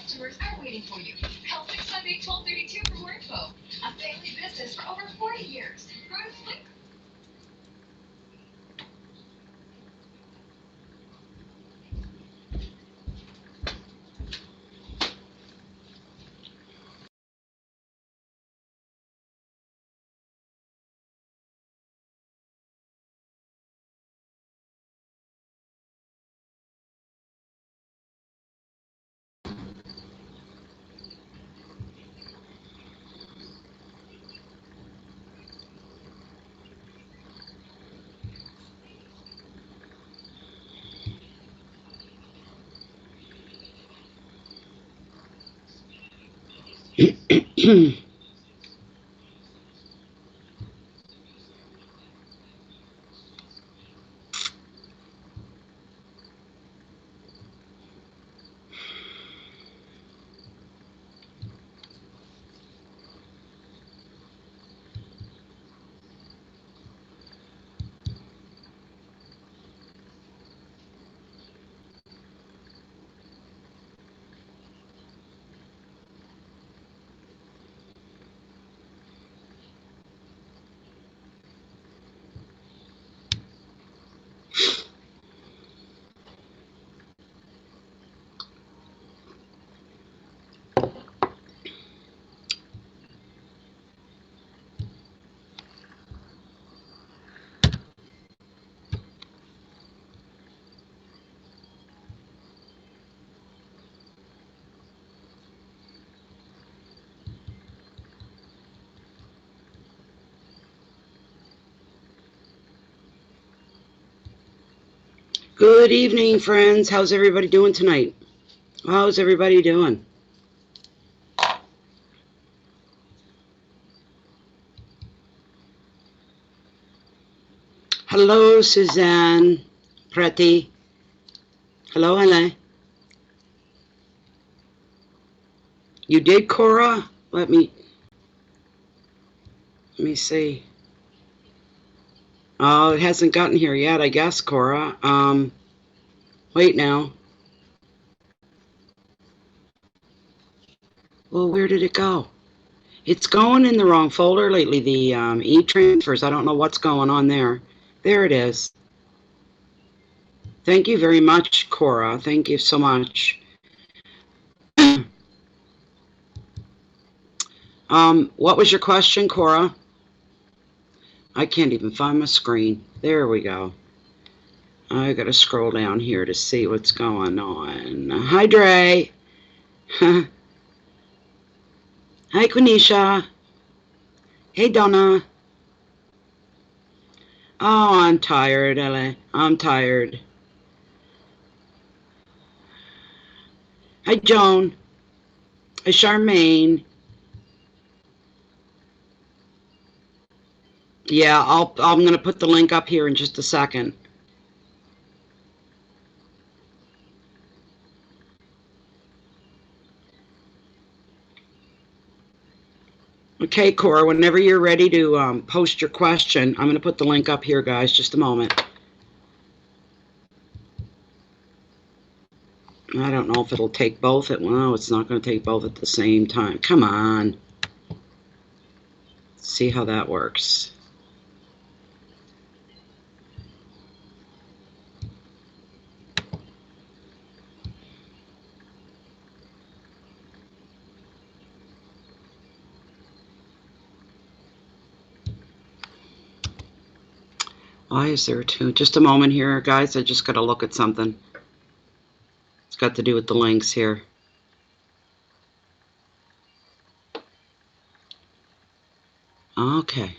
customers are waiting for you. Call 678-1232 for more info. A family business for over 40 years. Growing quickly. Good evening, friends. How's everybody doing tonight? How's everybody doing? Hello, Suzanne. Preti. Hello, hello. You did, Cora? Let me see. Oh, it hasn't gotten here yet, I guess, Cora. Wait now. Well, where did it go? It's going in the wrong folder lately, the e-transfers. I don't know what's going on there. There it is. Thank you very much, Cora. Thank you so much. What was your question, Cora? I can't even find my screen. There we go. I gotta scroll down here to see what's going on. Hi, Dre. Hi, Kanesha. Hey, Donna. Oh, I'm tired, Ellie. I'm tired. Hi, Joan. Hi, Charmaine. Yeah, I'm gonna put the link up here in just a second. Okay, Cora, whenever you're ready to post your question, I'm gonna put the link up here, guys. Just a moment. I don't know if it'll take both at well, it's not going to take both at the same time. Come on. Let's see how that works. Why is there two? Just a moment here, guys. I just got to look at something. It's got to do with the links here. Okay.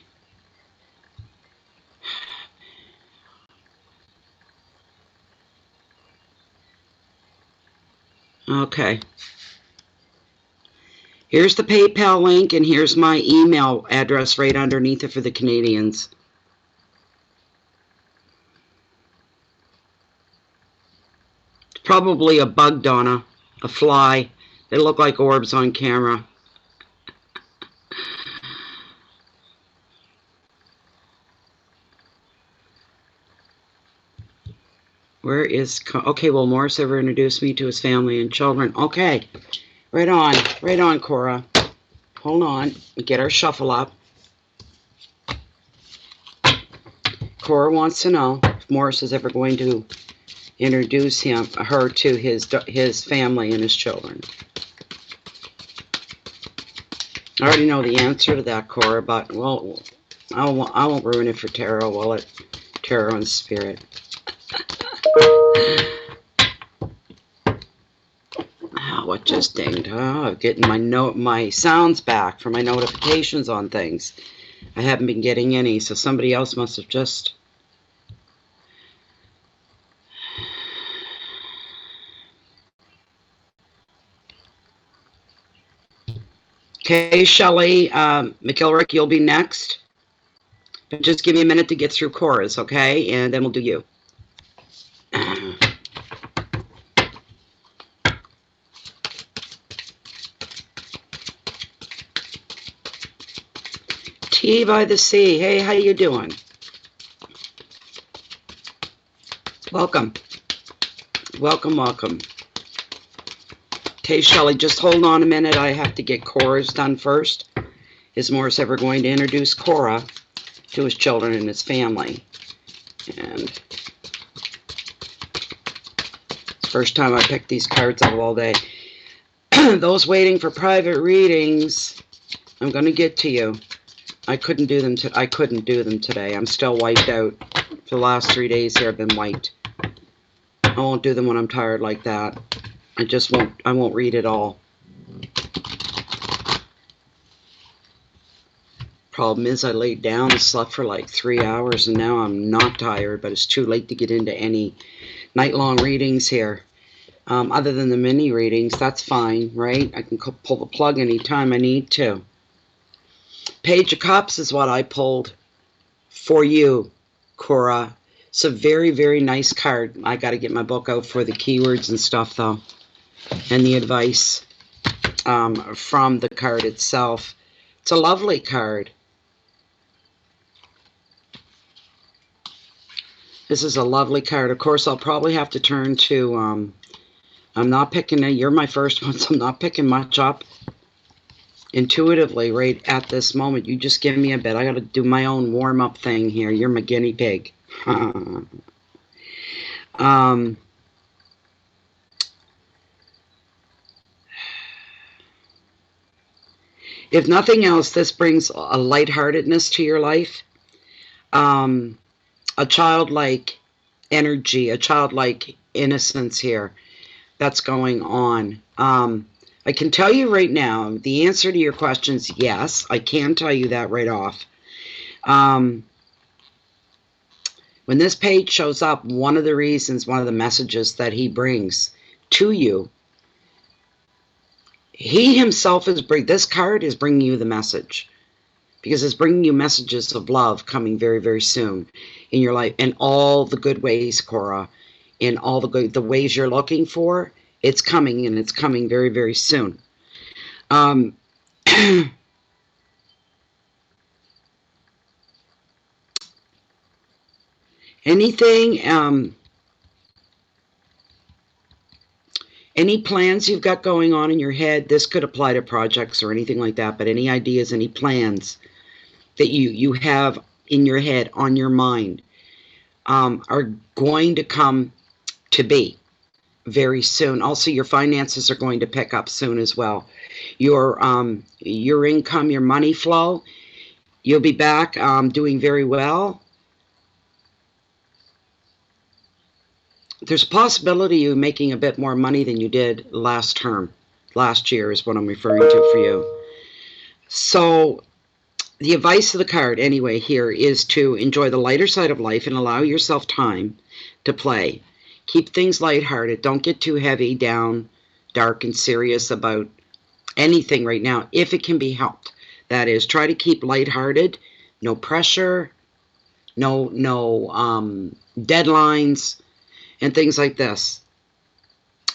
Okay. Here's the PayPal link, and here's my email address right underneath it for the Canadians. It's probably a bug, Donna. A fly. They look like orbs on camera. Where is... Okay, well, Morris ever introduced me to his family and children. Okay. Right on, Cora. Hold on. We get our shuffle up. Cora wants to know if Morris is ever going to introduce her to his family and his children. I already know the answer to that, Cora, but well, I won't ruin it for tarot. We'll let tarot and spirit. What just dinged? Oh, I'm getting my sounds back for my notifications on things. I haven't been getting any, so somebody else must have just. Okay, Shelly, McIlrick, you'll be next. But just give me a minute to get through Cora's, okay? And then we'll do you. Tea by the Sea. Hey, how you doing? Welcome. Welcome. Okay, Shelly, just hold on a minute. I have to get Cora's done first. Is Morris ever going to introduce Cora to his children and his family? And it's the first time I picked these cards up all day. Those waiting for private readings, I'm going to get to you. I couldn't do them today. I'm still wiped out. For the last 3 days here, I've been wiped. I won't do them when I'm tired like that. I won't read it all. Problem is, I laid down and slept for like 3 hours, and now I'm not tired, but it's too late to get into any night-long readings here. Other than the mini readings, that's fine, right? I can pull the plug anytime I need to. Page of Cups is what I pulled for you, Cora. It's a very, very nice card. I got to get my book out for the keywords and stuff, though, and the advice from the card itself. It's a lovely card. This is a lovely card. Of course, I'll probably have to turn to, I'm not picking, you're my first one, so I'm not picking much up intuitively right at this moment. You just give me a bit. I got to do my own warm-up thing here. You're my guinea pig. If nothing else, this brings a lightheartedness to your life, a childlike energy, a childlike innocence here that's going on. I can tell you right now, the answer to your question is yes. I can tell you that right off. When this page shows up, one of the messages that he brings to you, he himself this card is bringing you the message, because it's bringing you messages of love coming very, very soon in your life, in all the good ways, Cora, in all the ways you're looking for. It's coming, and it's coming very, very soon. Anything, any plans you've got going on in your head, this could apply to projects or anything like that, but any ideas, any plans that you have in your head, on your mind, are going to come to be very soon. Also, your finances are going to pick up soon as well. Your income, your money flow, you'll be back doing very well. There's a possibility of you making a bit more money than you did last year is what I'm referring to for you. So the advice of the card anyway here is to enjoy the lighter side of life and allow yourself time to play. Keep things lighthearted. Don't get too heavy, down, dark, and serious about anything right now, if it can be helped. That is, try to keep lighthearted, no pressure, no deadlines, and things like this.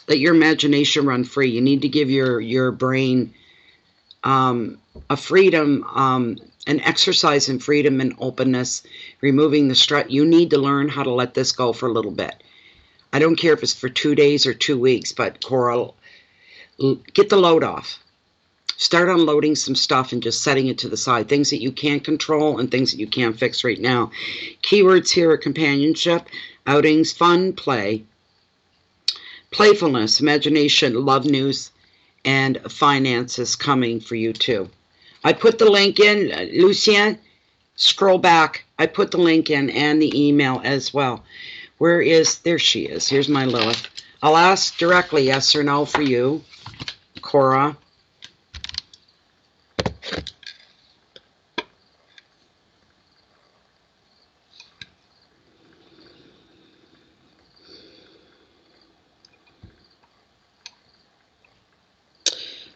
Let your imagination run free. You need to give your brain a freedom, an exercise in freedom and openness, removing the stress. You need to learn how to let this go for a little bit. I don't care if it's for 2 days or 2 weeks, but Cora, get the load off. Start unloading some stuff and just setting it to the side. Things that you can't control and things that you can't fix right now. Keywords here are companionship, outings, fun, play, playfulness, imagination, love news, and finances coming for you too. I put the link in, Lucien, scroll back. I put the link in and the email as well. There she is. Here's my Lilith. I'll ask directly yes or no for you, Cora.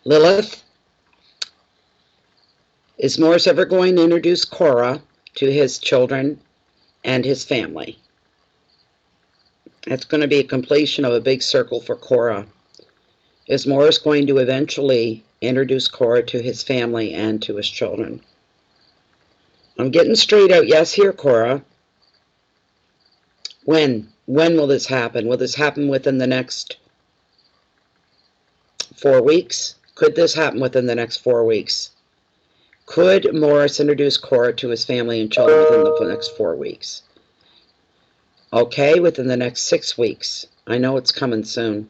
Lilith, is Morris ever going to introduce Cora to his children and his family? That's going to be a completion of a big circle for Cora. Is Morris going to eventually introduce Cora to his family and to his children? I'm getting straight out yes here, Cora. When? When will this happen? Will this happen within the next 4 weeks? Could this happen within the next 4 weeks? Could Morris introduce Cora to his family and children within the next 4 weeks? Okay, within the next 6 weeks. I know it's coming soon.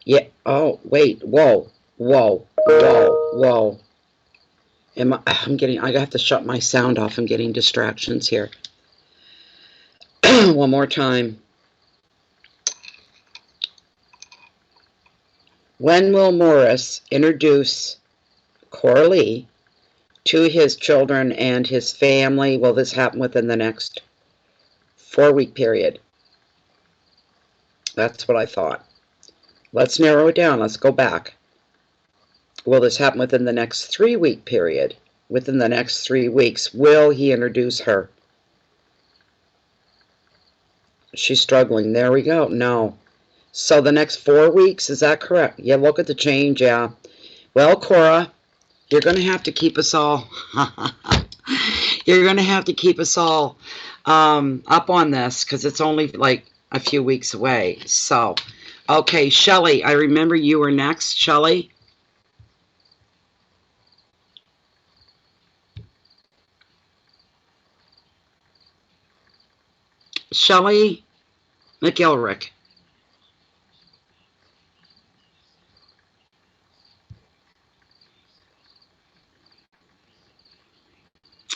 Yeah, oh, wait, whoa. I have to shut my sound off. I'm getting distractions here. One more time. When will Morris introduce Cora Lee to his children and his family? Will this happen within the next 4-week period? That's what I thought. Let's narrow it down. Let's go back. Will this happen within the next 3-week period? Within the next 3 weeks, will he introduce her? She's struggling. There we go. No. So the next 4 weeks, is that correct? Yeah, look at the change, yeah. Well, Cora, you're going to have to keep us all, you're going to have to keep us all up on this because it's only like a few weeks away. So, okay, Shelly, I remember you were next. Shelly? Shelly McIlrick.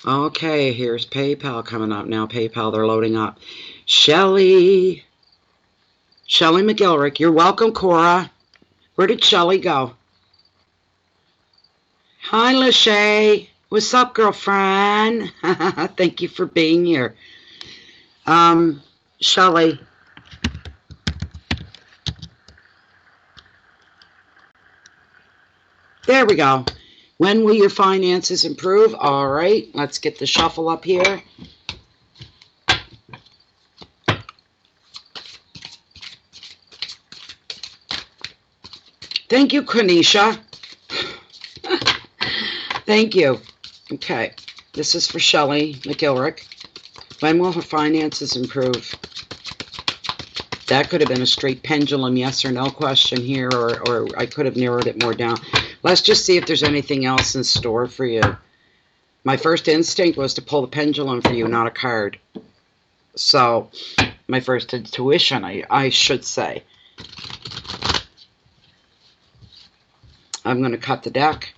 Okay, here's PayPal coming up now. PayPal, they're loading up. Shelly McIlrick. You're welcome, Cora. Where did Shelly go? Hi, Lachey. What's up, girlfriend? Thank you for being here. Shelly. There we go. When will your finances improve? All right, let's get the shuffle up here. Thank you, Kanesha. Thank you. Okay, this is for Shelly McIlrick. When will her finances improve? That could have been a straight pendulum yes or no question here, or I could have narrowed it more down. Let's just see if there's anything else in store for you. My first instinct was to pull the pendulum for you, not a card. So, my first intuition, I should say. I'm going to cut the deck.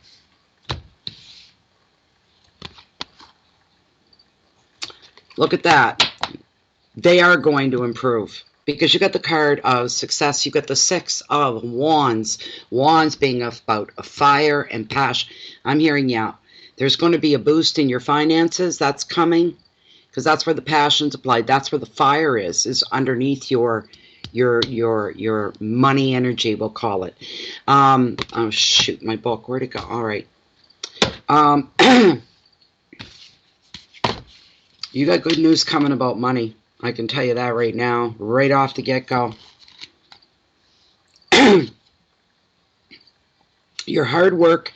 Look at that. They are going to improve. Because you got the card of success, you got the 6 of Wands. Wands being about a fire and passion. I'm hearing, yeah, there's going to be a boost in your finances. That's coming. Because that's where the passion's applied. That's where the fire is underneath your money energy, we'll call it. Oh, shoot, my book. Where'd it go? All right. You got good news coming about money. I can tell you that right now, right off the get-go. Your hard work,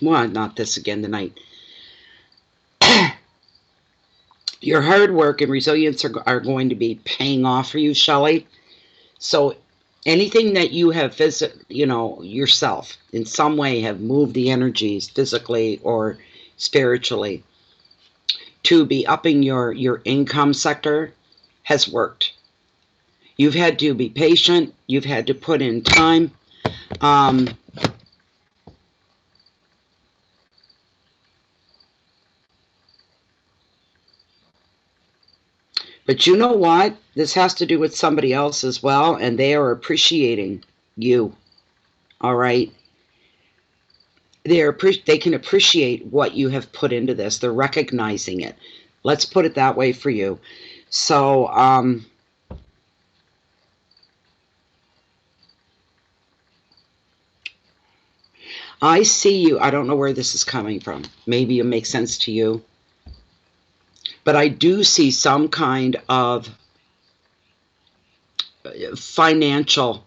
well, not this again tonight. Your hard work and resilience are going to be paying off for you, Shelly. So Anything that you have yourself in some way have moved the energies physically or spiritually to be upping your income sector has worked. You've had to be patient. You've had to put in time. But you know what? This has to do with somebody else as well, and they are appreciating you. All right? They can appreciate what you have put into this. They're recognizing it. Let's put it that way for you. So, I see you. I don't know where this is coming from. Maybe it makes sense to you. But I do see some kind of financial,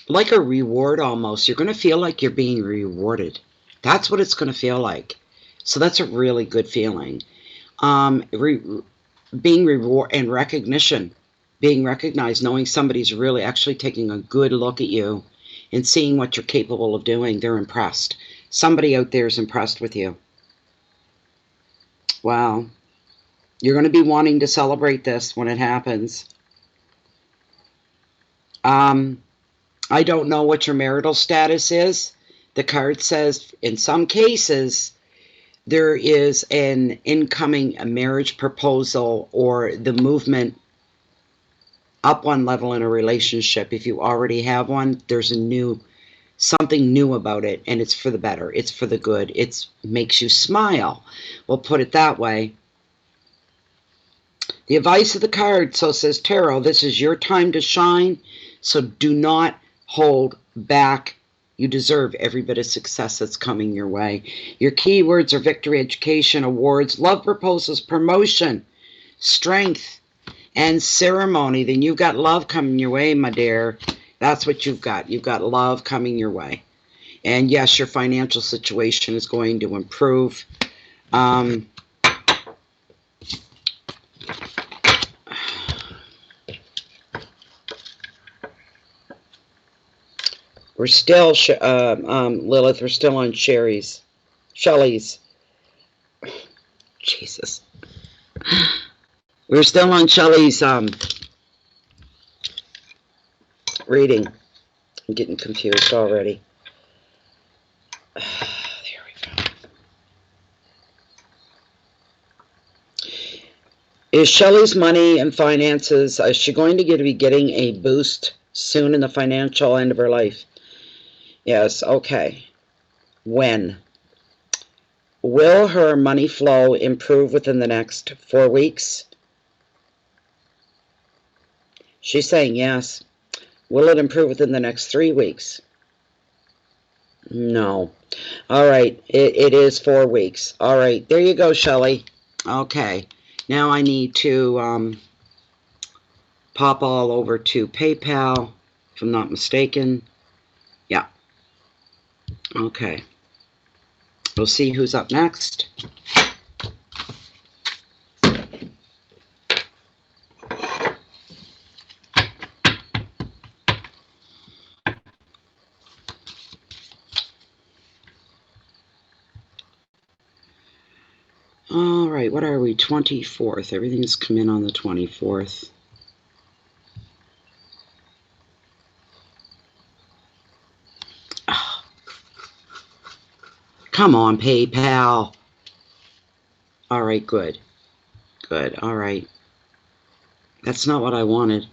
like a reward almost. You're going to feel like you're being rewarded. That's what it's going to feel like. So that's a really good feeling. Being reward and recognition, being recognized, knowing somebody's really actually taking a good look at you and seeing what you're capable of doing. They're impressed. Somebody out there is impressed with you. Wow. You're going to be wanting to celebrate this when it happens. I don't know what your marital status is. The card says in some cases there is an incoming marriage proposal or the movement up one level in a relationship. If you already have one, there's something new about it, and it's for the better. It's for the good. It makes you smile. We'll put it that way. The advice of the card so says, Tarot, this is your time to shine, so do not hold back. You deserve every bit of success that's coming your way. Your keywords are victory, education, awards, love proposals, promotion, strength, and ceremony. Then you've got love coming your way, my dear. That's what you've got. You've got love coming your way. And yes, your financial situation is going to improve. We're still, Lilith, we're still on Shelly's. Jesus. We're still on Shelly's reading. I'm getting confused already. There we go. Is Shelly's money and finances, is she going to be getting a boost soon in the financial end of her life? Yes, okay. When? Will her money flow improve within the next 4 weeks? She's saying yes. Will it improve within the next 3 weeks? No. All right, it is 4 weeks. All right, there you go, Shelly. Okay, now I need to pop all over to PayPal, if I'm not mistaken. Yeah. Okay. We'll see who's up next. All right, what are we? 24th. Everything's come in on the 24th. Oh. Come on, PayPal. All right, good. Good, all right. That's not what I wanted.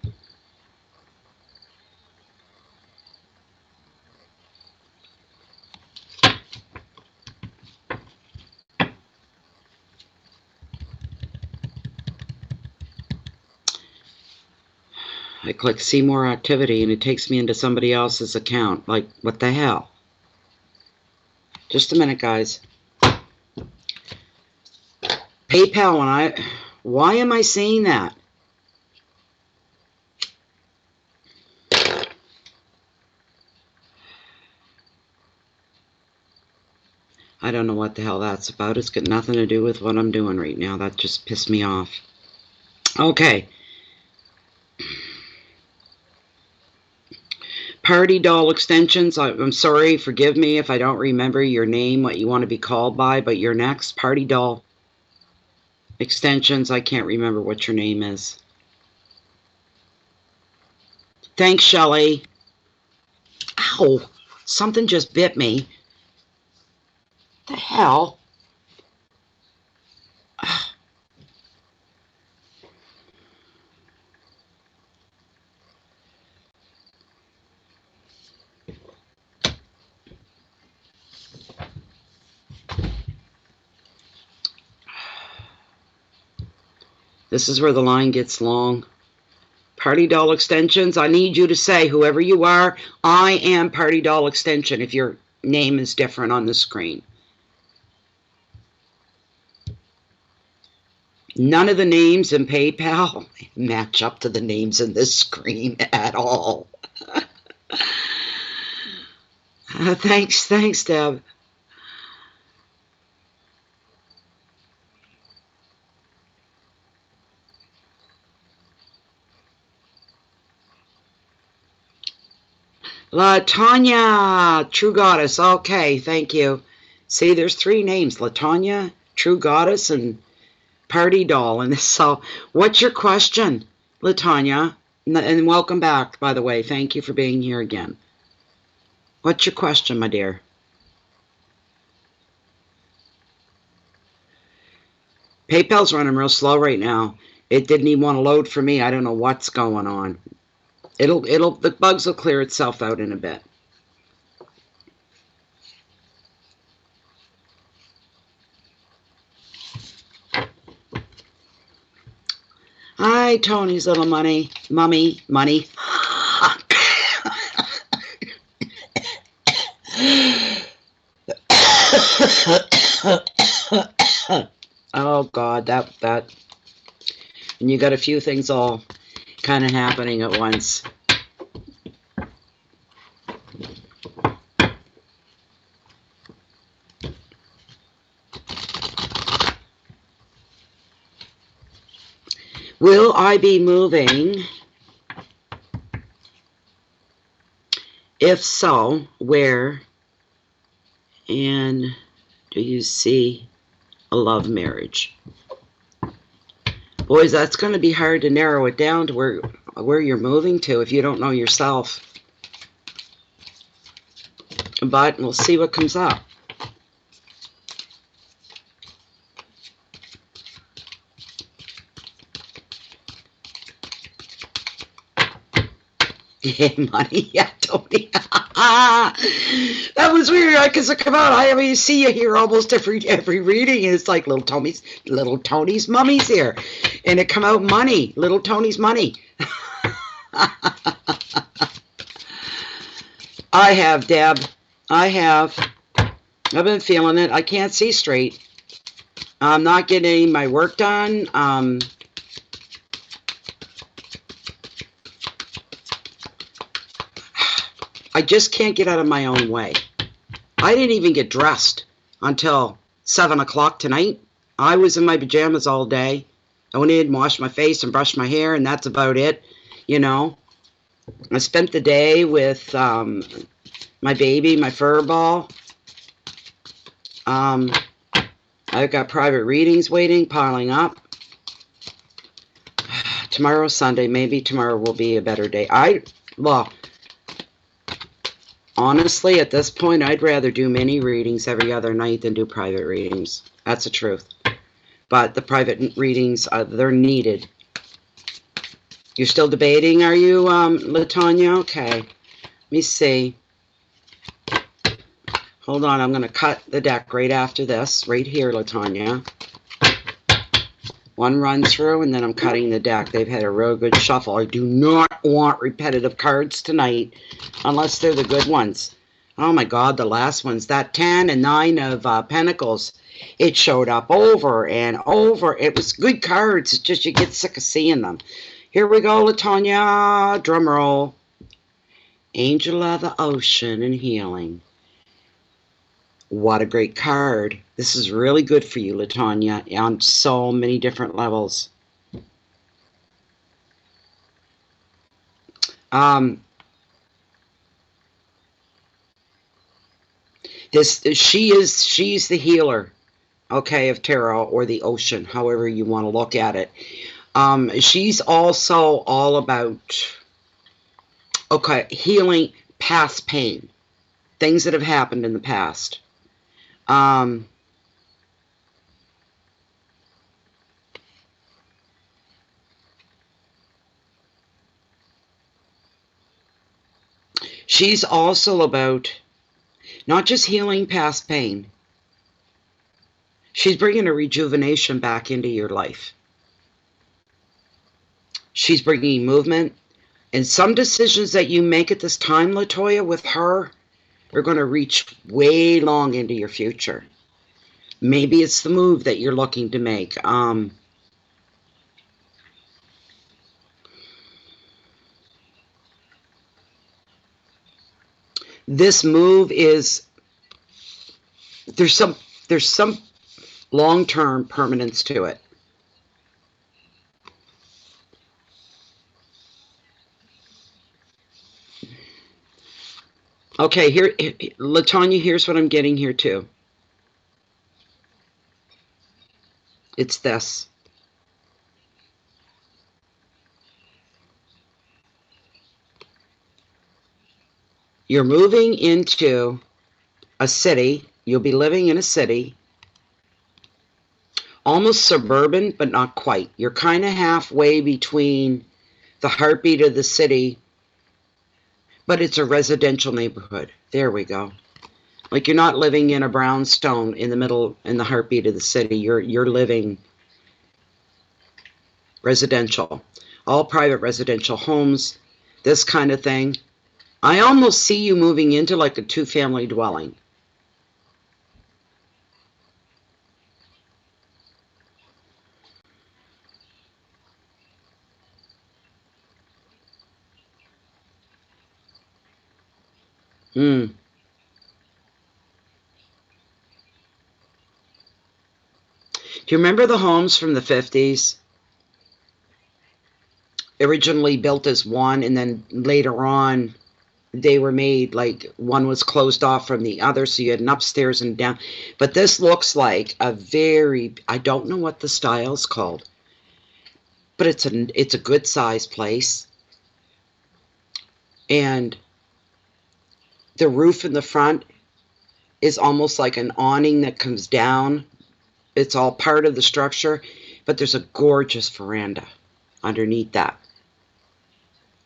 I click see more activity and it takes me into somebody else's account. Like, what the hell? Just a minute, guys. PayPal, why am I saying that? I don't know what the hell that's about. It's got nothing to do with what I'm doing right now. That just pissed me off. Okay. Party doll extensions. I'm sorry, forgive me if I don't remember your name, what you want to be called by, but you're next. Party doll extensions. I can't remember what your name is. Thanks, Shelly. Ow! Something just bit me. The hell? This is where the line gets long. Party doll extensions. I need you to say, whoever you are, I am Party doll extension if your name is different on the screen. None of the names in PayPal match up to the names in this screen at all. Thanks, Deb. Latonya, True Goddess. Okay, thank you. See, there's 3 names. Latonya, True Goddess, and Party Doll. And so, what's your question, Latonya? And welcome back, by the way. Thank you for being here again. What's your question, my dear? PayPal's running real slow right now. It didn't even want to load for me. I don't know what's going on. The bugs will clear itself out in a bit. Hi, Tony's little money. Money. Oh, God, that. And you got a few things all kind of happening at once. Will I be moving? If so, where? And do you see a love marriage? Boys, that's going to be hard to narrow it down to where you're moving to if you don't know yourself. But we'll see what comes up. Yeah, money. Yeah, Tony. That was weird because I come out. I see you here almost every reading, and it's like little Tony's mummy's here, and it come out money. Little Tony's money. I have, Deb. I've been feeling it. I can't see straight. I'm not getting any of my work done. I just can't get out of my own way. I didn't even get dressed until 7 o'clock tonight. I was in my pajamas all day. I went in, washed my face, and brushed my hair, and that's about it. You know, I spent the day with my baby, my fur ball. I've got private readings waiting, piling up. Tomorrow's Sunday. Maybe tomorrow will be a better day. Honestly, at this point, I'd rather do mini readings every other night than do private readings. That's the truth. But the private readings, they're needed. You're still debating, are you, Latonya? Okay. Let me see. Hold on, I'm going to cut the deck right after this. Right here, Latonya. One run through, and then I'm cutting the deck. They've had a real good shuffle. I do not want repetitive cards tonight, unless they're the good ones. Oh my God, the last ones. That 10 and 9 of Pentacles. It showed up over and over. It was good cards. It's just you get sick of seeing them. Here we go, Latonya. Drum roll. Angel of the Ocean and Healing. What a great card. This is really good for you, Latonya, on so many different levels. She's the healer, okay, of tarot or the ocean, however you want to look at it. She's also all about, okay, healing past pain, things that have happened in the past. She's also about not just healing past pain. She's bringing a rejuvenation back into your life. She's bringing movement. And some decisions that you make at this time, Latoya, with her, are going to reach way long into your future. Maybe it's the move that you're looking to make. This move is, there's some long-term permanence to it. Okay, here, Latonya, here's what I'm getting here too. It's this. You're moving into a city. You'll be living in a city. Almost suburban, but not quite. You're kind of halfway between the heartbeat of the city, but it's a residential neighborhood. There we go. Like you're not living in a brownstone in the middle, in the heartbeat of the city. You're living residential. All private residential homes, this kind of thing. I almost see you moving into like a two-family dwelling. Do you remember the homes from the 50s? Originally built as one, and then later on they were made like one was closed off from the other, so you had an upstairs and down. But this looks like a very, I don't know what the style's called, but it's a good size place. And the roof in the front is almost like an awning that comes down. It's all part of the structure, but there's a gorgeous veranda underneath that.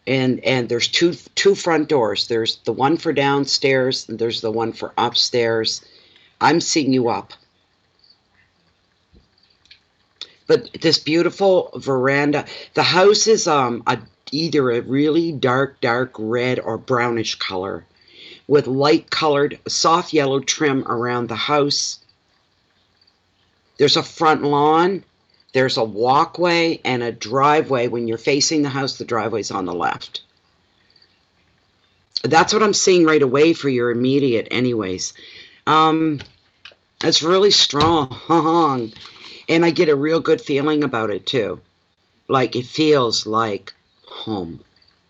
And there's two front doors. There's the one for downstairs, and there's the one for upstairs. I'm seeing you up. But this beautiful veranda, the house is either a really dark red or brownish color with light colored, soft yellow trim around the house. There's a front lawn. There's a walkway and a driveway. When you're facing the house, the driveway's on the left. That's what I'm seeing right away for your immediate anyways. It's really strong. And I get a real good feeling about it too. Like it feels like home.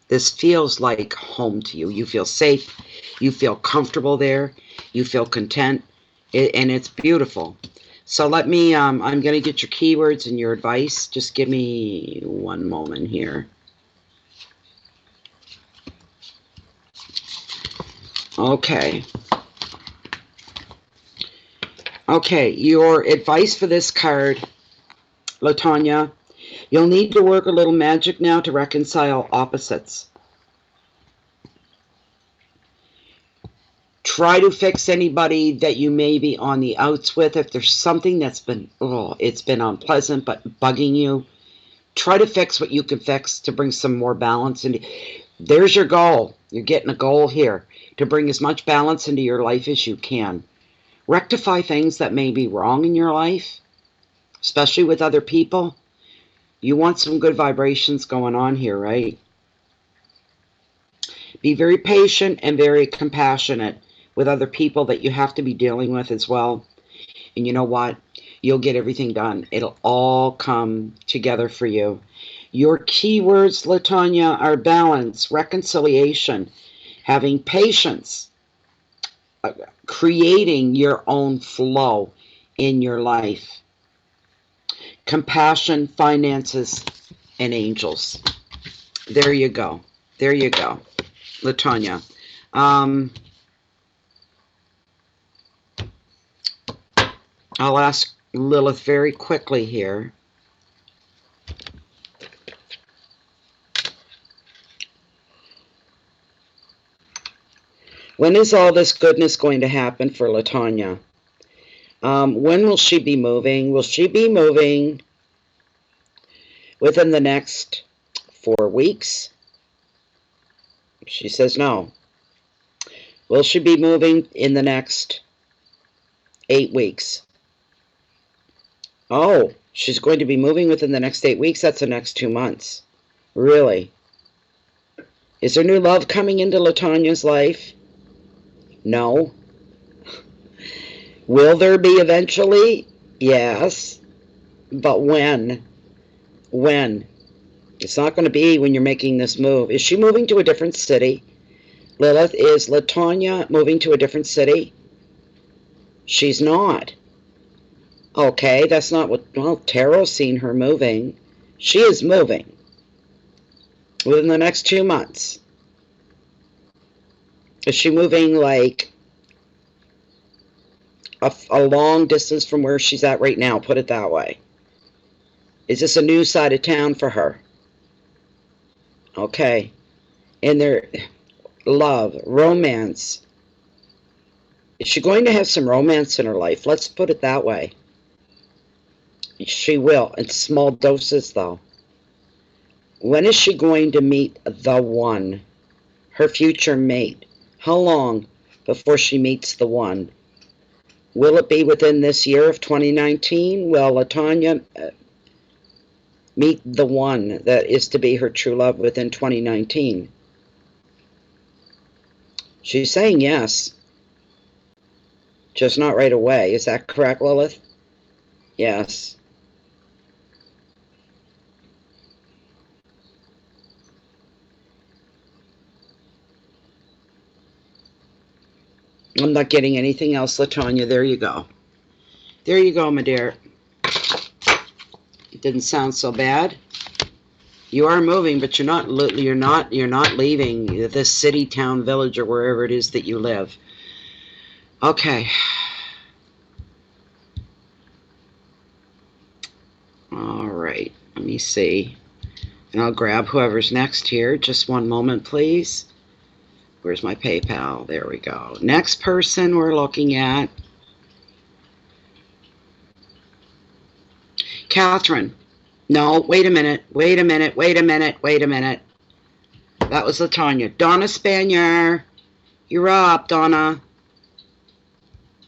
This feels like home to you. You feel safe. You feel comfortable there. You feel content. And it's beautiful. So let me, I'm going to get your keywords and your advice. Just give me one moment here. Okay. Okay, your advice for this card, Latonya, you'll need to work a little magic now to reconcile opposites. Try to fix anybody that you may be on the outs with. If there's something that's been, it's been unpleasant but bugging you, try to fix what you can fix to bring some more balance. And there's your goal. You're getting a goal here to bring as much balance into your life as you can. Rectify things that may be wrong in your life, especially with other people. You want some good vibrations going on here, right? Be very patient and very compassionate with other people that you have to be dealing with as well. And you know what? You'll get everything done. It'll all come together for you. Your keywords, Latonya, are balance, reconciliation, having patience, creating your own flow in your life. Compassion, finances, and angels. There you go. There you go. Latonya. I'll ask Lilith very quickly here. When is all this goodness going to happen for Latonya? When will she be moving? Will she be moving within the next 4 weeks? She says no. Will she be moving in the next 8 weeks? Oh, she's going to be moving within the next 8 weeks. That's the next 2 months. Really? Is there new love coming into Latonya's life? No. Will there be eventually? Yes. But when? When? It's not going to be when you're making this move. Is she moving to a different city? Lilith, is Latonya moving to a different city? She's not. Okay, that's not what... Well, Tarot's seen her moving. She is moving within the next 2 months. Is she moving like a long distance from where she's at right now? Put it that way. Is this a new side of town for her? Okay. And their love, romance. Is she going to have some romance in her life? Let's put it that way. She will, in small doses though. When is she going to meet the one? Her future mate. How long before she meets the one? Will it be within this year of 2019? Will Latonya meet the one that is to be her true love within 2019? She's saying yes. Just not right away. Is that correct, Lilith? Yes. I'm not getting anything else, Latonya. There you go. There you go, my dear. It didn't sound so bad. You are moving, but you're not leaving this city, town, village, or wherever it is that you live. Okay. All right. Let me see. And I'll grab whoever's next here. Just one moment, please. Where's my PayPal? There we go. Next person we're looking at. Catherine. No, wait a minute. Wait a minute. Wait a minute. Wait a minute. That was Latonya. Donna Spanier. You're up, Donna.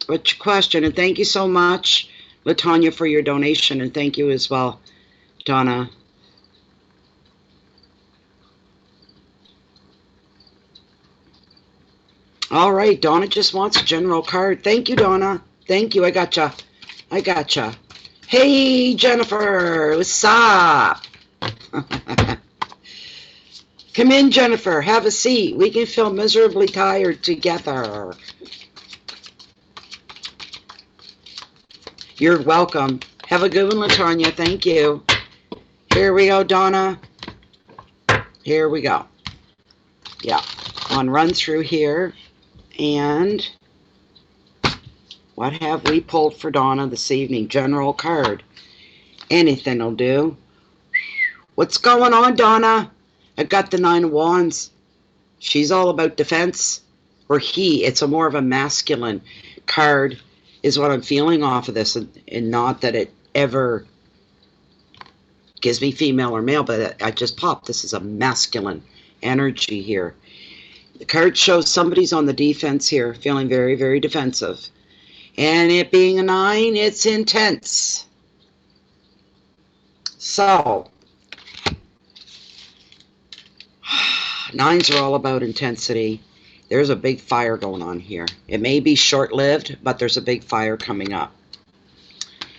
What's your question? And thank you so much, Latonya, for your donation. And thank you as well, Donna. All right, Donna just wants a general card. Thank you, Donna. Thank you. I gotcha. I gotcha. Hey, Jennifer. What's up? Come in, Jennifer. Have a seat. We can feel miserably tired together. You're welcome. Have a good one, Latonya. Thank you. Here we go, Donna. Here we go. Yeah. One run through here. And what have we pulled for Donna this evening? General card. Anything will do. What's going on, Donna? I got the 9 of Wands. She's all about defense. Or he. It's a more of a masculine card is what I'm feeling off of this. And not that it ever gives me female or male, but I just popped. This is a masculine energy here. The card shows somebody's on the defense here, feeling very, very defensive. And it being a 9, it's intense. So, 9s are all about intensity. There's a big fire going on here. It may be short-lived, but there's a big fire coming up.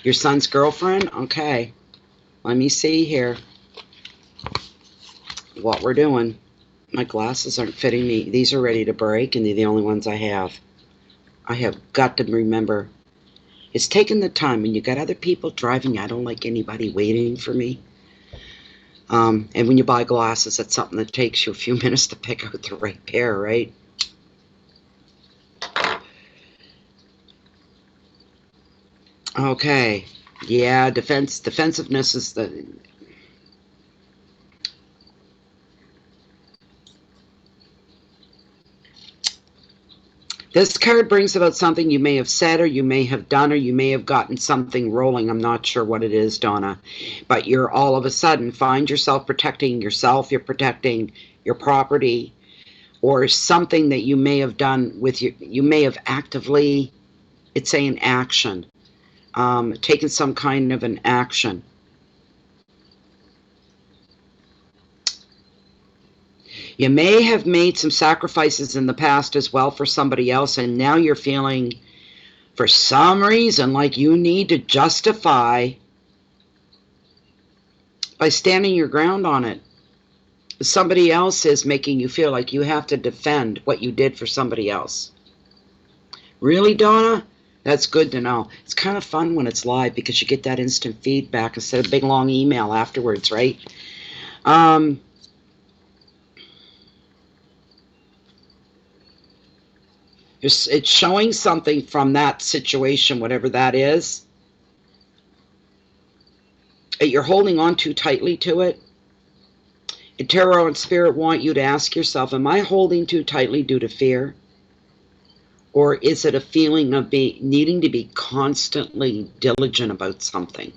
Your son's girlfriend? Okay. Let me see here what we're doing. My glasses aren't fitting me. These are ready to break, and they're the only ones I have. I have got to remember. It's taking the time. When you got other people driving, I don't like anybody waiting for me. And when you buy glasses, that's something that takes you a few minutes to pick out the right pair, right? Okay. Yeah, defensiveness is the... This card brings about something you may have said, or you may have done, or you may have gotten something rolling. I'm not sure what it is, Donna. But you're all of a sudden find yourself protecting yourself. You're protecting your property, or something that you may have done with you may have actively, it's saying action, taken some kind of an action. You may have made some sacrifices in the past as well for somebody else, and now you're feeling, for some reason, like you need to justify by standing your ground on it. Somebody else is making you feel like you have to defend what you did for somebody else. Really, Donna? That's good to know. It's kind of fun when it's live because you get that instant feedback instead of a big long email afterwards, right? It's showing something from that situation, whatever that is, that you're holding on too tightly to it. And Tarot and Spirit want you to ask yourself, am I holding too tightly due to fear? Or is it a feeling of needing to be constantly diligent about something?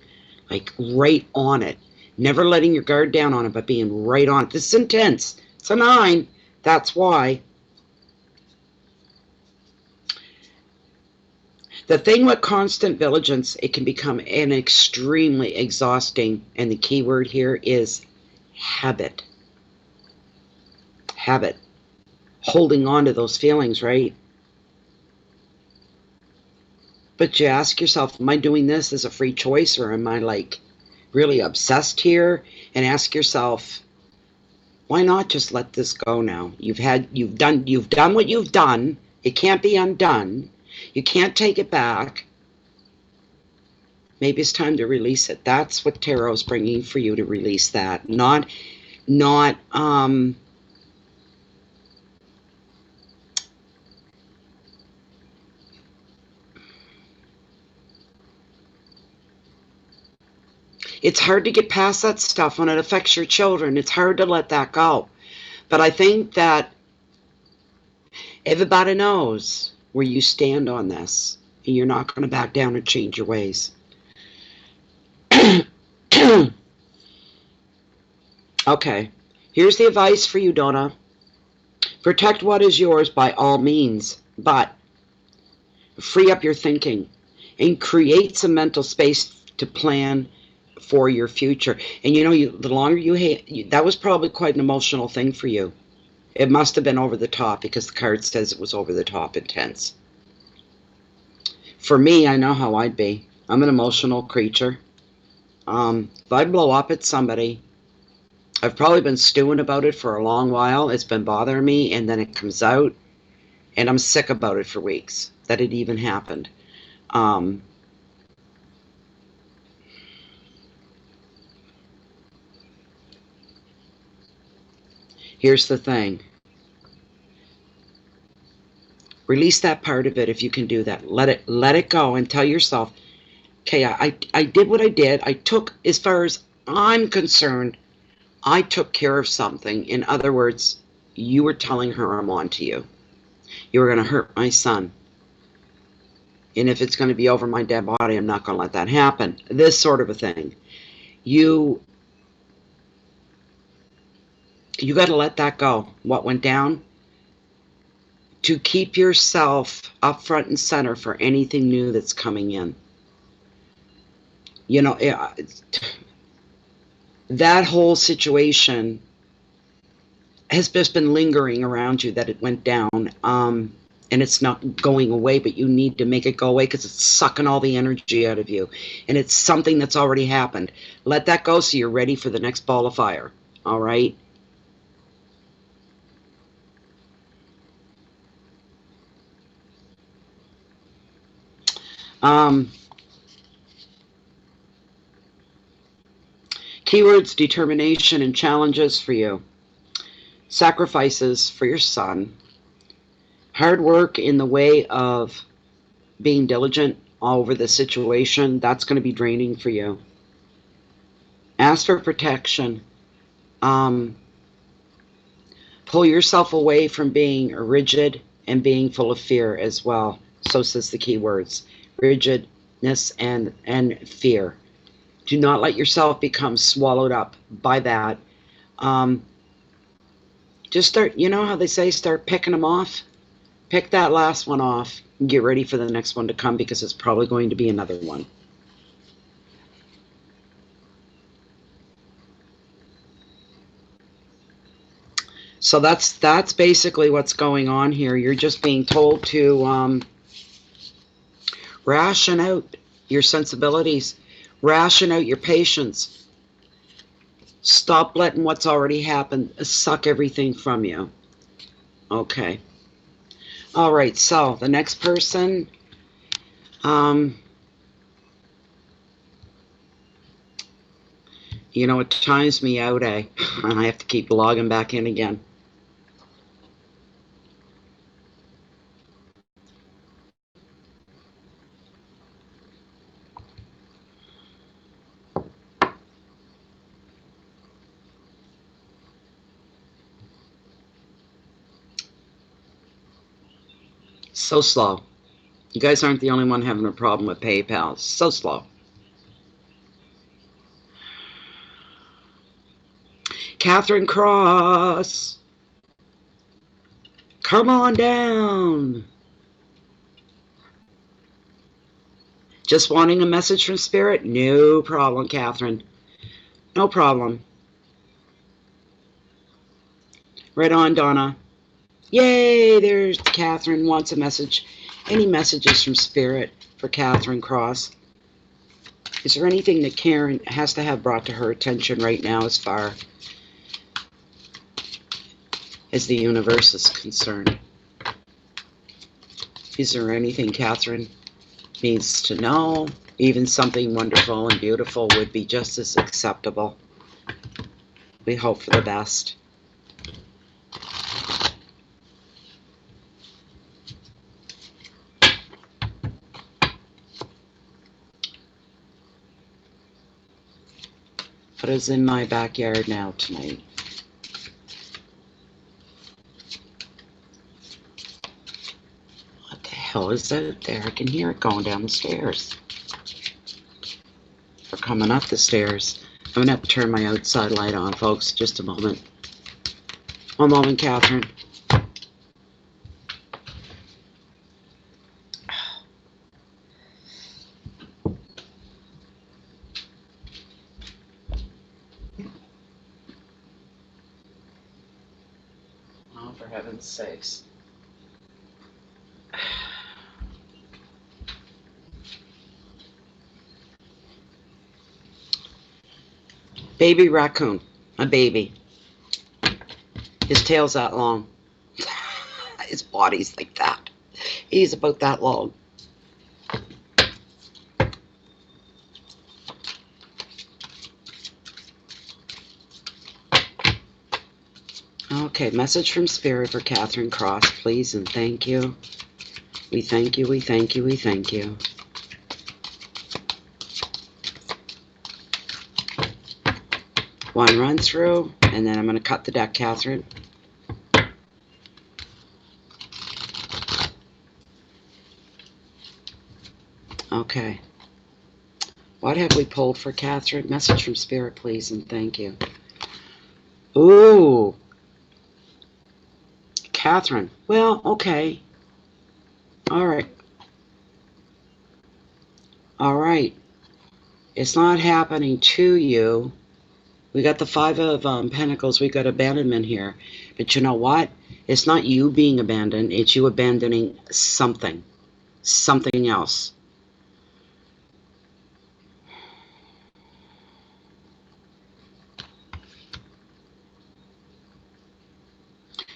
Like right on it. Never letting your guard down on it, but being right on it. This is intense. It's a 9. That's why. The thing with constant vigilance, it can become an extremely exhausting, and the key word here is habit. Habit. Holding on to those feelings, right? But you ask yourself, am I doing this as a free choice, or am I like really obsessed here? And ask yourself, why not just let this go now? You've done what you've done. It can't be undone. You can't take it back. Maybe it's time to release it. That's what Tarot's bringing for you, to release that. Not it's hard to get past that stuff when it affects your children. It's hard to let that go. But I think that everybody knows where you stand on this, and you're not going to back down or change your ways. Okay, here's the advice for you, Donna. Protect what is yours by all means, but free up your thinking and create some mental space to plan for your future. And you know, the longer that was probably quite an emotional thing for you. It must have been over the top, because the card says it was over the top intense. For me, I know how I'd be. I'm an emotional creature. If I blow up at somebody, I've probably been stewing about it for a long while. It's been bothering me, and then it comes out, and I'm sick about it for weeks, that it even happened. Here's the thing. Release that part of it if you can do that. Let it go, and tell yourself, okay, I did what I did. I took, as far as I'm concerned, I took care of something. In other words, you were telling her I'm on to you. You were going to hurt my son. And if it's going to be over my dead body, I'm not going to let that happen. This sort of a thing. You got to let that go. What went down? To keep yourself up front and center for anything new that's coming in. You know, that whole situation has just been lingering around you, that it went down, and it's not going away, but you need to make it go away because it's sucking all the energy out of you, and it's something that's already happened. Let that go so you're ready for the next ball of fire. All right? Keywords, determination and challenges for you. Sacrifices for your son. Hard work in the way of being diligent over the situation. That's going to be draining for you. Ask for protection. Pull yourself away from being rigid and being full of fear as well. So says the keywords. Rigidness and fear. Do not let yourself become swallowed up by that. Just start, you know how they say, start picking them off? Pick that last one off and get ready for the next one to come, because it's probably going to be another one. So that's basically what's going on here. You're just being told to ration out your sensibilities, ration out your patience. Stop letting what's already happened suck everything from you. Okay. All right, so the next person, you know, it times me out, and I have to keep logging back in again. So slow. You guys aren't the only one having a problem with PayPal. So slow. Catherine Cross. Come on down. Just wanting a message from Spirit? No problem, Catherine. No problem. Right on, Donna. Yay, there's Catherine wants a message. Any messages from Spirit for Catherine Cross? Is there anything that Karen has to have brought to her attention right now as far as the universe is concerned? Is there anything Catherine needs to know? Even something wonderful and beautiful would be just as acceptable. We hope for the best. What is in my backyard now tonight? What the hell is out there? I can hear it going down the stairs. Or coming up the stairs. I'm going to have to turn my outside light on, folks. Just a moment. One moment, Catherine. Oh, for heaven's sakes. Baby raccoon. A baby. His tail's that long. His body's like that. He's about that long. Okay, message from Spirit for Catherine Cross, please, and thank you. We thank you, we thank you, we thank you. One run through, and then I'm going to cut the deck, Catherine. Okay. What have we pulled for Catherine? Message from Spirit, please, and thank you. Ooh. Catherine. Well, okay. All right. All right. It's not happening to you. We got the Five of Pentacles. We got abandonment here. But you know what? It's not you being abandoned. It's you abandoning something. Something else.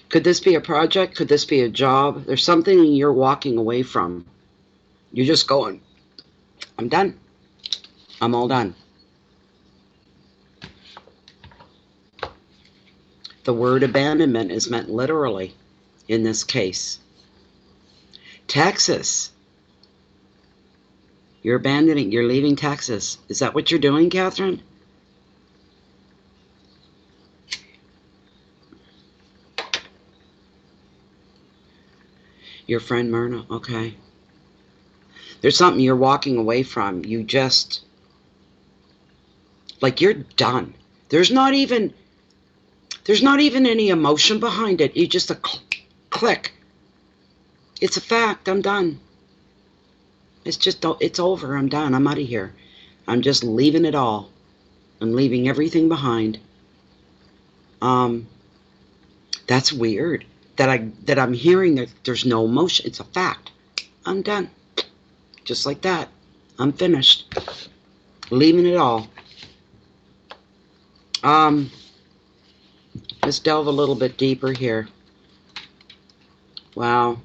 Could this be a project? Could this be a job? There's something you're walking away from. You're just going, I'm done. I'm all done. The word abandonment is meant literally in this case. Texas. You're abandoning, you're leaving Texas. Is that what you're doing, Catherine? Your friend Myrna, okay. There's something you're walking away from. You just, like, you're done. There's not even any emotion behind it. You just a click. It's a fact. I'm done. It's just, it's over. I'm done. I'm out of here. I'm just leaving it all. I'm leaving everything behind. That's weird. That I'm hearing that there's no emotion. It's a fact. I'm done. Just like that. I'm finished. Leaving it all. Let's delve a little bit deeper here. Wow.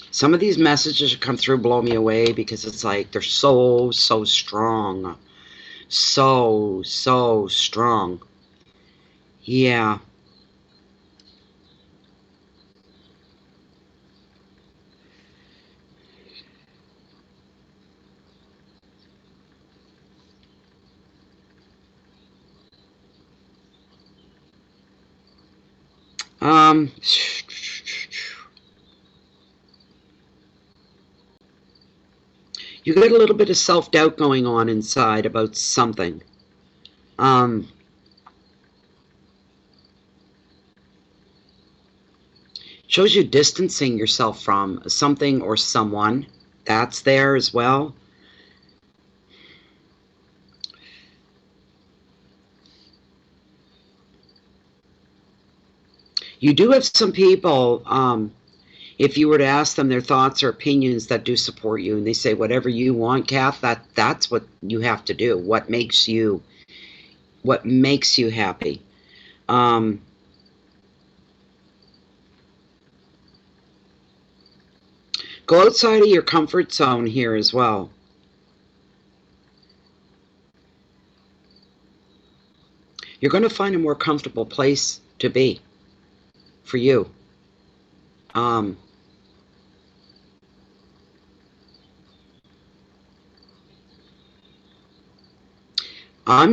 Some of these messages that come through blow me away because it's like they're so strong. So strong. Yeah. You got a little bit of self-doubt going on inside about something. Shows you distancing yourself from something or someone. That's there as well. You do have some people, if you were to ask them their thoughts or opinions, that do support you, and they say whatever you want, Kath, that's what you have to do. What makes you happy. Go outside of your comfort zone here as well. You're going to find a more comfortable place to be for you. I'm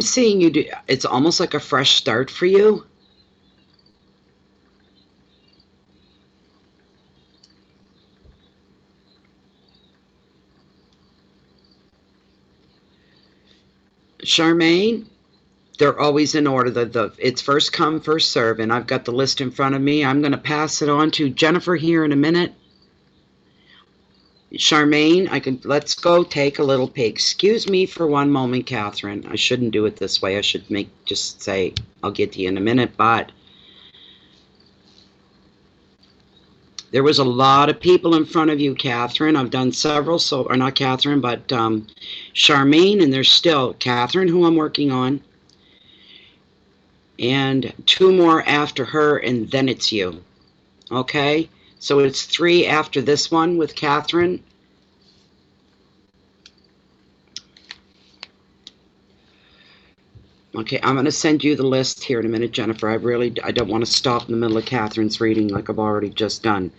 seeing you do, it's almost like a fresh start for you. Charmaine, they're always in order. It's first come, first serve, and I've got the list in front of me. I'm going to pass it on to Jennifer here in a minute. Charmaine, let's go take a little peek. Excuse me for one moment, Catherine. I shouldn't do it this way. I should just say, I'll get to you in a minute, but there was a lot of people in front of you, Catherine. I've done several, or not Catherine, but Charmaine, and there's still Catherine, who I'm working on, and 2 more after her, and then it's you. Okay? So it's 3 after this one with Catherine. Okay, I'm going to send you the list here in a minute, Jennifer. I don't want to stop in the middle of Catherine's reading like I've already just done.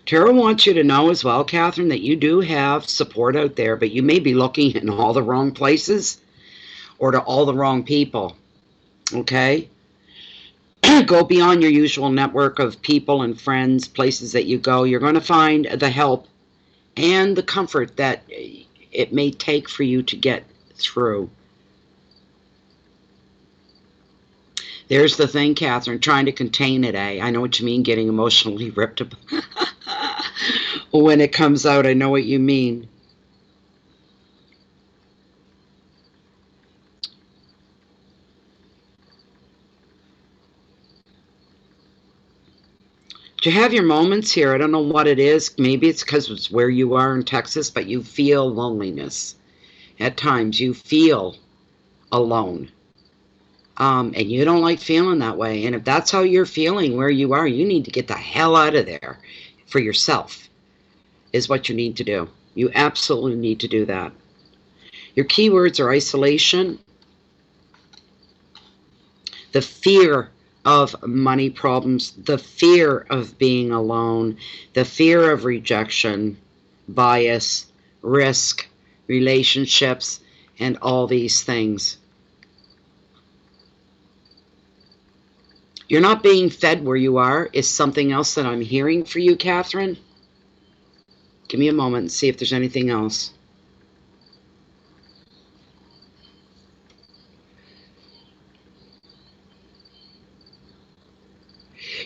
Tarot wants you to know as well, Catherine, that you do have support out there, but you may be looking in all the wrong places or to all the wrong people. Okay? Go beyond your usual network of people and friends, places that you go. You're going to find the help and the comfort that it may take for you to get through. There's the thing, Catherine, trying to contain it, eh? I know what you mean, getting emotionally ripped up. When it comes out, I know what you mean. You have your moments here. I don't know what it is. Maybe it's because it's where you are in Texas, but you feel loneliness. At times, you feel alone. And you don't like feeling that way. And if that's how you're feeling where you are, you need to get the hell out of there for yourself, is what you need to do. You absolutely need to do that. Your keywords are isolation, the fear of money problems, the fear of being alone, the fear of rejection, bias, risk, relationships, and all these things. You're not being fed where you are is something else that I'm hearing for you, Catherine. Give me a moment and see if there's anything else.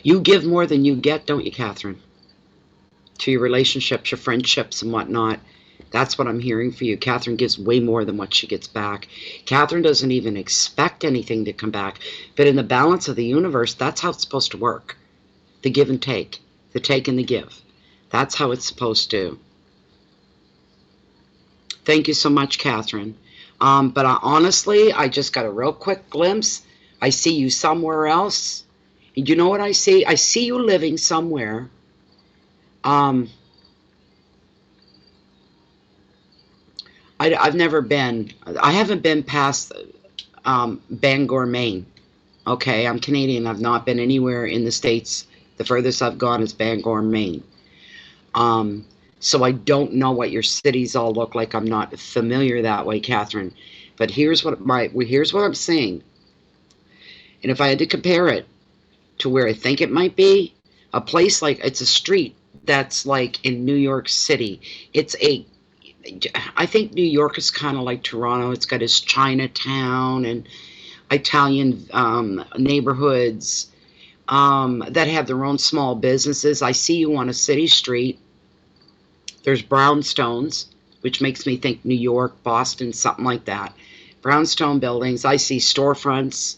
You give more than you get, don't you, Catherine? To your relationships, your friendships, and whatnot. That's what I'm hearing for you. Catherine gives way more than what she gets back. Catherine doesn't even expect anything to come back. But in the balance of the universe, that's how it's supposed to work. The give and take. The take and the give. That's how it's supposed to. Thank you so much, Catherine. But honestly, I just got a real quick glimpse. I see you somewhere else. And you know what I see? I see you living somewhere. I've never been. I haven't been past Bangor, Maine. Okay, I'm Canadian. I've not been anywhere in the States. The furthest I've gone is Bangor, Maine. So I don't know what your cities all look like. I'm not familiar that way, Catherine. But here's what I'm saying. And if I had to compare it to where I think it might be, a place like, it's a street that's like in New York City. I think New York is kind of like Toronto. It's got its Chinatown and Italian neighborhoods that have their own small businesses. I see you on a city street. There's brownstones, which makes me think New York, Boston, something like that. Brownstone buildings. I see storefronts.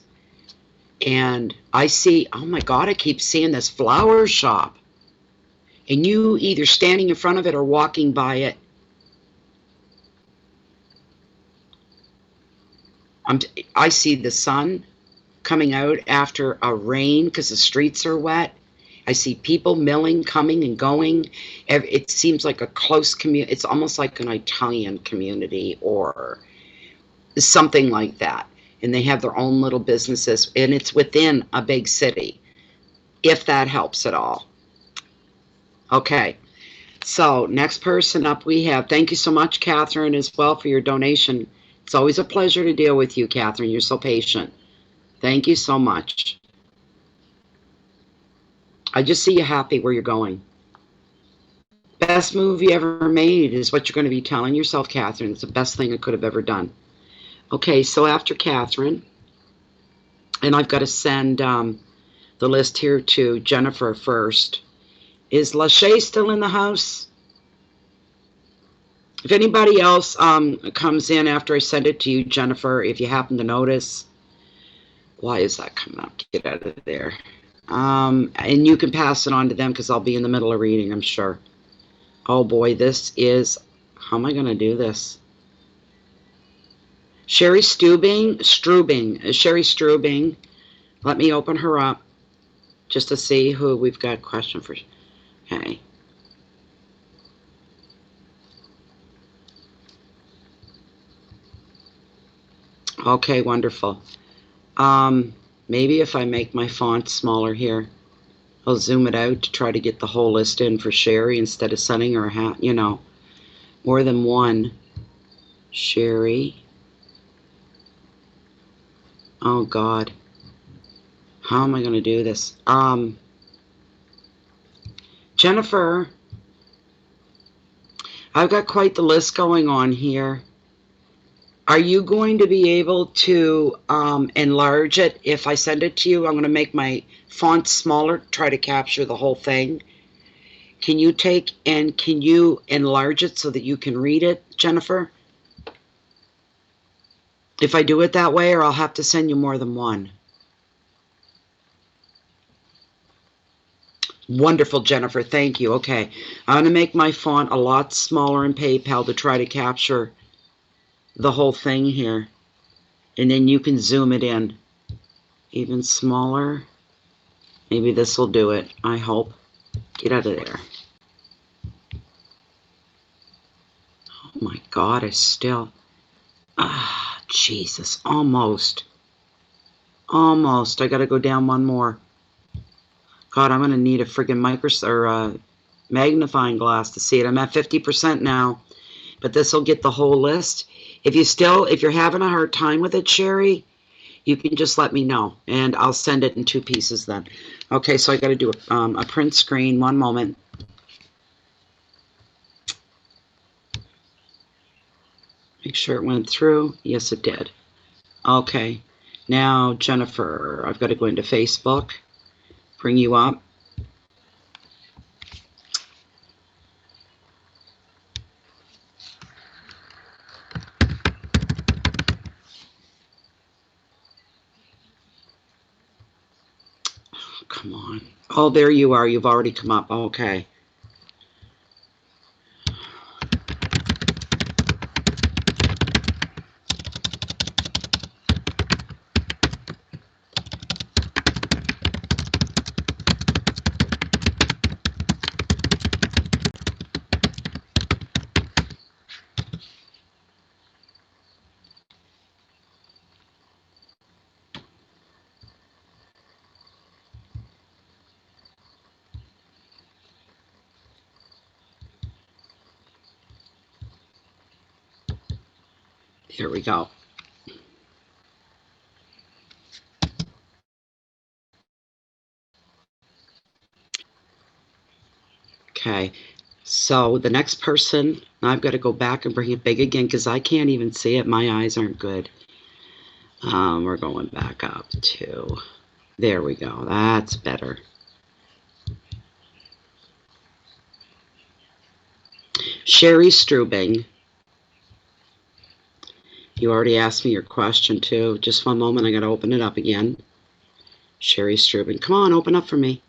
And I see, oh my God, I keep seeing this flower shop. And you either standing in front of it or walking by it. I see the sun coming out after a rain because the streets are wet. I see people milling, coming and going. It seems like a close community. It's almost like an Italian community or something like that. And they have their own little businesses, and it's within a big city, if that helps at all. Okay, so next person up we have, thank you so much, Catherine, as well, for your donation. It's always a pleasure to deal with you, Catherine. You're so patient. Thank you so much. I just see you happy where you're going. Best movie ever made is what you're going to be telling yourself, Catherine. It's the best thing I could have ever done. Okay, so after Catherine, and I've got to send the list here to Jennifer first. Is Lachey still in the house? If anybody else comes in after I send it to you, Jennifer, if you happen to notice, why is that coming up? Get out of there. And you can pass it on to them because I'll be in the middle of reading, I'm sure. Oh boy, this is, how am I going to do this? Sheri Strubing. Let me open her up just to see who we've got a question for. Okay. Okay, wonderful. Maybe if I make my font smaller here, I'll zoom it out to try to get the whole list in for Sheri instead of sending her more than one. Sheri. Oh God, how am I going to do this? Jennifer, I've got quite the list going on here. Are you going to be able to enlarge it if I send it to you? I'm going to make my font smaller, try to capture the whole thing. Can you can you enlarge it so that you can read it, Jennifer? If I do it that way, or I'll have to send you more than one. Wonderful, Jennifer. Thank you. Okay. I'm going to make my font a lot smaller in PayPal to try to capture the whole thing here. And then you can zoom it in. Even smaller. Maybe this will do it, I hope. Get out of there. Oh my God, I still... Ah, Jesus, almost. Almost. I gotta go down one more. God, I'm gonna need a friggin' magnifying glass to see it. I'm at 50% now, but this will get the whole list. If you're having a hard time with it, Sheri, you can just let me know, and I'll send it in 2 pieces then. Okay, so I gotta do a print screen. One moment. Make sure it went through. Yes, it did. Okay. Now, Jennifer, I've got to go into Facebook. Bring you up. Come on. Oh, there you are. You've already come up. Okay. Here we go. Okay. So the next person, now I've got to go back and bring it big again because I can't even see it. My eyes aren't good. We're going back up to, there we go. That's better. Sheri Strubing. You already asked me your question too. Just one moment. I got to open it up again. Sheri Strubing. Come on, open up for me.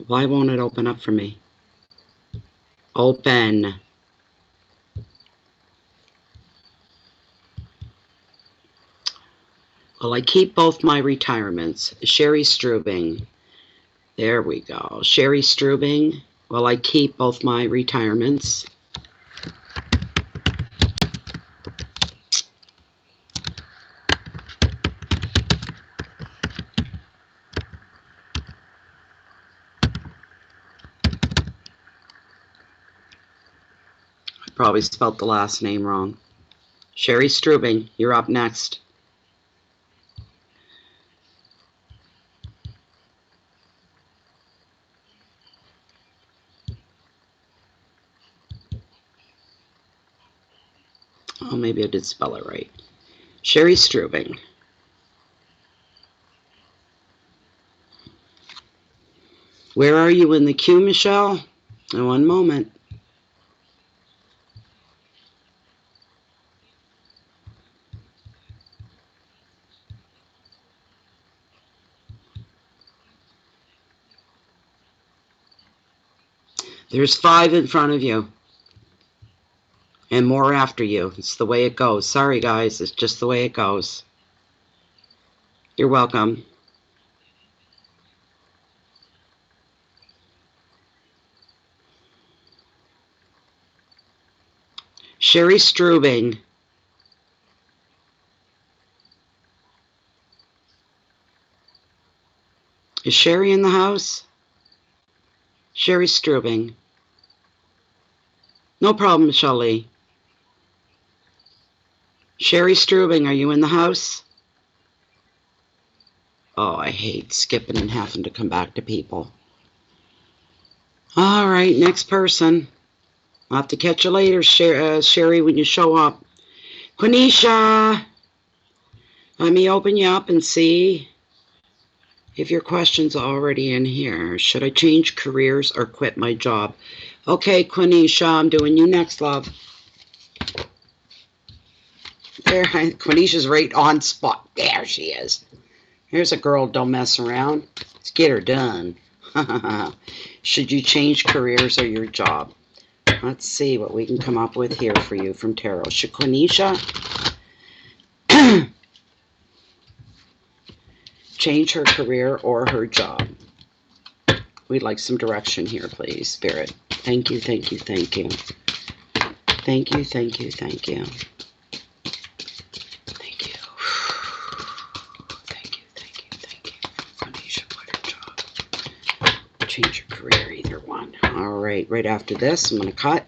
Why won't it open up for me? Open. Well, I keep both my retirements. Sheri Strubing. There we go. Sheri Strubing. Well, I keep both my retirements. I probably spelled the last name wrong. Sheri Strubing, you're up next. Oh, maybe I did spell it right. Sheri Strubing. Where are you in the queue, Michelle? In one moment. There's 5 in front of you. And more after you. It's the way it goes. Sorry, guys. It's just the way it goes. You're welcome. Sheri Strubing. Is Sheri in the house? Sheri Strubing. No problem, Shelly. Sheri Strubing, are you in the house? Oh, I hate skipping and having to come back to people. All right, next person. I'll have to catch you later, Sheri, when you show up. Kanesha, let me open you up and see if your question's already in here. Should I change careers or quit my job? Okay, Kanesha, I'm doing you next, love. There, Kanesha's right on spot. There she is. Here's a girl, don't mess around. Let's get her done. Should you change careers or your job? Let's see what we can come up with here for you from Tarot. Kanesha? change her career or her job? We'd like some direction here, please, Spirit. Thank you, thank you, thank you. Thank you, thank you, thank you. Thank you. Thank you, thank you, thank you. Kanesha, what her job? Change your career, either one. All right, right after this, I'm going to cut.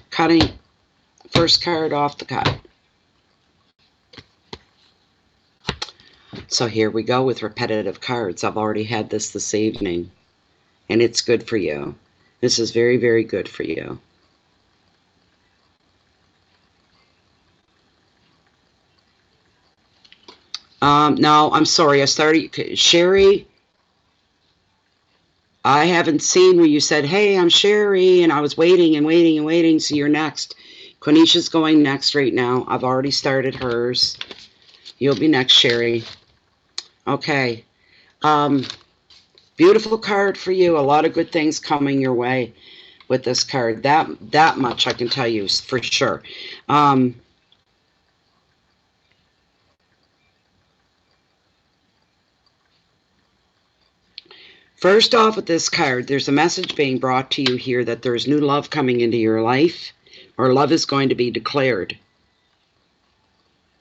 Cutting first card off the cut. So here we go with repetitive cards. I've already had this evening, and it's good for you. This is very, very good for you. No, I'm sorry. I started, Sheri. I haven't seen where you said, hey, I'm Sheri, and I was waiting and waiting and waiting, so you're next. Kanesha's going next right now. I've already started hers. You'll be next, Sheri. Okay. Beautiful card for you. A lot of good things coming your way with this card. That much I can tell you for sure. First off with this card, there's a message being brought to you here that there's new love coming into your life, or love is going to be declared.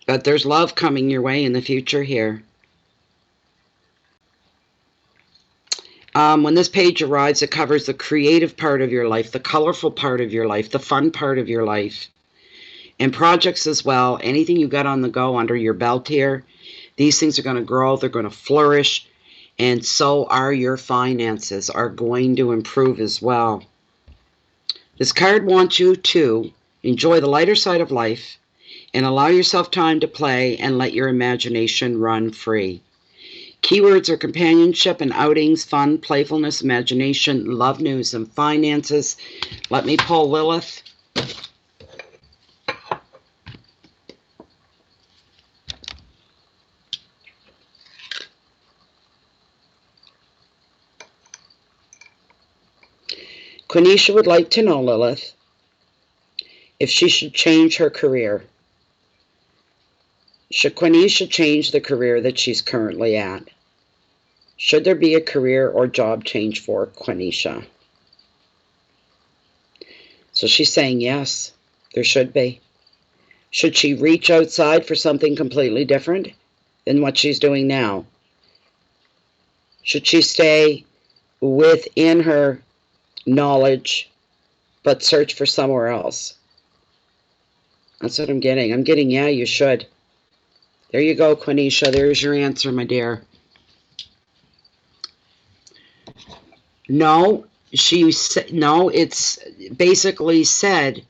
But there's love coming your way in the future here. When this page arrives, it covers the creative part of your life, the colorful part of your life, the fun part of your life, and projects as well. Anything you got on the go under your belt here, these things are going to grow, they're going to flourish, and so are your finances are going to improve as well. This card wants you to enjoy the lighter side of life and allow yourself time to play and let your imagination run free. Keywords are companionship and outings, fun, playfulness, imagination, love news, and finances. Let me pull Lilith. Kanesha would like to know, Lilith, if she should change her career. Should Kanesha change the career that she's currently at? Should there be a career or job change for Kanesha? So she's saying yes, there should be. Should she reach outside for something completely different than what she's doing now? Should she stay within her knowledge but search for somewhere else? That's what I'm getting. I'm getting, yeah, you should. There you go, Kanesha. There's your answer, my dear. No, she said, no, it's basically said,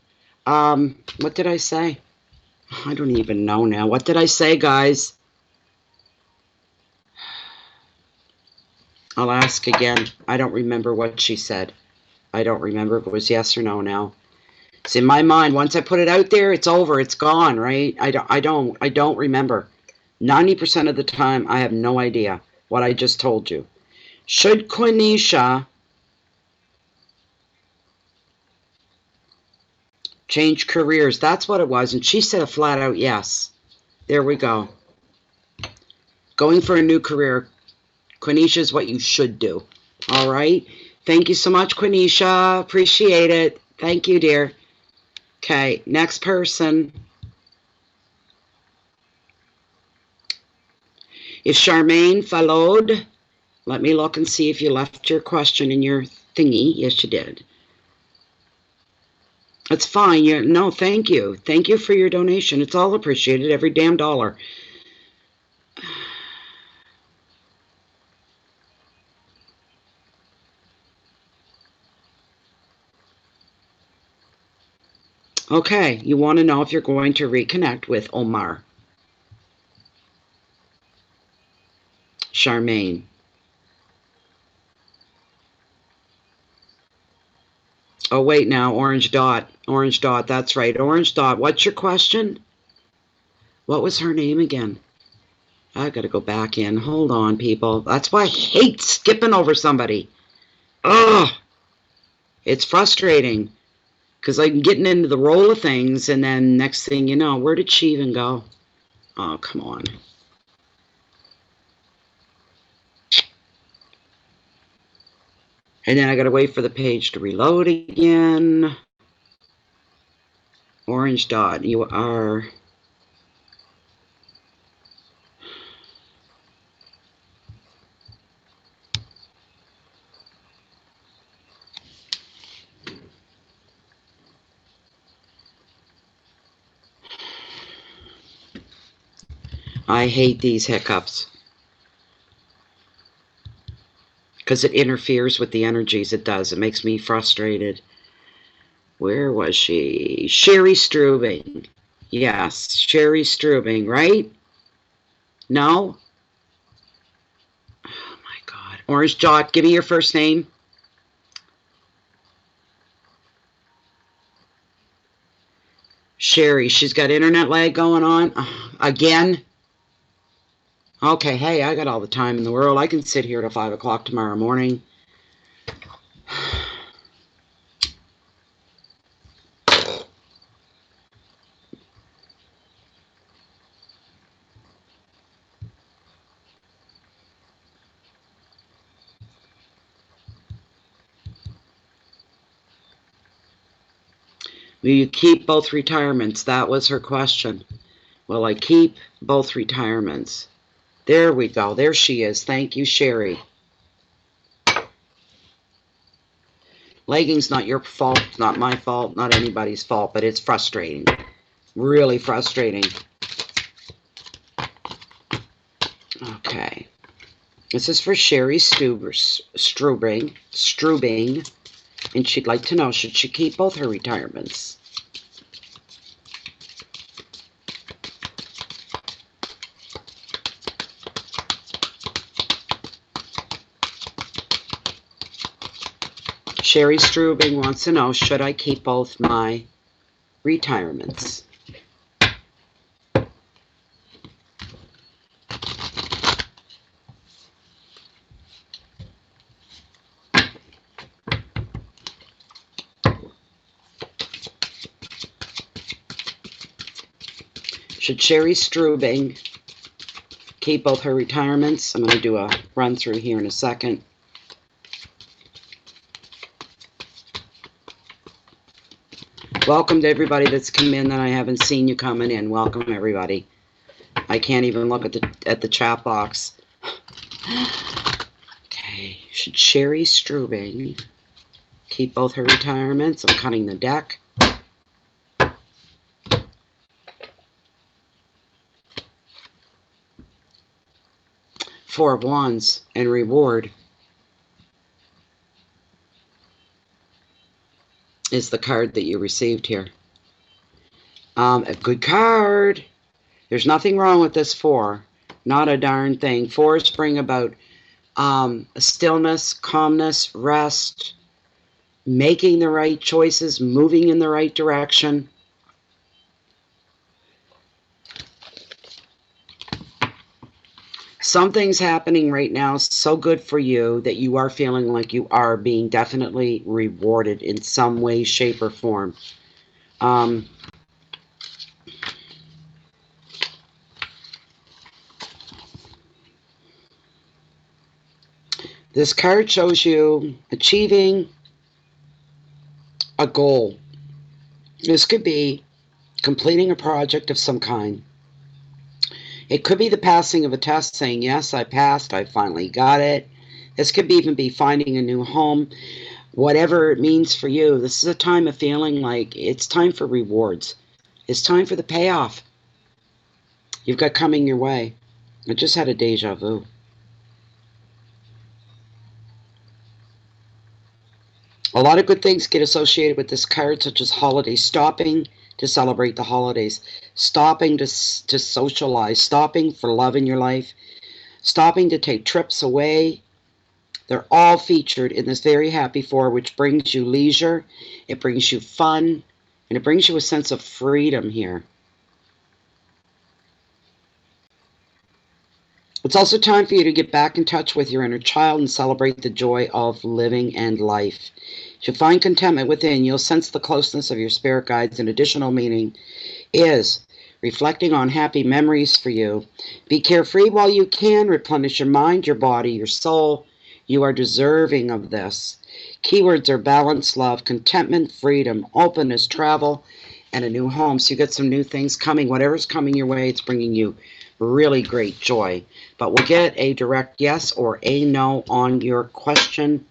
what did I say? I don't even know now. What did I say, guys? I'll ask again. I don't remember what she said. I don't remember if it was yes or no now. It's in my mind. Once I put it out there, it's over. It's gone, right? I don't remember. 90% of the time, I have no idea what I just told you. Should Kanesha change careers? That's what it was. And she said a flat out yes. There we go. Going for a new career, Kanesha, is what you should do. All right. Thank you so much, Kanesha. Appreciate it. Thank you, dear. Okay, next person. If Charmaine followed, let me look and see if you left your question in your thingy. Yes, you did. That's fine. No, thank you. Thank you for your donation. It's all appreciated, every damn dollar. Okay, you want to know if you're going to reconnect with Omar. Charmaine. Oh, wait now, orange dot. Orange dot, that's right. Orange dot, what's your question? What was her name again? I gotta go back in. Hold on, people. That's why I hate skipping over somebody. Ugh. It's frustrating. Because I'm getting into the roll of things, and then next thing you know, where did she even go? Oh, come on. And then I got to wait for the page to reload again. Orange dot, you are... I hate these hiccups. Because it interferes with the energies it does. It makes me frustrated. Where was she? Sheri Strubing. Yes, Sheri Strubing, right? No? Oh my God. Orange Dot, give me your first name. Sheri, she's got internet lag going on. Again? Okay, hey, I got all the time in the world. I can sit here till 5 o'clock tomorrow morning. Will you keep both retirements? That was her question. Will I keep both retirements? There we go. There she is. Thank you, Sheri. Lagging's not your fault, not my fault, not anybody's fault, but it's frustrating. Really frustrating. Okay. This is for Sheri Strubing, and she'd like to know, should she keep both her retirements? Sheri Strubing wants to know, should I keep both my retirements? Should Sheri Strubing keep both her retirements? I'm going to do a run through here in a second. Welcome to everybody that's come in that I haven't seen you coming in. Welcome, everybody. I can't even look at the chat box. Okay, should Sheri Strubing keep both her retirements? I'm cutting the deck. Four of Wands and reward is the card that you received here. A good card. There's nothing wrong with this four. Not a darn thing. Fours bring about stillness, calmness, rest, making the right choices, moving in the right direction. Something's happening right now so good for you that you are feeling like you are being definitely rewarded in some way, shape, or form. This card shows you achieving a goal. This could be completing a project of some kind. It could be the passing of a test saying, yes, I passed, I finally got it. This could even be finding a new home. Whatever it means for you, this is a time of feeling like it's time for rewards. It's time for the payoff you've got coming your way. I just had a deja vu. A lot of good things get associated with this card, such as holidays, stopping to celebrate the holidays, stopping to socialize, stopping for love in your life, stopping to take trips away. They're all featured in this very happy four, which brings you leisure, it brings you fun, and it brings you a sense of freedom here. It's also time for you to get back in touch with your inner child and celebrate the joy of living and life. You'll find contentment within. You'll sense the closeness of your spirit guides. An additional meaning is reflecting on happy memories for you. Be carefree while you can. Replenish your mind, your body, your soul. You are deserving of this. Keywords are balance, love, contentment, freedom, openness, travel, and a new home. So you got some new things coming. Whatever's coming your way, it's bringing you really great joy. But we'll get a direct yes or a no on your question.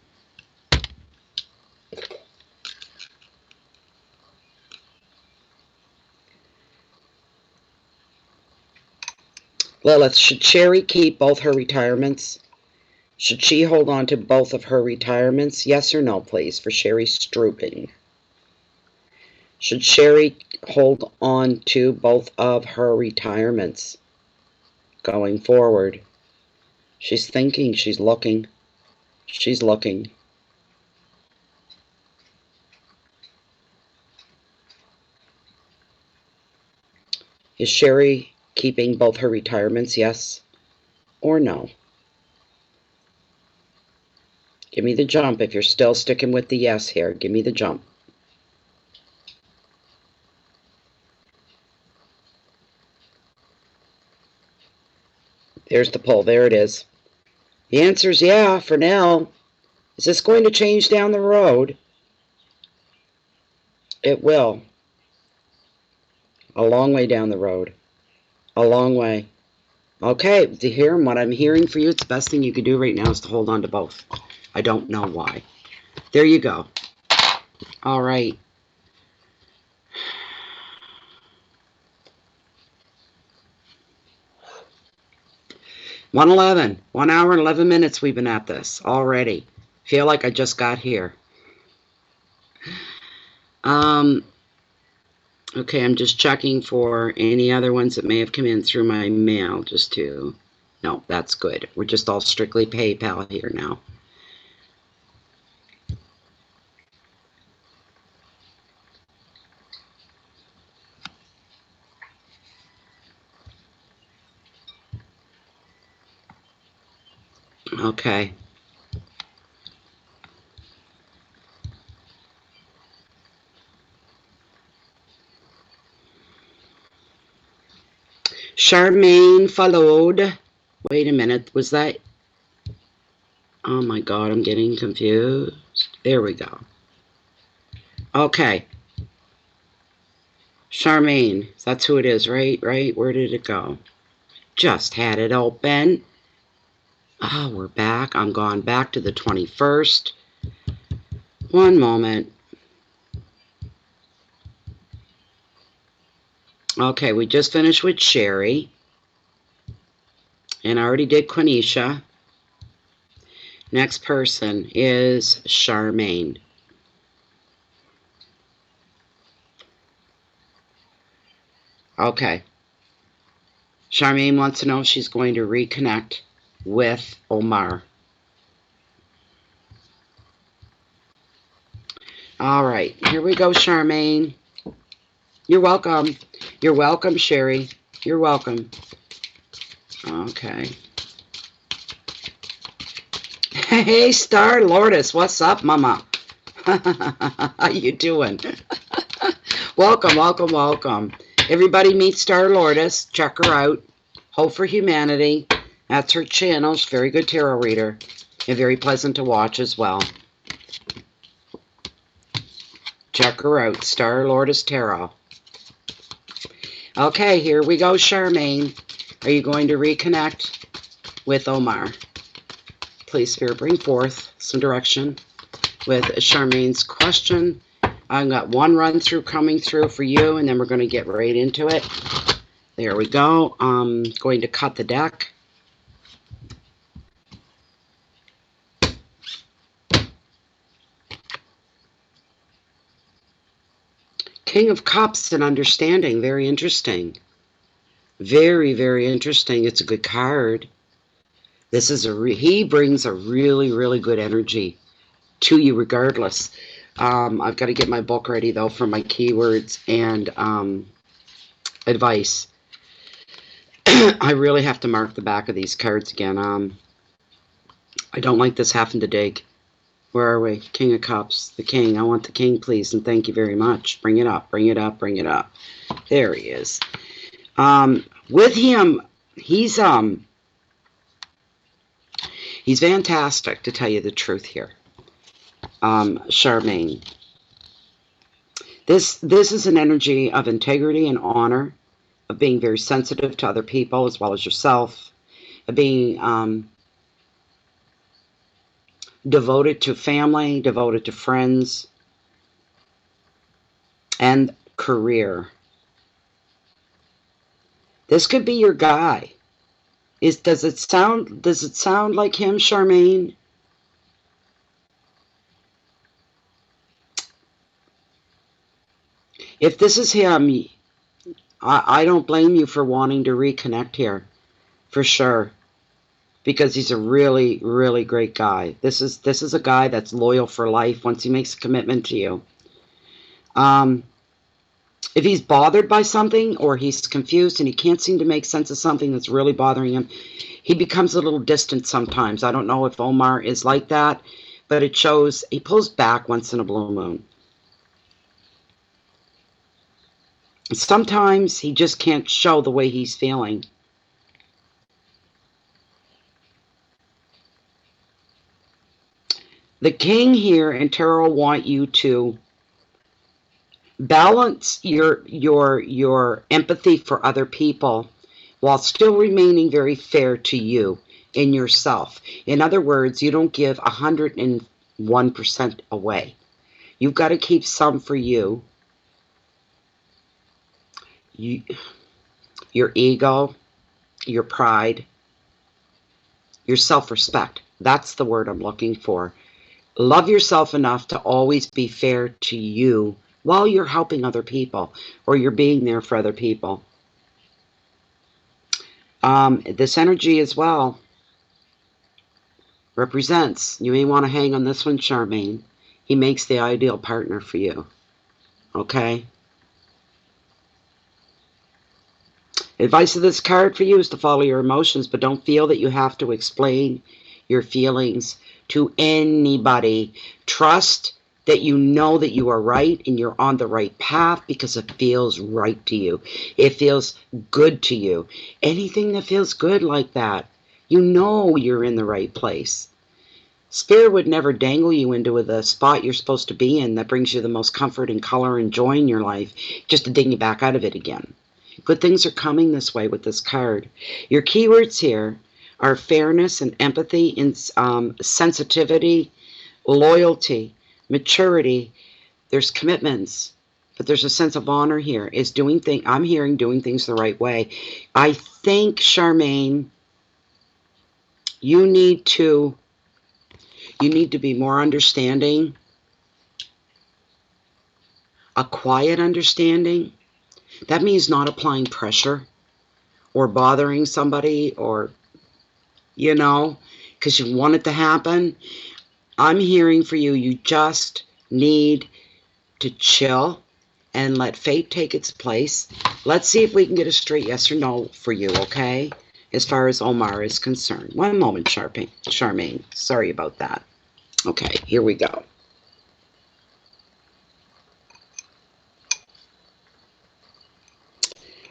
Lilith, should Sheri keep both her retirements? Should she hold on to both of her retirements? Yes or no, please, for Sheri Strooping. Should Sheri hold on to both of her retirements going forward? She's thinking, she's looking. She's looking. Is Sheri keeping both her retirements, yes or no? Give me the jump if you're still sticking with the yes here. Give me the jump. There's the poll. There it is. The answer is yeah, for now. Is this going to change down the road? It will. A long way down the road. A long way. Okay, to hear what I'm hearing for you, it's the best thing you could do right now is to hold on to both. I don't know why. There you go. All right. $1:11. 1 hour and 11 minutes we've been at this already. Feel like I just got here. Okay, I'm just checking for any other ones that may have come in through my mail just to... No, that's good. We're just all strictly PayPal here now. Okay. Charmaine followed. Wait a minute. Was that... Oh my God, I'm getting confused. There we go. Okay. Charmaine. That's who it is, right? Right? Where did it go? Just had it open. Oh, we're back. I'm gone back to the 21st. One moment. Okay, we just finished with Sheri. And I already did Kanesha. Next person is Charmaine. Okay. Charmaine wants to know if she's going to reconnect with Omar. All right, here we go, Charmaine. You're welcome. You're welcome, Sheri. You're welcome. Okay. Hey, Star Lourdes, what's up, Mama? How you doing? Welcome, welcome, welcome. Everybody meet Star Lourdes. Check her out. Hope for Humanity. That's her channel. She's a very good tarot reader. And very pleasant to watch as well. Check her out. Star Lourdes Tarot. Okay, here we go, Charmaine. Are you going to reconnect with Omar? Please, Spirit, bring forth some direction with Charmaine's question. I've got one run through coming through for you, and then we're going to get right into it. There we go. I'm going to cut the deck. King of Cups and Understanding. Very interesting. Very, very interesting. It's a good card. This is he brings a really, really good energy to you regardless. I've got to get my book ready, though, for my keywords and advice. I really have to mark the back of these cards again. I don't like this having to dig. Where are we? King of Cups. The King. I want the King, please, and thank you very much. Bring it up. Bring it up. Bring it up. There he is. With him, he's fantastic, to tell you the truth here. Charmaine. This is an energy of integrity and honor, of being very sensitive to other people as well as yourself, of being devoted to family, devoted to friends, and career. This could be your guy. Does it sound like him, Charmaine? If this is him, I don't blame you for wanting to reconnect here, for sure, because he's a really, really great guy. This is a guy that's loyal for life once he makes a commitment to you. If he's bothered by something, or he's confused and he can't seem to make sense of something that's really bothering him, he becomes a little distant sometimes. I don't know if Omar is like that, but it shows he pulls back once in a blue moon. Sometimes he just can't show the way he's feeling. The King here and Tarot want you to balance your empathy for other people while still remaining very fair to you in yourself. In other words, you don't give 101% away. You've got to keep some for you. Your ego, your pride, your self-respect. That's the word I'm looking for. Love yourself enough to always be fair to you while you're helping other people, or you're being there for other people. This energy as well represents, you may want to hang on this one, Charmaine, he makes the ideal partner for you. Okay? Advice of this card for you is to follow your emotions, but don't feel that you have to explain your feelings to anybody. Trust that you know that you are right and you're on the right path because it feels right to you. It feels good to you. Anything that feels good like that, you know you're in the right place. Spirit would never dangle you into the spot you're supposed to be in that brings you the most comfort and color and joy in your life, just to ding you back out of it again. Good things are coming this way with this card. Your keywords here are fairness and empathy, and sensitivity, loyalty, maturity. There's commitments, but there's a sense of honor here. I'm hearing doing things the right way. I think, Charmaine, you need to be more understanding, a quiet understanding. That means not applying pressure or bothering somebody, or, because you want it to happen. I'm hearing for you, you just need to chill and let fate take its place. Let's see if we can get a straight yes or no for you, okay? As far as Omar is concerned. One moment, Charmaine. Sorry about that. Okay, here we go.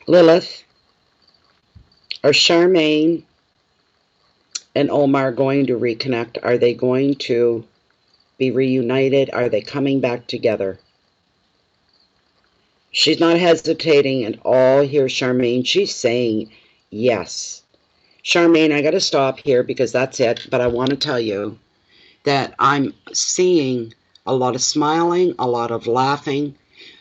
Lilith, are Charmaine and Omar going to reconnect? Are they going to be reunited? Are they coming back together? She's not hesitating at all here, Charmaine. She's saying yes. Charmaine, I got to stop here because that's it. But I want to tell you that I'm seeing a lot of smiling, a lot of laughing,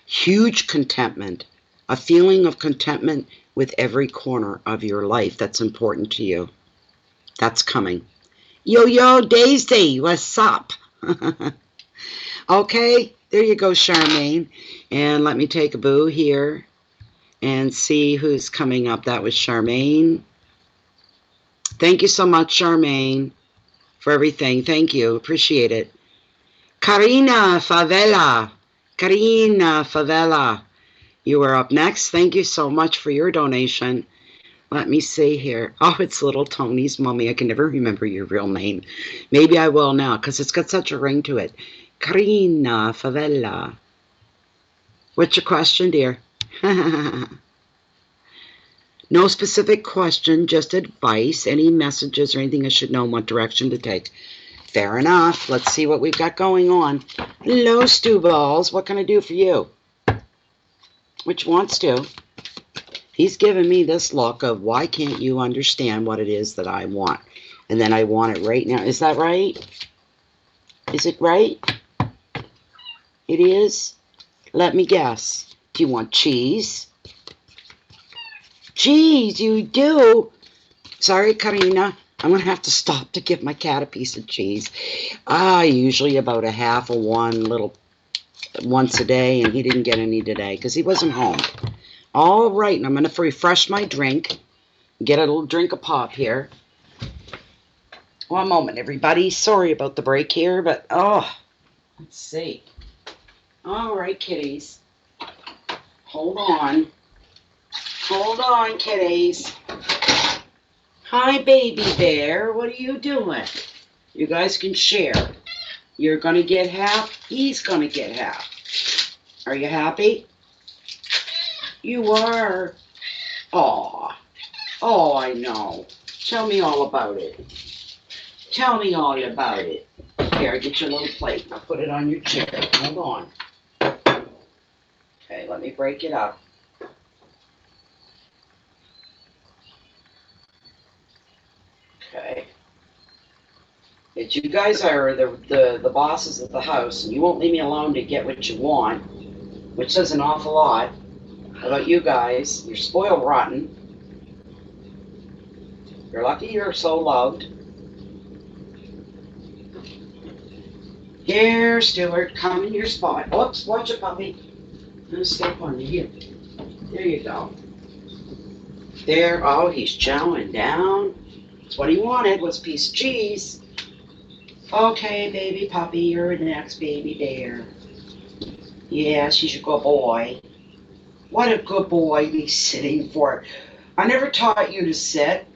huge contentment, a feeling of contentment with every corner of your life that's important to you. That's coming. Yo, Daisy, what's up? Okay, there you go, Charmaine. And let me take a boo here and see who's coming up. That was Charmaine. Thank you so much, Charmaine, for everything. Thank you. Appreciate it. Karina Favela. You are up next. Thank you so much for your donation. Let me see here. Oh, it's little Tony's mommy. I can never remember your real name. Maybe I will now, because it's got such a ring to it. Karina Favela. What's your question, dear? No specific question, just advice. Any messages or anything I should know in what direction to take? Fair enough. Let's see what we've got going on. Hello, Stu Balls. What can I do for you? Which wants to? He's giving me this look of, why can't you understand what it is that I want? And then I want it right now. Is that right? Is it right? It is? Let me guess. Do you want cheese? Cheese, you do? Sorry, Karina. I'm going to have to stop to give my cat a piece of cheese. Usually about a half of one little once a day, and he didn't get any today because he wasn't home. All right, and I'm going to refresh my drink. Get a little drink of pop here. One moment, everybody. Sorry about the break here, but, let's see. All right, kitties. Hold on. Hold on, kitties. Hi, baby bear. What are you doing? You guys can share. You're going to get half. He's going to get half. Are you happy? You are. Aw. Oh, I know. Tell me all about it. Tell me all about it. Here, get your little plate. I'll put it on your chair. Hold on. Okay, let me break it up. Okay. If you guys are the bosses of the house, and you won't leave me alone to get what you want, which says an awful lot about you guys. You're spoiled rotten. You're lucky you're so loved. Here, Stuart, come in your spot. Oops, watch it, puppy. I'm gonna step on you here. There you go. There. Oh, he's chowing down. That's what he wanted, was a piece of cheese. Okay, baby puppy, you're the next baby bear. Yes, he's a good boy. What a good boy he's sitting for. I never taught you to sit.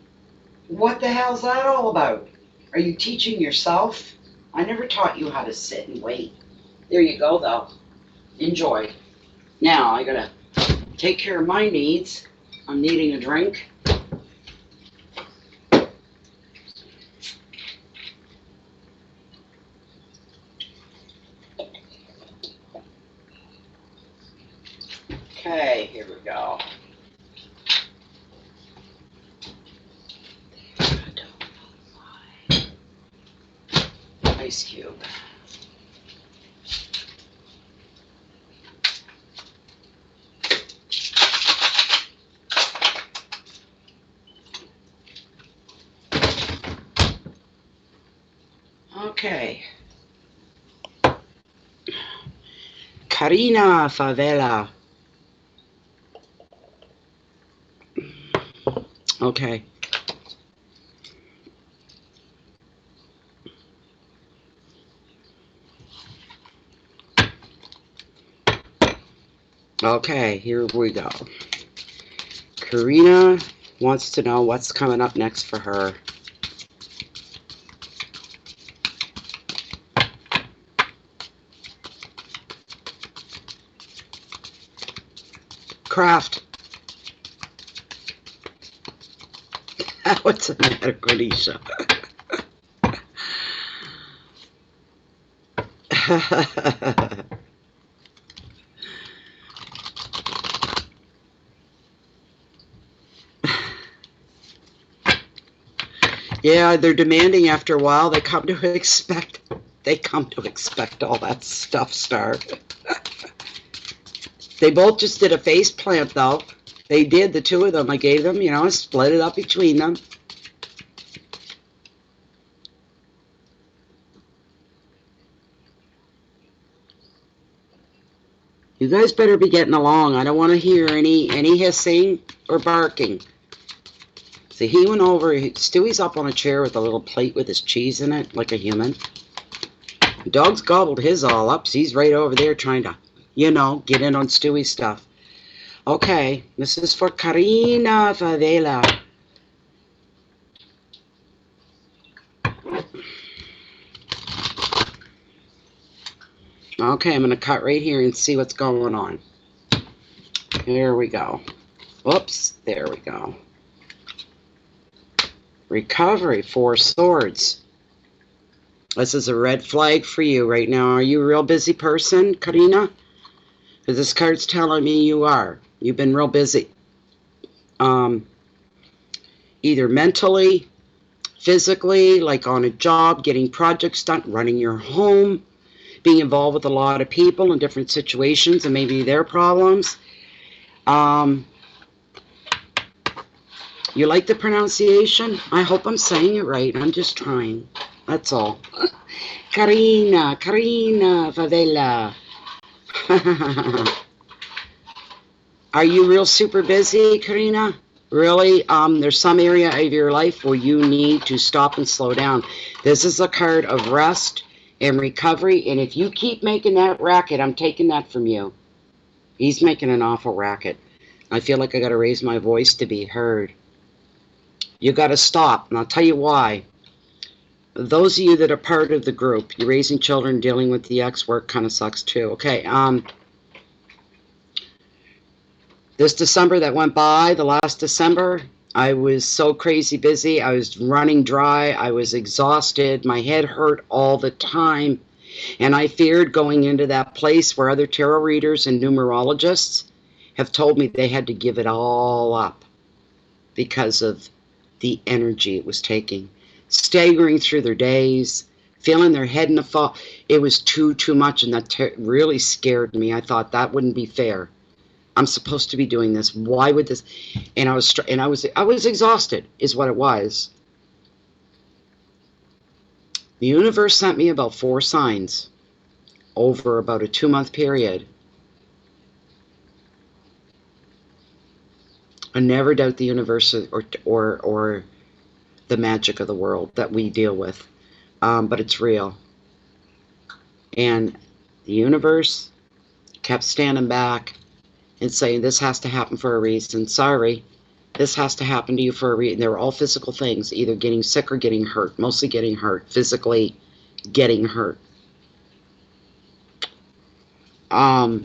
What the hell's that all about? Are you teaching yourself? I never taught you how to sit and wait. There you go, though. Enjoy. Now, I gotta take care of my needs. I'm needing a drink. Okay, here we go. Ice cube. Okay. Karina Favela. Okay. Okay, here we go. Karina wants to know what's coming up next for her. Craft. What's the matter, Kanesha? Yeah, they're demanding after a while. They come to expect all that stuff, Star. They both just did a face plant, though. They did, the two of them. I gave them, split it up between them. You guys better be getting along. I don't want to hear any hissing or barking. See, he went over, Stewie's up on a chair with a little plate with his cheese in it, like a human. The dog's gobbled his all up, so he's right over there trying to, get in on Stewie's stuff. Okay, this is for Karina Favela. Okay, I'm going to cut right here and see what's going on. There we go. Whoops, there we go. Recovery, 4 swords. This is a red flag for you right now. Are you a real busy person, Karina? Because this card's telling me you are. You've been real busy. Either mentally, physically, like on a job, getting projects done, running your home, being involved with a lot of people in different situations and maybe their problems. You like the pronunciation? I hope I'm saying it right. I'm just trying. That's all. Karina, favela. Are you real super busy, Karina? Really? There's some area of your life where you need to stop and slow down. This is a card of rest and recovery, and if you keep making that racket, I'm taking that from you. He's making an awful racket. I feel like I got to raise my voice to be heard. You got to stop, and I'll tell you why. Those of you that are part of the group, you're raising children, dealing with the ex, work kind of sucks too. Okay, this December that went by, the last December, I was so crazy busy. I was running dry. I was exhausted. My head hurt all the time. And I feared going into that place where other tarot readers and numerologists have told me they had to give it all up because of the energy it was taking. Staggering through their days, feeling their head in the fall. It was too much, and that really scared me. I thought that wouldn't be fair. I'm supposed to be doing this. Why would this? And I was exhausted, is what it was. The universe sent me about 4 signs over about a 2-month period. I never doubt the universe or the magic of the world that we deal with, but it's real. And the universe kept standing back and saying, this has to happen for a reason. Sorry, this has to happen to you for a reason. They were all physical things, either getting sick or getting hurt, mostly getting hurt, physically getting hurt. I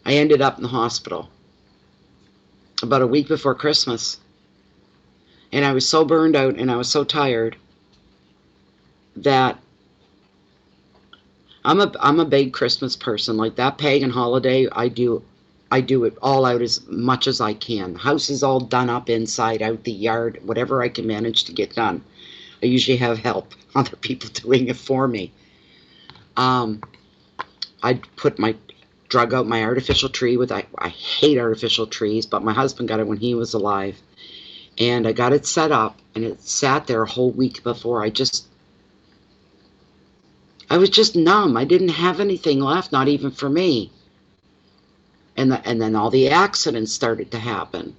ended up in the hospital about a week before Christmas. And I was so burned out and I was so tired that I'm a big Christmas person. Like that pagan holiday, I do it all out as much as I can. The house is all done up inside out, the yard, whatever I can manage to get done. I usually have help, other people doing it for me. I drug out my artificial tree with, I hate artificial trees, but my husband got it when he was alive. And I got it set up, and it sat there a whole week before. I was just numb. I didn't have anything left, not even for me. And then all the accidents started to happen.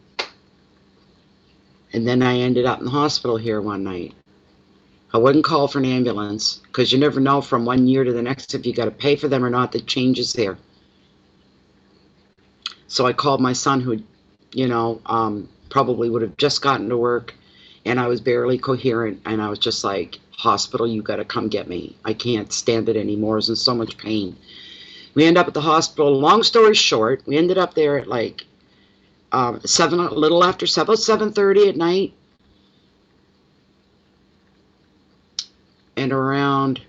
And then I ended up in the hospital here one night. I wouldn't call for an ambulance, because you never know from one year to the next if you got to pay for them or not. The changes there. So I called my son, who, probably would have just gotten to work, and I was barely coherent, and I was just like, hospital, you got to come get me. I can't stand it anymore. I was in so much pain. We end up at the hospital. Long story short, we ended up there at like 7, a little after 7, about 7:30 at night. And around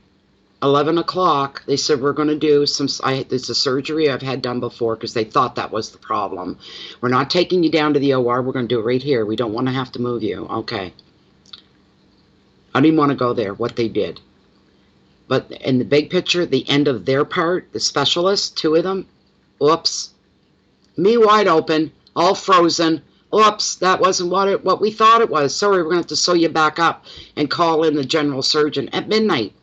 11 o'clock, they said, we're going to do it's a surgery I've had done before, because they thought that was the problem. We're not taking you down to the OR. We're going to do it right here. We don't want to have to move you. Okay. I didn't want to go there, what they did. But in the big picture, the end of their part, the specialists, 2 of them, oops. Me wide open, all frozen. Oops, that wasn't what we thought it was. Sorry, we're going to have to sew you back up and call in the general surgeon at midnight.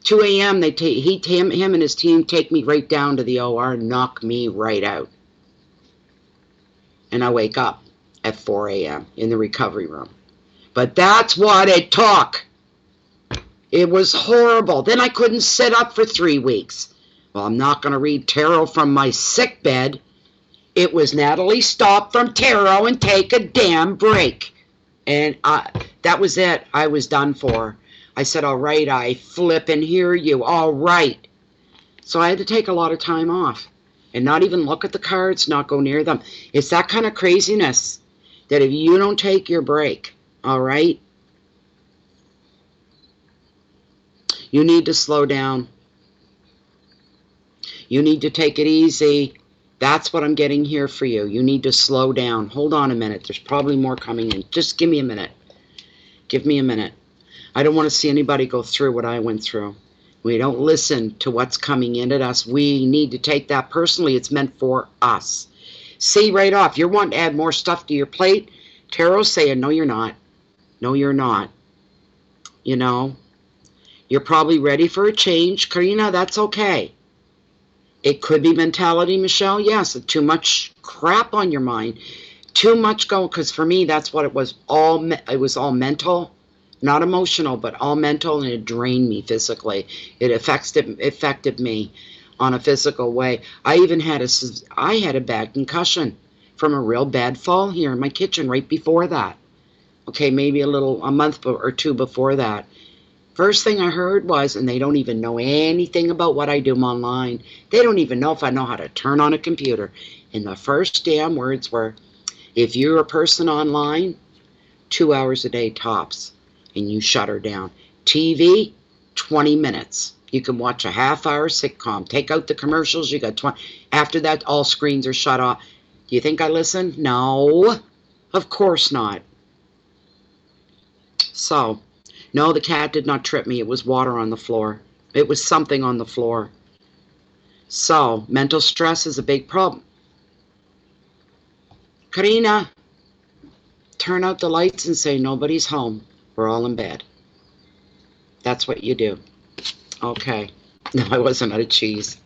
2 a.m., him and his team take me right down to the OR and knock me right out. And I wake up at 4 a.m. in the recovery room. But that's what it took. It was horrible. Then I couldn't sit up for 3 weeks. Well, I'm not going to read tarot from my sick bed. It was, Natalie, stop from tarot and take a damn break. And that was it. I was done for. I said, all right, I flip and hear you. All right. So I had to take a lot of time off and not even look at the cards, not go near them. It's that kind of craziness that if you don't take your break, all right, you need to slow down. You need to take it easy. That's what I'm getting here for you. You need to slow down. Hold on a minute. There's probably more coming in. Just give me a minute. Give me a minute. I don't want to see anybody go through what I went through. We don't listen to what's coming in at us. We need to take that personally. It's meant for us. See right off. You're wanting to add more stuff to your plate. Tarot's saying, no, you're not. No, you're not. You know, you're probably ready for a change. Karina, that's okay. It could be mentality, Michelle. Yes, too much crap on your mind. Too much going, because for me, that's what it was. It was all mental, not emotional, but all mental, and it drained me physically. It affected me on a physical way. I even had a bad concussion from a real bad fall here in my kitchen right before that. Okay, maybe a month or two before that. First thing I heard was, and they don't even know anything about what I do online. They don't even know if I know how to turn on a computer. And the first damn words were, if you're a person online, 2 hours a day tops, and you shut her down. TV, 20 minutes. You can watch a half-hour sitcom. Take out the commercials, you got 20. After that, all screens are shut off. Do you think I listened? No, of course not. So, no, the cat did not trip me. It was water on the floor. It was something on the floor. So, mental stress is a big problem. Karina, turn out the lights and say nobody's home. We're all in bed. That's what you do. Okay. No, I wasn't out of cheese.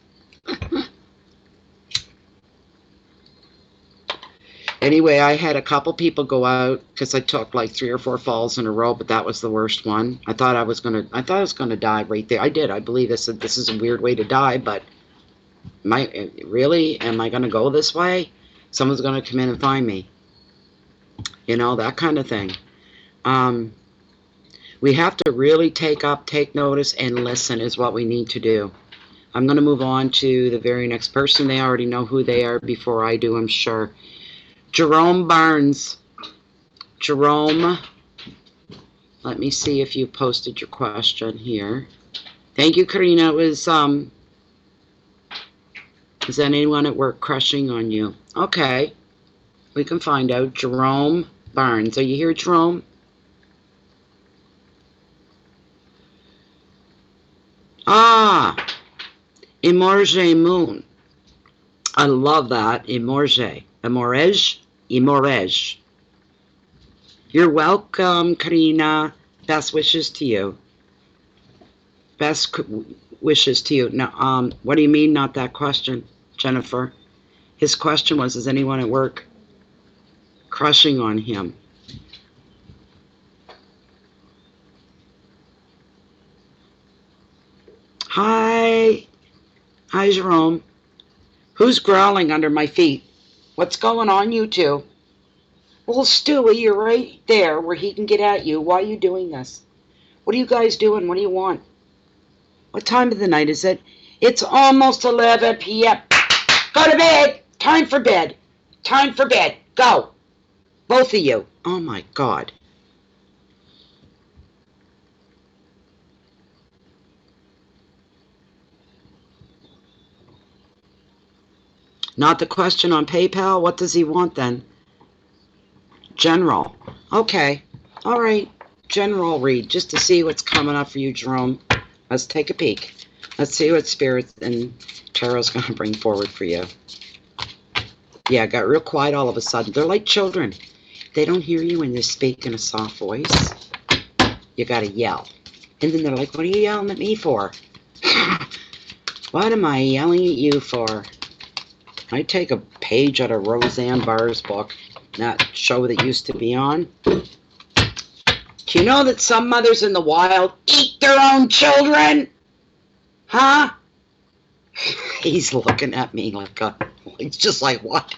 Anyway, I had a couple people go out because I took like 3 or 4 falls in a row, but that was the worst one. I thought I was gonna die right there. I did. I believe this is a weird way to die, but am I gonna go this way? Someone's gonna come in and find me. You know, that kind of thing. We have to really take notice and listen is what we need to do. I'm going to move on to the very next person. They already know who they are before I do, I'm sure. Jerome Barnes. Jerome, let me see if you posted your question here. Thank you, Karina. It was, is anyone at work crushing on you? Okay. We can find out. Jerome Barnes. Are you here, Jerome? Ah, Imorge Moon. I love that. Imorge. Imorge. You're welcome, Karina. Best wishes to you. Best wishes to you. Now, what do you mean, not that question, Jennifer? His question was, is anyone at work crushing on him? Hi. Hi, Jerome. Who's growling under my feet? What's going on, you two? Well, Stewie, you're right there where he can get at you. Why are you doing this? What are you guys doing? What do you want? What time of the night is it? It's almost 11 p.m. Go to bed. Time for bed. Time for bed. Go. Both of you. Oh, my God. Not the question on PayPal? What does he want then? General. Okay. All right. General read, just to see what's coming up for you, Jerome. Let's take a peek. Let's see what Spirit and Tarot's going to bring forward for you. Yeah, it got real quiet all of a sudden. They're like children. They don't hear you when you speak in a soft voice. You got to yell. And then they're like, what are you yelling at me for? What am I yelling at you for? I take a page out of Roseanne Barr's book, that show that used to be on. Do you know that some mothers in the wild eat their own children? Huh? He's looking at me like it's just like, what?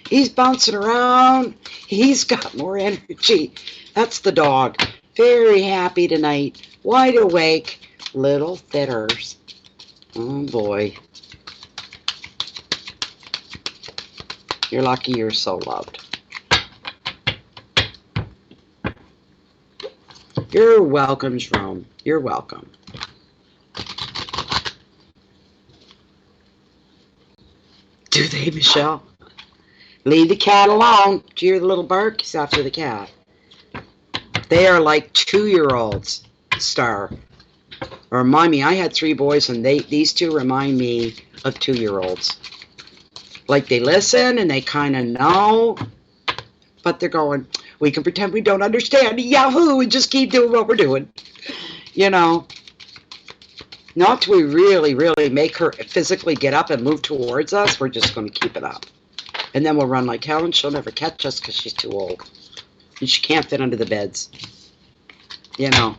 He's bouncing around. He's got more energy. That's the dog. Very happy tonight. Wide awake. Little thitters. Oh boy. You're lucky you're so loved. You're welcome, Jerome. You're welcome. Do they, Michelle? Leave the cat alone. Do you hear the little bark? He's after the cat. They are like 2-year-olds, Star. Remind me, I had 3 boys, and these 2 remind me of 2-year-olds. Like they listen and they kind of know, but they're going, we can pretend we don't understand. Yahoo! And just keep doing what we're doing. You know. Not till we really, really make her physically get up and move towards us. We're just going to keep it up. And then we'll run like hell, and she'll never catch us because she's too old. And she can't fit under the beds. You know.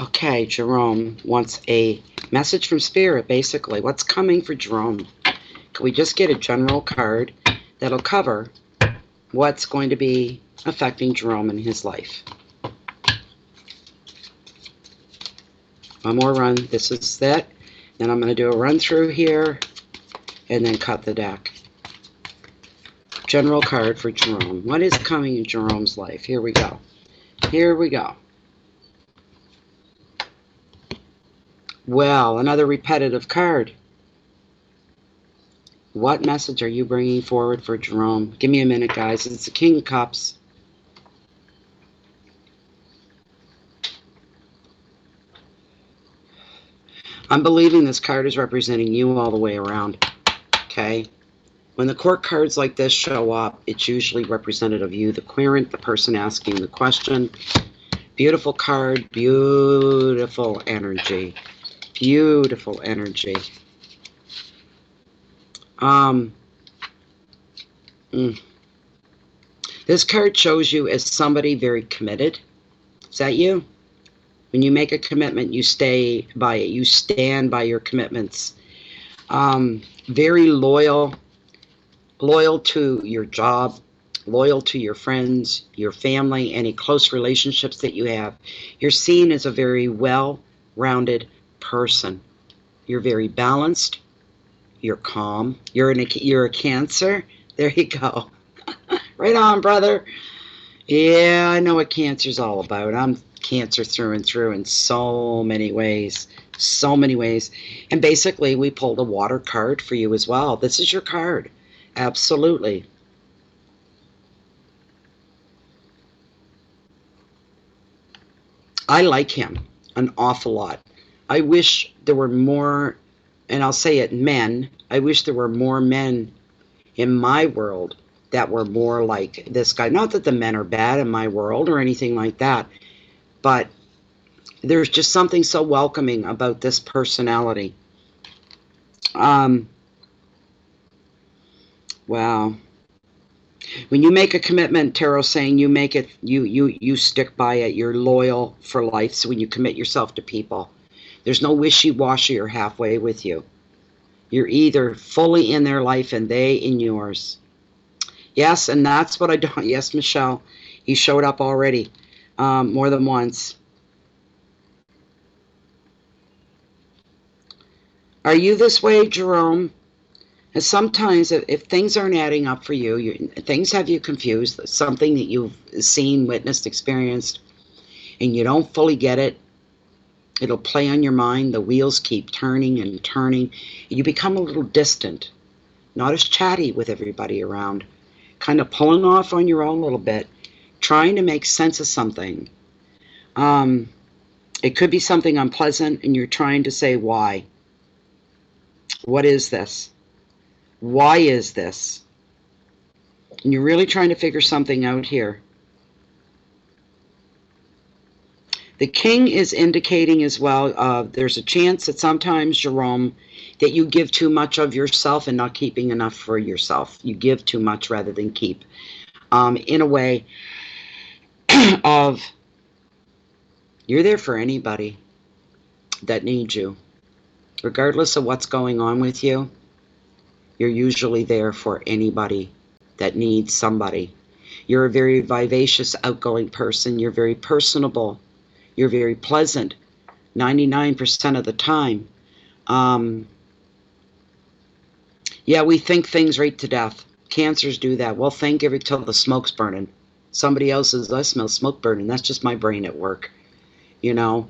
Okay, Jerome wants a message from Spirit, basically. What's coming for Jerome? Can we just get a general card that'll cover what's going to be affecting Jerome in his life? One more run. This is it. Then I'm going to do a run through here and then cut the deck. General card for Jerome. What is coming in Jerome's life? Here we go. Here we go. Well, another repetitive card. What message are you bringing forward for Jerome? Give me a minute, guys. It's the King of Cups. I'm believing this card is representing you all the way around. Okay? When the court cards like this show up, it's usually representative of you, the querent, the person asking the question. Beautiful card, beautiful energy. Beautiful energy. This card shows you as somebody very committed. Is that you? When you make a commitment, you stay by it. You stand by your commitments. Very loyal. Loyal to your job. Loyal to your friends, your family, any close relationships that you have. You're seen as a very well-rounded person. You're very balanced. You're calm. You're a Cancer. There you go. Right on, brother. Yeah, I know what Cancer's all about. I'm Cancer through and through in so many ways. So many ways. And basically, we pulled a water card for you as well. This is your card. Absolutely. I like him an awful lot. I wish there were more, and I'll say it, men. I wish there were more men in my world that were more like this guy. Not that the men are bad in my world or anything like that, but there's just something so welcoming about this personality. Wow. When you make a commitment, Tarot's saying you make it, you stick by it. You're loyal for life. So when you commit yourself to people, there's no wishy-washy or halfway with you. You're either fully in their life and they in yours. Yes, and that's what I don't. Yes, Michelle, he showed up already more than once. Are you this way, Jerome? And sometimes if things aren't adding up for you, things have you confused, something that you've seen, witnessed, experienced, and you don't fully get it, it'll play on your mind. The wheels keep turning and turning. You become a little distant, not as chatty with everybody around, kind of pulling off on your own a little bit, trying to make sense of something. It could be something unpleasant, and you're trying to say, why? What is this? Why is this? And you're really trying to figure something out here. The King is indicating as well, there's a chance that sometimes, Jerome, that you give too much of yourself and not keeping enough for yourself. You give too much rather than keep. In a way of, you're there for anybody that needs you. regardless of what's going on with you, you're usually there for anybody that needs somebody. You're a very vivacious, outgoing person. You're very personable. You're very pleasant 99% of the time. Yeah, we think things right to death. Cancers do that. We'll think every till the smoke's burning. Somebody else says, I smell smoke burning. That's just my brain at work, you know.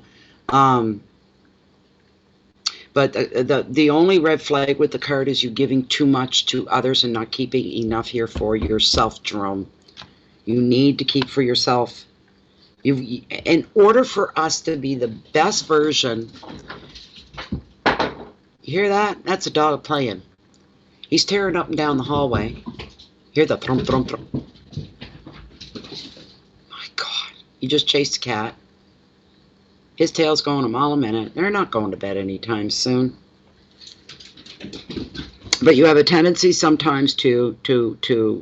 But the only red flag with the card is you giving too much to others and not keeping enough here for yourself, Jerome. You need to keep for yourself. In order for us to be the best version, you hear that? That's a dog playing. He's tearing up and down the hallway. Hear the thrum, thrum, thrum. My God. He just chased a cat. His tail's going a mile a minute. They're not going to bed anytime soon. But you have a tendency sometimes to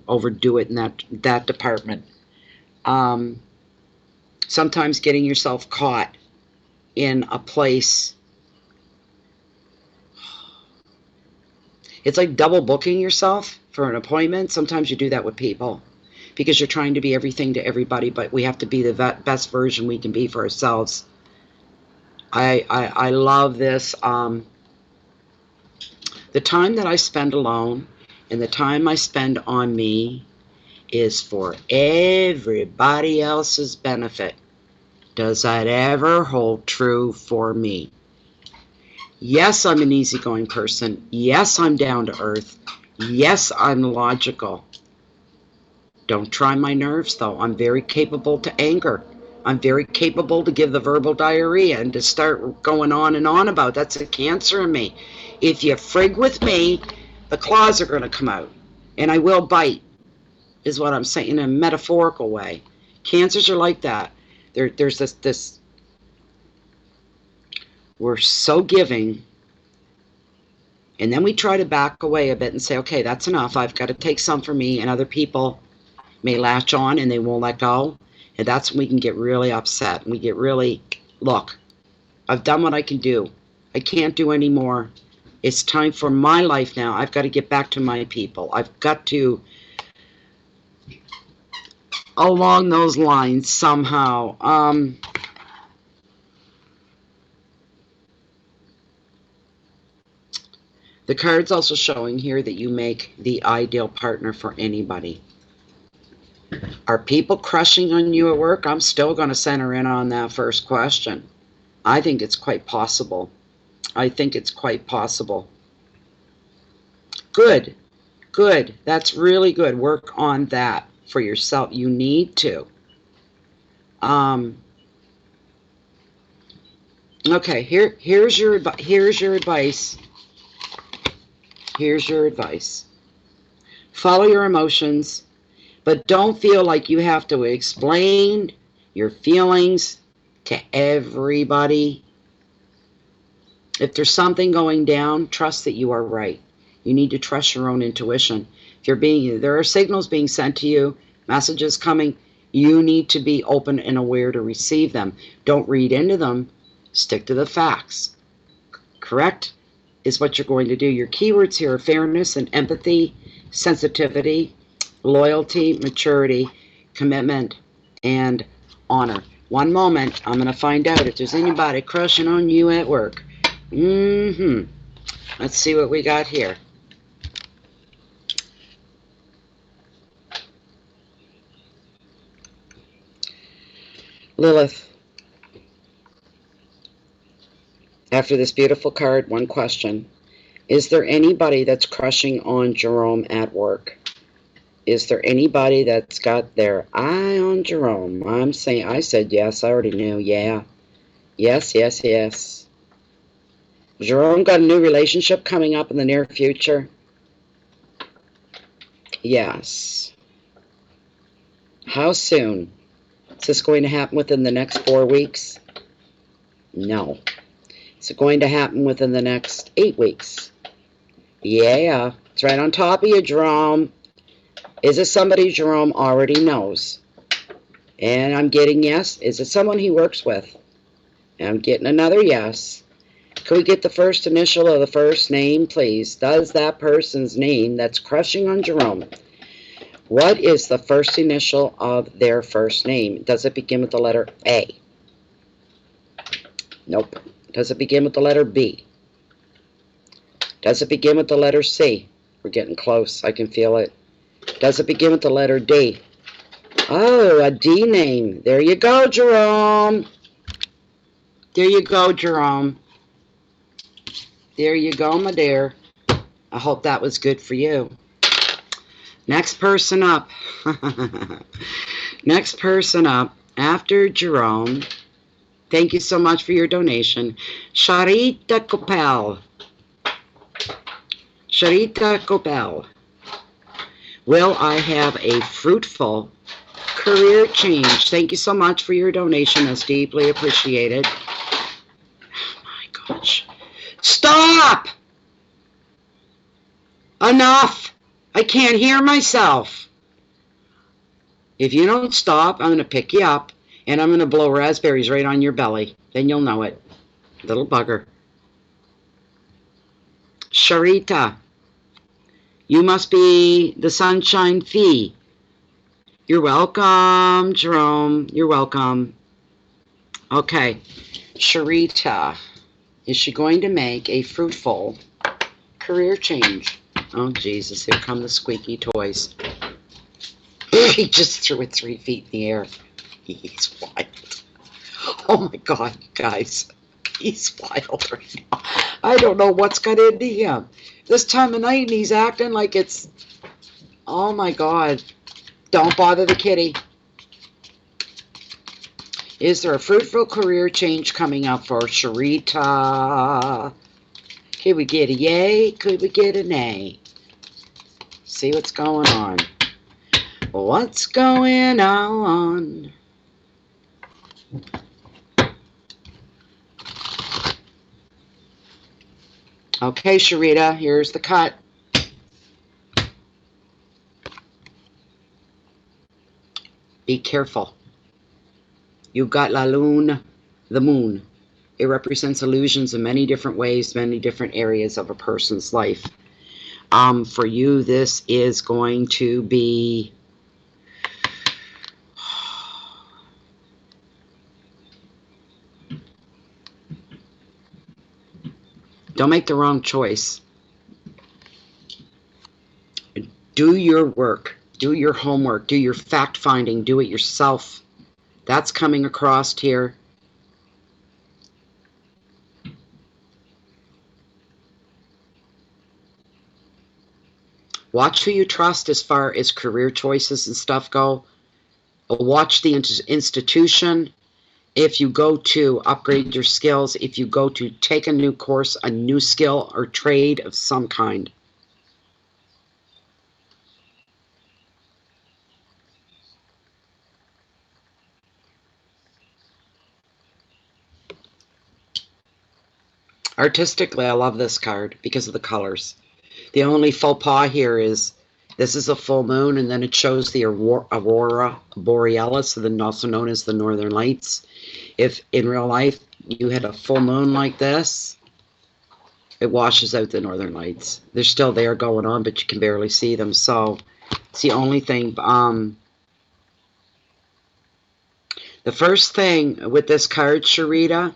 overdo it in that department. Sometimes getting yourself caught in a place. It's like double booking yourself for an appointment. Sometimes you do that with people because you're trying to be everything to everybody, but we have to be the best version we can be for ourselves. I love this. The time that I spend alone and the time I spend on me is for everybody else's benefit. Does that ever hold true for me? Yes, I'm an easygoing person. Yes, I'm down to earth. Yes, I'm logical. Don't try my nerves, though. I'm very capable to anger. I'm very capable to give the verbal diarrhea and to start going on and on about. That's a Cancer in me. If you frig with me, the claws are going to come out. And I will bite, is what I'm saying in a metaphorical way. Cancers are like that. There's this we're so giving, and then we try to back away a bit and say, okay, that's enough. I've got to take some for me, and other people may latch on and they won't let go. And that's when we can get really upset. And we get really, look, I've done what I can do. I can't do any more. It's time for my life now. I've got to get back to my people. I've got to, along those lines somehow. The card's also showing here that you make the ideal partner for anybody. Are people crushing on you at work? I'm still going to center in on that first question. I think it's quite possible. I think it's quite possible. Good. Good. That's really good. Work on that for yourself. You need to. Okay, here's your advice. Here's your advice. Follow your emotions, but don't feel like you have to explain your feelings to everybody. If there's something going down, trust that you are right. You need to trust your own intuition. If there are signals being sent to you, messages coming, you need to be open and aware to receive them. Don't read into them. Stick to the facts. Correct? Is what you're going to do. Your keywords here are fairness and empathy, sensitivity, loyalty, maturity, commitment, and honor. One moment, I'm going to find out if there's anybody crushing on you at work. Let's see what we got here. Lilith. After this beautiful card, one question. Is there anybody that's crushing on Jerome at work? Is there anybody that's got their eye on Jerome? I said yes. I already knew. Yeah. Yes, yes, yes. Jerome got a new relationship coming up in the near future? Yes. How soon? Is this going to happen within the next 4 weeks? No. Is it going to happen within the next 8 weeks? Yeah. It's right on top of you, Jerome. Is it somebody Jerome already knows? And I'm getting yes. Is it someone he works with? And I'm getting another yes. Could we get the first initial of the first name, please? Does that person's name that's crushing on Jerome, what is the first initial of their first name? Does it begin with the letter A? Nope. Does it begin with the letter B? Does it begin with the letter C? We're getting close. I can feel it. Does it begin with the letter D? Oh, a D name. There you go, Jerome. There you go, Jerome. There you go, my dear. I hope that was good for you. Next person up. Next person up after Jerome. Thank you so much for your donation. Sherita Copel. Sherita Copel. Will I have a fruitful career change? Thank you so much for your donation. That's deeply appreciated. Oh my gosh. Stop! Enough! I can't hear myself. If you don't stop, I'm going to pick you up and I'm going to blow raspberries right on your belly. Then you'll know it. Little bugger. Sherita, you must be the Sunshine Fee. You're welcome, Jerome. You're welcome. Okay. Sherita, is she going to make a fruitful career change? Oh, Jesus, here come the squeaky toys. He just threw it 3 feet in the air. He's wild. Oh, my God, guys. He's wild right now. I don't know what's got into him. This time of night, and he's acting like it's... Oh, my God. Don't bother the kitty. Is there a fruitful career change coming up for Sherita? Could we get a yay? Could we get a nay? See what's going on. What's going on? Okay, Sherita, here's the cut. Be careful. You've got La Lune, the moon. It represents illusions in many different ways, many different areas of a person's life. For you, this is going to be... Don't make the wrong choice. Do your work. Do your homework. Do your fact-finding. Do it yourself. That's coming across here. Watch who you trust as far as career choices and stuff go. Watch the institution. If you go to upgrade your skills, if you go to take a new course, a new skill or trade of some kind. Artistically, I love this card because of the colors. The only faux pas here is this is a full moon, and then it shows the aurora borealis, also known as the northern lights. If in real life you had a full moon like this, it washes out the northern lights. They're still there going on, but you can barely see them. So it's the only thing. The first thing with this card, Sherita,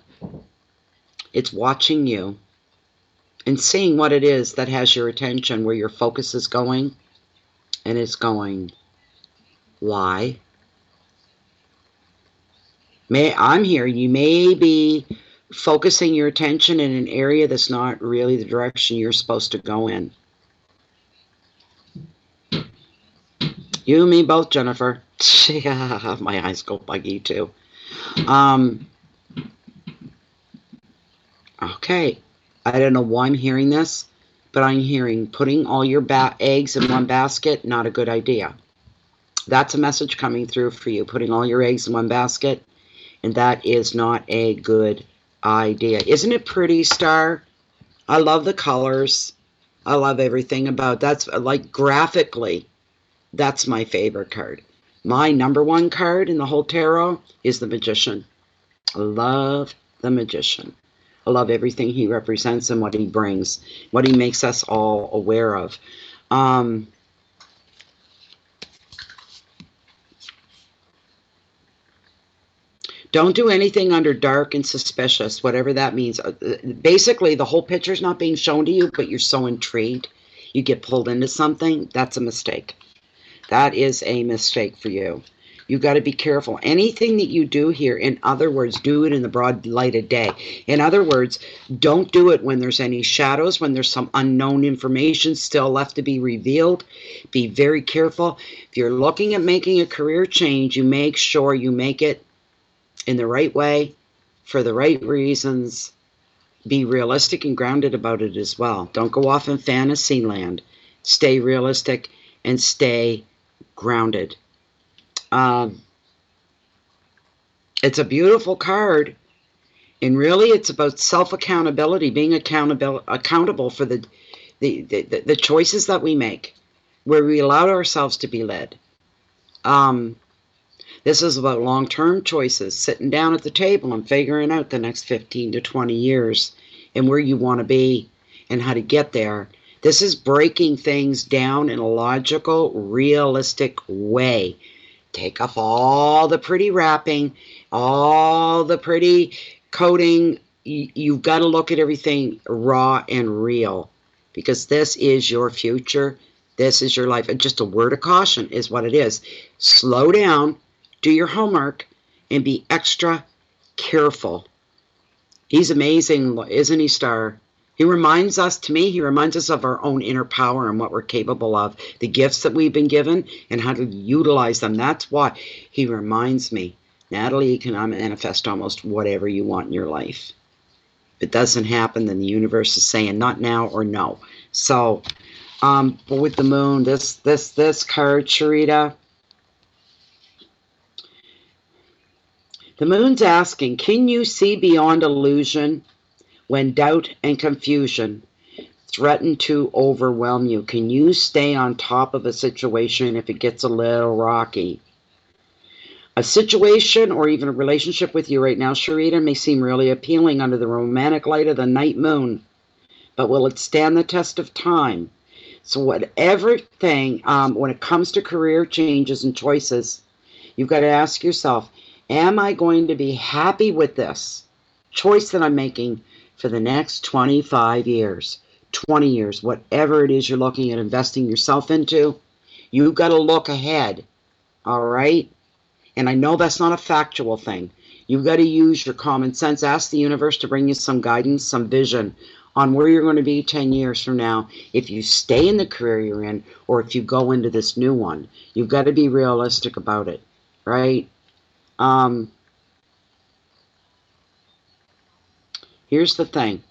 it's watching you and seeing what it is that has your attention, where your focus is going. And it's going, why? I'm here. You may be focusing your attention in an area that's not really the direction you're supposed to go in. You and me both, Jennifer. My eyes go buggy too. Okay. I don't know why I'm hearing this, but I'm hearing putting all your eggs in one basket, not a good idea. That's a message coming through for you, putting all your eggs in one basket, and that is not a good idea. Isn't it pretty, Star? I love the colors. I love everything about that's like graphically. That's my favorite card. My #1 card in the whole tarot is the Magician. I love the Magician. I love everything he represents and what he brings, what he makes us all aware of. Don't do anything under dark and suspicious, whatever that means. Basically, the whole picture's not being shown to you, but you're so intrigued, you get pulled into something. That's a mistake. That is a mistake for you. You got to be careful. Anything that you do here, in other words, do it in the broad light of day. In other words, don't do it when there's any shadows, when there's some unknown information still left to be revealed. Be very careful. If you're looking at making a career change, you make sure you make it in the right way, for the right reasons. Be realistic and grounded about it as well. Don't go off in fantasy land. Stay realistic and stay grounded. It's a beautiful card, and really it's about self-accountability, being accountable for the choices that we make, where we allow ourselves to be led. This is about long-term choices, sitting down at the table and figuring out the next 15 to 20 years and where you want to be and how to get there. This is breaking things down in a logical, realistic way. Take off all the pretty wrapping, all the pretty coating. You've got to look at everything raw and real, because this is your future. This is your life. And just a word of caution is what it is. Slow down. Do your homework and be extra careful. He's amazing, isn't he, Star? He reminds us, to me, he reminds us of our own inner power and what we're capable of, the gifts that we've been given and how to utilize them. That's why he reminds me, Natalie, you can manifest almost whatever you want in your life. If it doesn't happen, then the universe is saying not now or no. So, but with the moon, this card, Sherita, the moon's asking, can you see beyond illusion when doubt and confusion threaten to overwhelm you? Can you stay on top of a situation if it gets a little rocky? A situation or even a relationship with you right now, Sherita, may seem really appealing under the romantic light of the night moon, but will it stand the test of time? So whatever thing, when it comes to career changes and choices, you've got to ask yourself, am I going to be happy with this choice that I'm making for the next 25 years, 20 years, whatever it is you're looking at investing yourself into? You've got to look ahead, all right? And I know that's not a factual thing. You've got to use your common sense. Ask the universe to bring you some guidance, some vision on where you're going to be 10 years from now. If you stay in the career you're in, or if you go into this new one, you've got to be realistic about it, right? Here's the thing.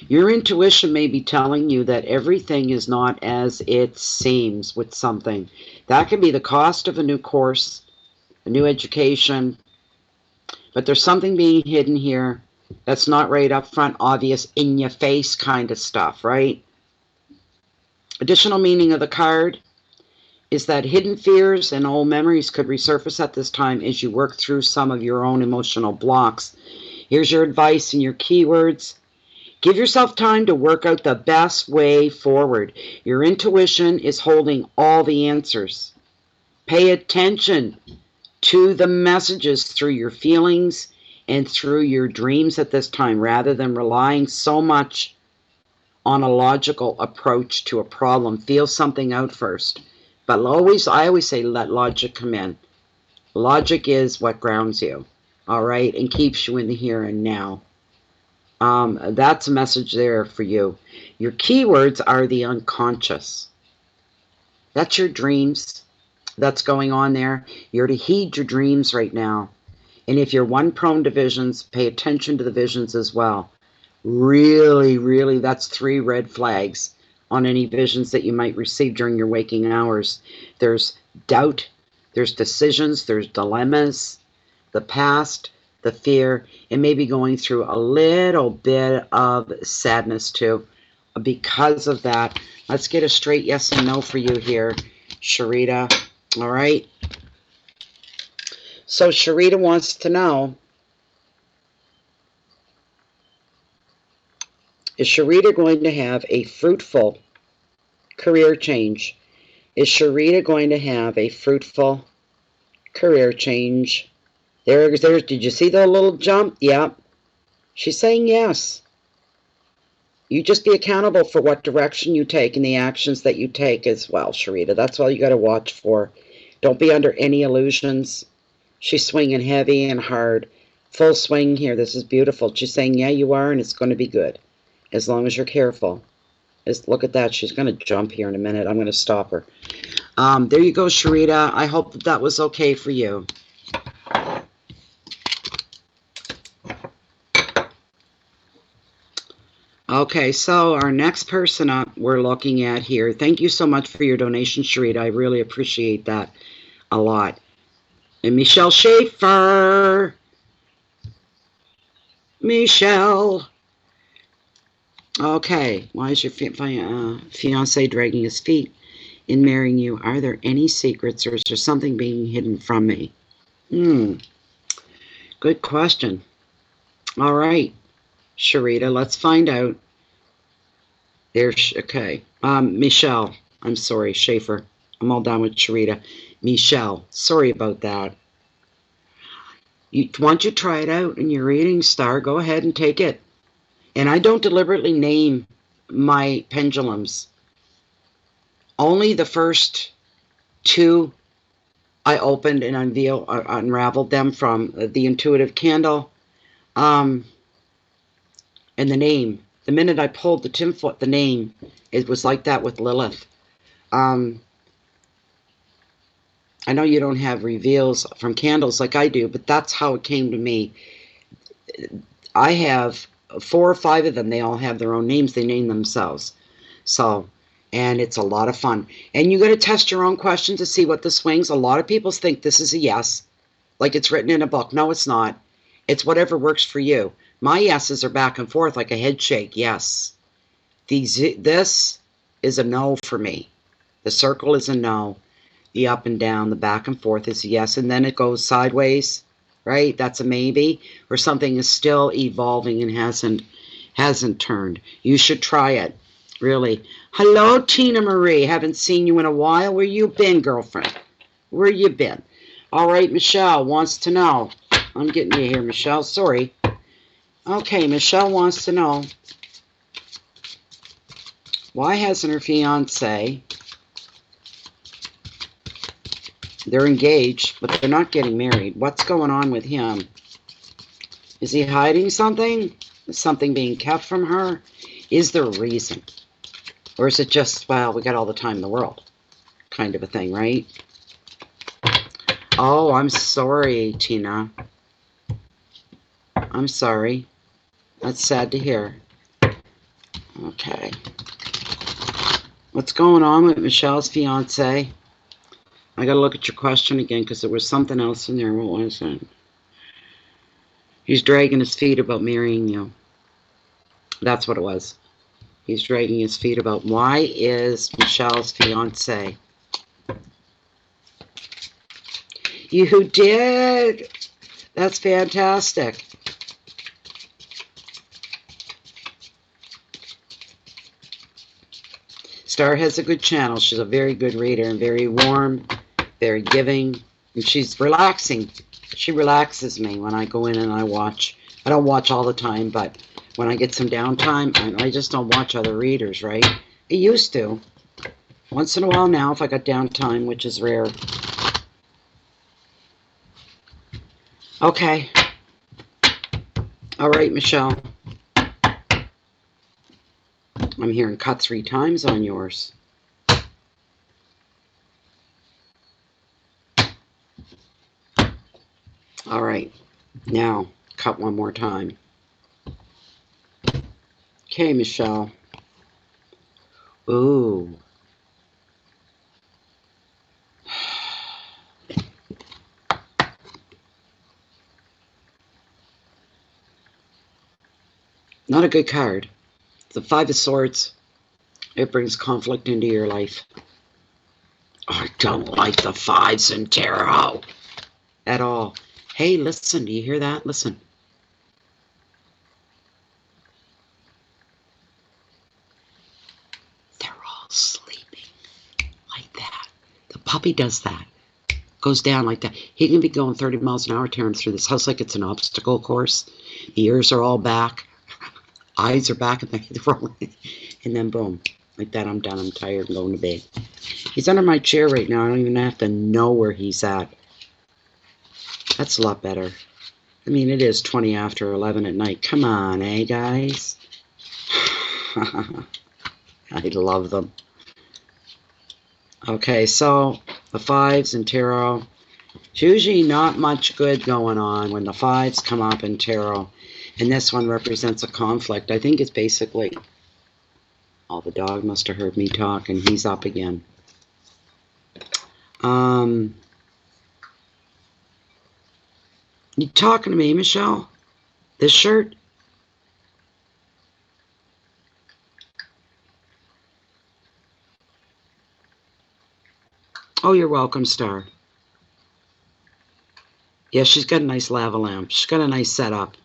Your intuition may be telling you that everything is not as it seems with something. That can be the cost of a new course, a new education, but there's something being hidden here that's not right up front, obvious, in your face kind of stuff, right? Additional meaning of the card is that hidden fears and old memories could resurface at this time as you work through some of your own emotional blocks. Here's your advice and your keywords. Give yourself time to work out the best way forward. Your intuition is holding all the answers. Pay attention to the messages through your feelings and through your dreams at this time, rather than relying so much on a logical approach to a problem. Feel something out first. But I always say, let logic come in. Logic is what grounds you, all right, and keeps you in the here and now. That's a message there for you. Your keywords are the unconscious. That's your dreams that's going on there. You're to heed your dreams right now. And if you're one prone to visions, pay attention to the visions as well. Really, really, that's 3 red flags on any visions that you might receive during your waking hours. There's doubt, there's decisions, there's dilemmas, the past, the fear, and maybe going through a little bit of sadness too. Because of that, let's get a straight yes and no for you here, Sherita. All right. So Sherita wants to know, Is Sherita going to have a fruitful career change? Is Sherita going to have a fruitful career change? There, did you see the little jump? Yep. She's saying yes. You just be accountable for what direction you take and the actions that you take as well, Sherita. That's all you got to watch for. Don't be under any illusions. She's swinging heavy and hard. Full swing here. This is beautiful. She's saying, yeah, you are, and it's going to be good. As long as you're careful. Look at that. She's going to jump here in a minute. I'm going to stop her. There you go, Sherita. I hope that was okay for you. Okay, so our next person up we're looking at here. Thank you so much for your donation, Sherita. I really appreciate that a lot. And Michelle Schaefer. Michelle. Okay, why is your fiance dragging his feet in marrying you? Are there any secrets, or is there something being hidden from me? Good question. All right, Sherita, let's find out. There's, okay. Michelle, I'm sorry, Schaefer. I'm all done with Sherita. Michelle, sorry about that. Once you try it out in your reading, Star, go ahead and take it. And I don't deliberately name my pendulums. Only the first two I opened and unraveled them from the intuitive candle. And the name. The minute I pulled the tinfoil, the name, it was like that with Lilith. I know you don't have reveals from candles like I do, but that's how it came to me. I have 4 or 5 of them. They all have their own names. They name themselves. So, and it's a lot of fun. And you got to test your own questions to see what the swings. A lot of people think this is a yes, like it's written in a book. No, it's not. It's whatever works for you. My yeses are back and forth like a head shake. Yes. This is a no for me. The circle is a no. The up and down, the back and forth is a yes. And then it goes sideways, right? That's a maybe. Or something is still evolving and hasn't turned. You should try it. Really. Hello, Tina Marie. Haven't seen you in a while. Where you been, girlfriend? Where you been? All right, Michelle wants to know. I'm getting you here, Michelle. Sorry. Okay, Michelle wants to know, why hasn't her fiancé, they're engaged, but they're not getting married. What's going on with him? Is he hiding something? Is something being kept from her? Is there a reason? Or is it just, well, we got all the time in the world kind of a thing, right? Oh, I'm sorry, Tina. I'm sorry. That's sad to hear. Okay. What's going on with Michelle's fiance? I gotta look at your question again because there was something else in there. What was it? He's dragging his feet about marrying you. That's what it was. He's dragging his feet about why is Michelle's fiance? You did. That's fantastic. Star has a good channel. She's a very good reader and very warm, very giving, and she's relaxing. She relaxes me when I go in and I watch. I don't watch all the time, but when I get some downtime, I just don't watch other readers, right? I used to. Once in a while now, if I got downtime, which is rare. Okay. All right, Michelle. I'm hearing cut 3 times on yours. All right. Now, cut 1 more time. Okay, Michelle. Ooh. Not a good card. The 5 of Swords. It brings conflict into your life. I don't like the 5s in tarot at all. Hey, listen. Do you hear that? Listen. puppy does that. Goes down like that. He can be going 30 miles an hour tearing through this house like it's an obstacle course. The ears are all back. Eyes are back and they're rolling. And then boom. Like that, I'm done. I'm tired. I'm going to bed. He's under my chair right now. I don't even have to know where he's at. That's a lot better. I mean, it is 20 after 11 at night. Come on, eh, guys? I love them. Okay, so the fives in tarot. It's usually not much good going on when the fives come up in tarot. And this one represents a conflict. I think it's basically... Oh, the dog must have heard me talk and he's up again. You talking to me, Michelle? This shirt? Oh, you're welcome, Star. Yeah, she's got a nice lava lamp. She's got a nice setup.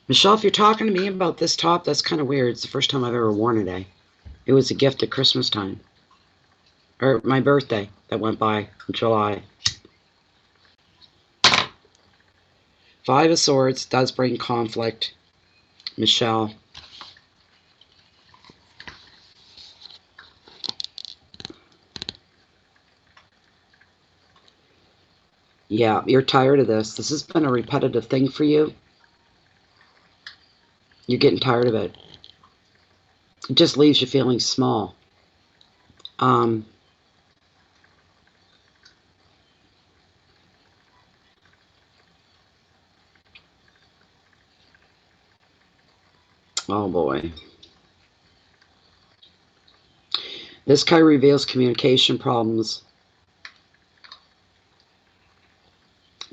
Michelle, if you're talking to me about this top, that's kind of weird. It's the first time I've ever worn it, eh? It was a gift at Christmas time. Or my birthday that went by in July. Five of Swords does bring conflict. Michelle. Yeah, you're tired of this. This has been a repetitive thing for you. You're getting tired of it. It just leaves you feeling small. Oh boy. This card reveals communication problems.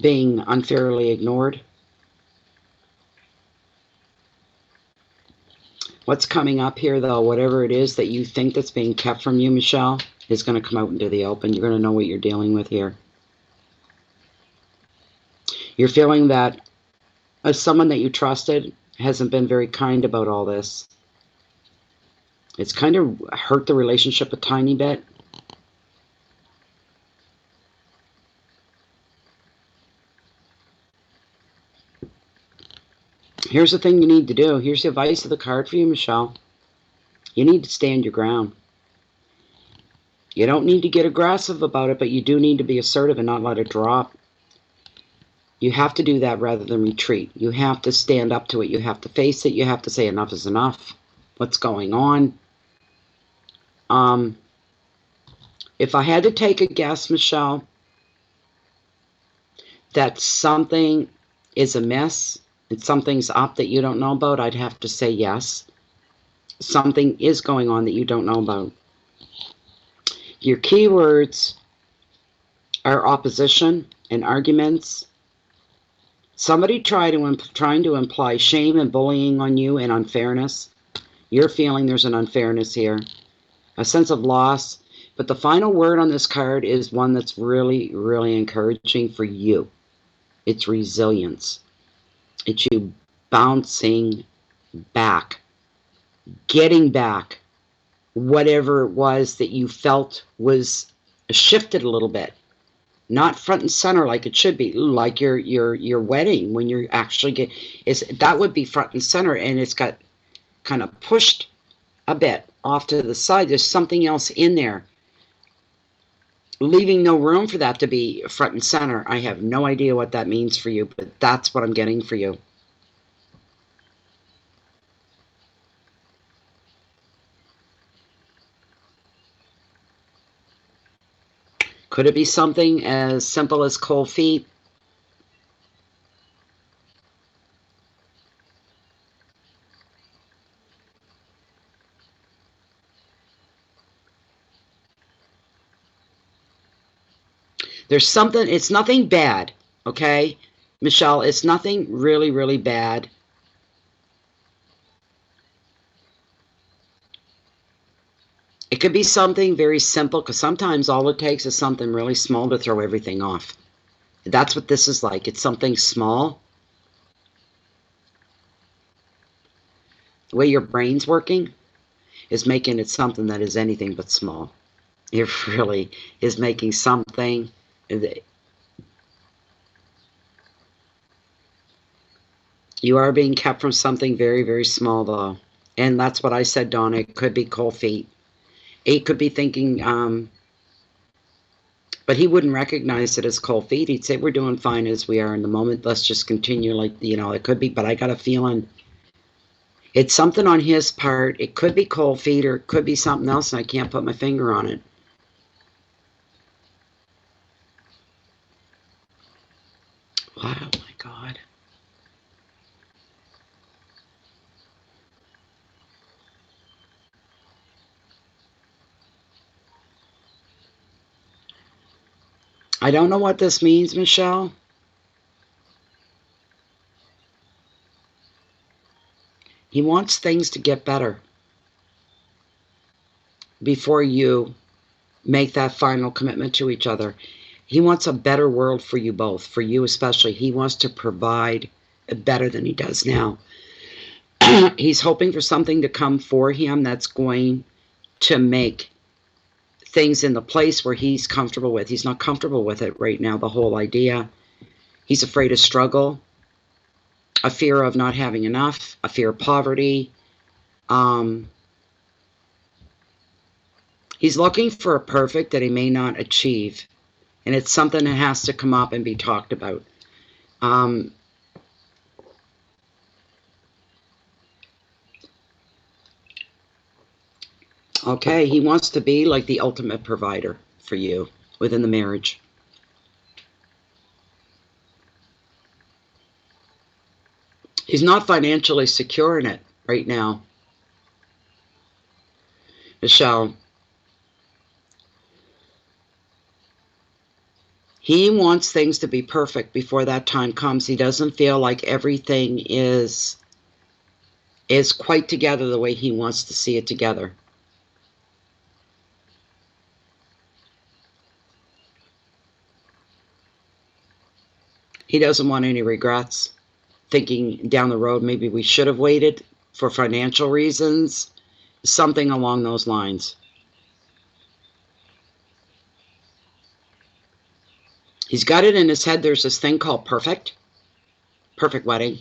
Being unfairly ignored. What's coming up here, though, whatever it is that you think that's being kept from you, Michelle, is going to come out into the open. You're going to know what you're dealing with here. You're feeling that someone that you trusted hasn't been very kind about all this. It's kind of hurt the relationship a tiny bit. Here's the thing you need to do. Here's the advice of the card for you, Michelle. You need to stand your ground. You don't need to get aggressive about it, but you do need to be assertive and not let it drop. You have to do that rather than retreat. You have to stand up to it. You have to face it. You have to say enough is enough. What's going on? If I had to take a guess, Michelle, that something is amiss and something's up that you don't know about, I'd have to say yes. Something is going on that you don't know about. Your keywords are opposition and arguments. Somebody trying to imply shame and bullying on you and unfairness. You're feeling there's an unfairness here. A sense of loss. But the final word on this card is one that's really, really encouraging for you. It's resilience. It's you bouncing back. Getting back whatever it was that you felt was shifted a little bit. Not front and center like it should be. Like your wedding when you're actually that would be front and center, and it's got kind of pushed a bit off to the side. There's something else in there, leaving no room for that to be front and center. I have no idea what that means for you, but that's what I'm getting for you. Could it be something as simple as cold feet? There's something, it's nothing bad, okay? Michelle, it's nothing really, really bad. It could be something very simple, because sometimes all it takes is something really small to throw everything off. That's what this is like. It's something small. The way your brain's working. is making it something that is anything but small. It really is making something that you are being kept from something very, very small, though. And that's what I said, Donna. It could be cold feet. 8 could be thinking, but he wouldn't recognize it as cold feet. He'd say, we're doing fine as we are in the moment. Let's just continue like, it could be, but I got a feeling it's something on his part. It could be cold feet or it could be something else, and I can't put my finger on it. Wow, my God. I don't know what this means, Michelle. He wants things to get better before you make that final commitment to each other. He wants a better world for you both, for you especially. He wants to provide better than he does now. He's hoping for something to come for him that's going to make things in the place where he's comfortable with. He's not comfortable with it right now, the whole idea. He's afraid of struggle, a fear of not having enough, a fear of poverty. He's looking for a perfect that he may not achieve. And it's something that has to come up and be talked about. Okay, he wants to be like the ultimate provider for you within the marriage. He's not financially secure in it right now, Michelle. He wants things to be perfect before that time comes. He doesn't feel like everything is quite together the way he wants to see it together. He doesn't want any regrets, thinking down the road maybe we should have waited for financial reasons, something along those lines. He's got it in his head. There's this thing called perfect. Perfect wedding,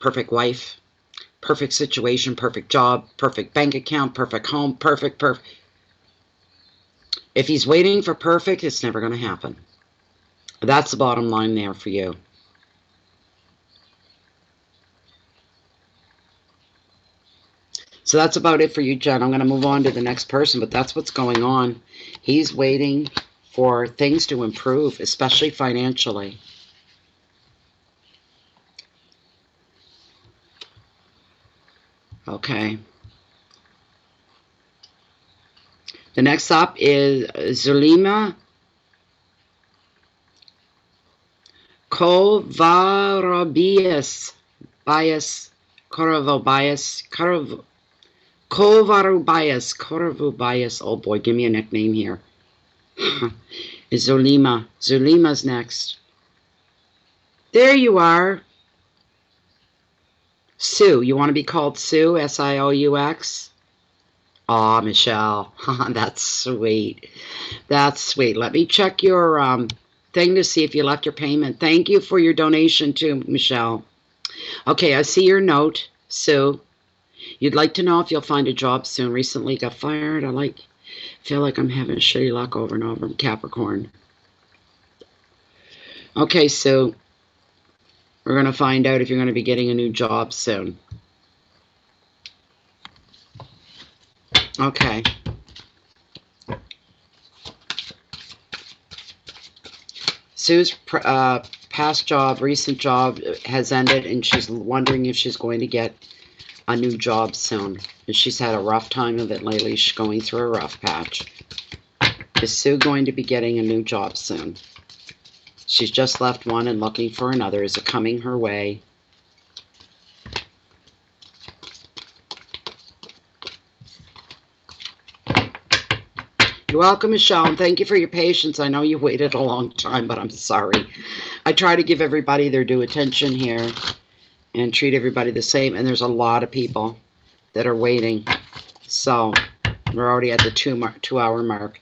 perfect wife, perfect situation, perfect job, perfect bank account, perfect home, perfect. If he's waiting for perfect, it's never going to happen. That's the bottom line there for you. So that's about it for you, Jen. I'm going to move on to the next person, but that's what's going on. He's waiting for things to improve, especially financially. Okay. The next up is Zulima Kovarabias Kovarubias. Oh boy, give me a nickname here. Zulima. Zulima's next. There you are. Sue. You want to be called Sue? S-I-O-U-X? Aw, Michelle. That's sweet. That's sweet. Let me check your thing to see if you left your payment. Thank you for your donation too, Michelle. Okay, I see your note, Sue. You'd like to know if you'll find a job soon. Recently got fired. Feel like I'm having shitty luck over and over. Capricorn. Okay, Sue. We're going to find out if you're going to be getting a new job soon. Okay. Sue's past job, recent job has ended, and she's wondering if she's going to get a new job soon. And she's had a rough time of it lately. She's going through a rough patch. Is Sue going to be getting a new job soon? She's just left one and looking for another. Is it coming her way? You're welcome, Michelle, and thank you for your patience. I know you waited a long time, but I'm sorry. I try to give everybody their due attention here and treat everybody the same, and there's a lot of people that are waiting. So we're already at the 2 hour mark.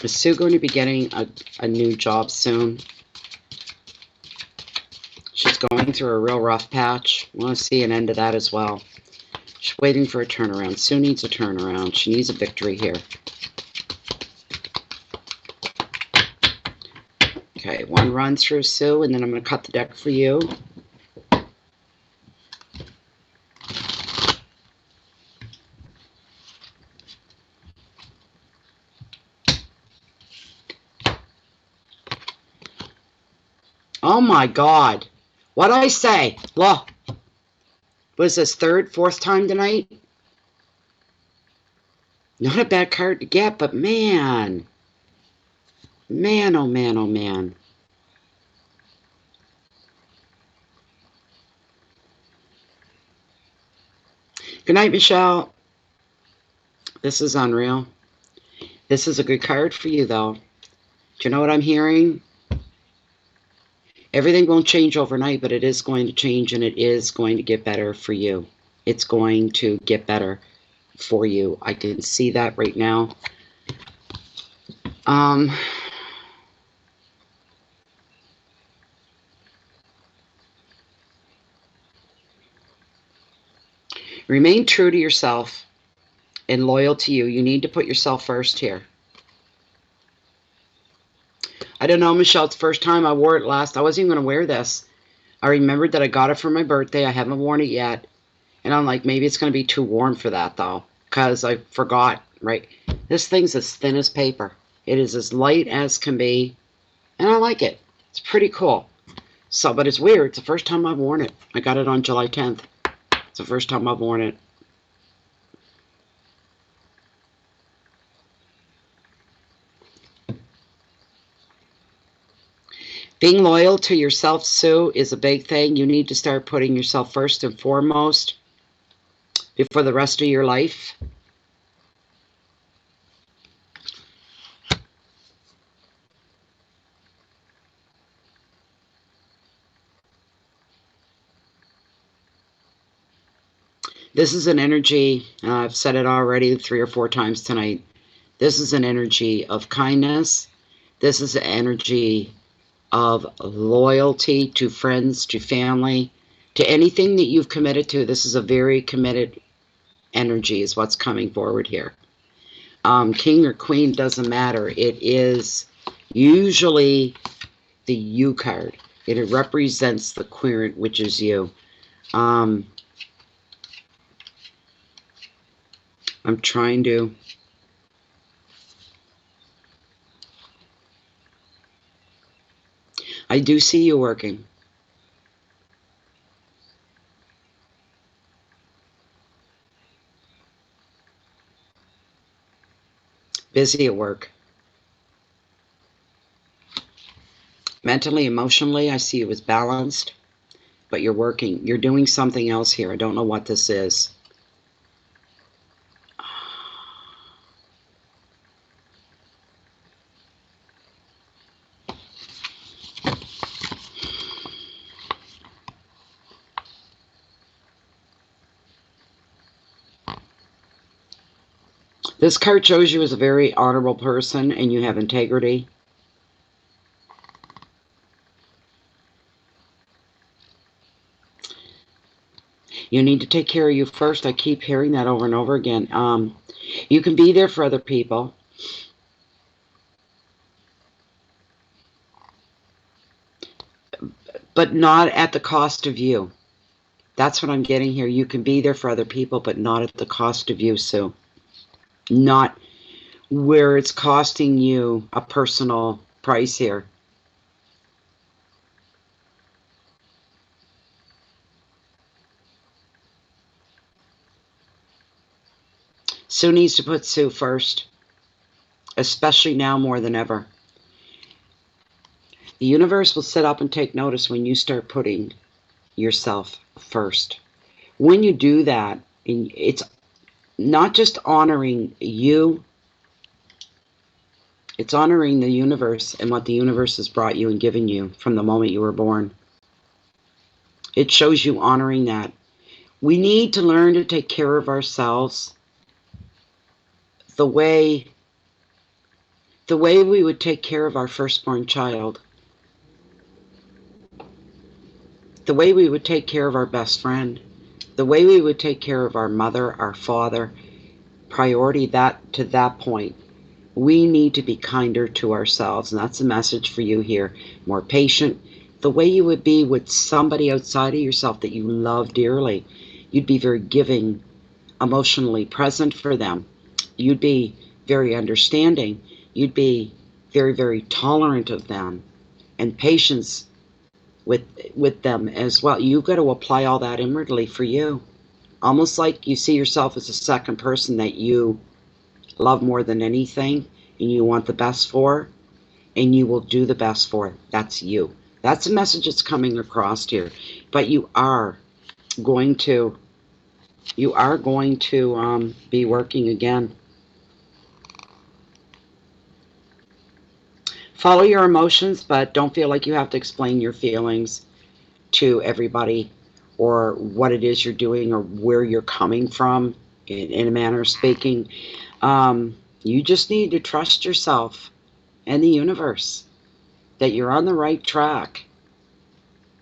Is Sue going to be getting a new job soon? She's going through a real rough patch. I want to see an end to that as well. She's waiting for a turnaround. Sue needs a turnaround. She needs a victory here. Okay, one run through Sue, and then I'm going to cut the deck for you. Oh my God. What'd I say? Look. Was this fourth time tonight? Not a bad card to get, but man. Man, oh man, oh man. Good night, Michelle. This is unreal. This is a good card for you, though. Do you know what I'm hearing? Everything won't change overnight, but it is going to change, and it is going to get better for you. It's going to get better for you. I can see that right now. Remain true to yourself and loyal to you. You need to put yourself first here. I don't know, Michelle. It's the first time I wore it last. I wasn't even going to wear this. I remembered that I got it for my birthday. I haven't worn it yet. And I'm like, maybe it's going to be too warm for that, though. Because I forgot, right? This thing's as thin as paper. It is as light as can be. And I like it. It's pretty cool. So, but it's weird. It's the first time I've worn it. I got it on July 10th. It's the first time I've worn it. Being loyal to yourself, Sue, is a big thing. You need to start putting yourself first and foremost before the rest of your life. This is an energy, I've said it already 3 or 4 times tonight. This is an energy of kindness. This is an energy of loyalty to friends, to family, to anything that you've committed to. This is a very committed energy is what's coming forward here. King or queen doesn't matter. It is usually the you card. It represents the querent, which is you. I'm trying to... I do see you working. Busy at work. Mentally, emotionally, I see you as balanced, but you're working. You're doing something else here. I don't know what this is. This card shows you as a very honorable person and you have integrity. You need to take care of you first. I keep hearing that over and over again. You can be there for other people. But not at the cost of you. That's what I'm getting here. You can be there for other people, but not at the cost of you, Sue. Not where it's costing you a personal price here. Sue needs to put Sue first, especially now more than ever. The universe will sit up and take notice when you start putting yourself first. When you do that, it's not just honoring you, it's honoring the universe and what the universe has brought you and given you from the moment you were born. It shows you honoring that. We need to learn to take care of ourselves the way we would take care of our firstborn child, the way we would take care of our best friend, the way we would take care of our mother, our father. Priority that to that point. We need to be kinder to ourselves, and that's a message for you here. More patient, the way you would be with somebody outside of yourself that you love dearly. You'd be very giving, emotionally present for them. You'd be very understanding. You'd be very, very tolerant of them, and patience with them as well. You've got to apply all that inwardly for you. Almost like you see yourself as a second person that you love more than anything, and you want the best for, and you will do the best for. That's you. That's a message that's coming across here. But you are going to be working again. Follow your emotions, but don't feel like you have to explain your feelings to everybody, or what it is you're doing, or where you're coming from, in a manner of speaking. You just need to trust yourself and the universe that you're on the right track.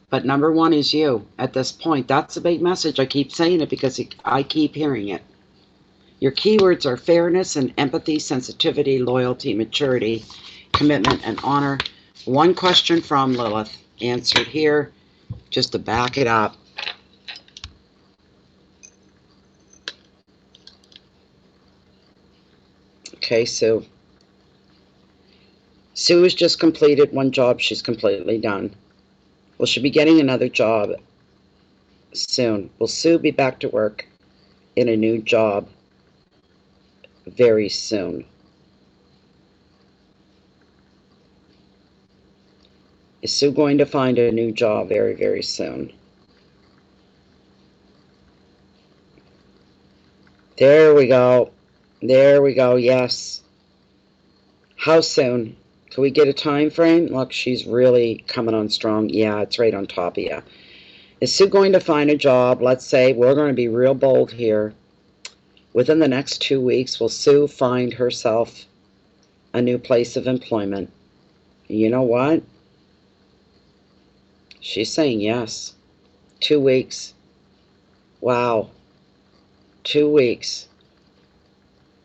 But number one is you at this point. That's a big message. I keep saying it because I keep hearing it. Your keywords are fairness and empathy, sensitivity, loyalty, maturity, commitment, and honor. One question from Lilith answered here, just to back it up. Okay, Sue. Sue has just completed one job. She's completely done. Will she be getting another job soon? Will Sue be back to work in a new job very soon? Is Sue going to find a new job very, very soon? There we go. There we go. Yes. How soon? Can we get a time frame? Look, she's really coming on strong. Yeah, it's right on top of you. Is Sue going to find a job? Let's say we're going to be real bold here. Within the next 2 weeks, will Sue find herself a new place of employment? You know what? She's saying yes. 2 weeks. Wow. 2 weeks.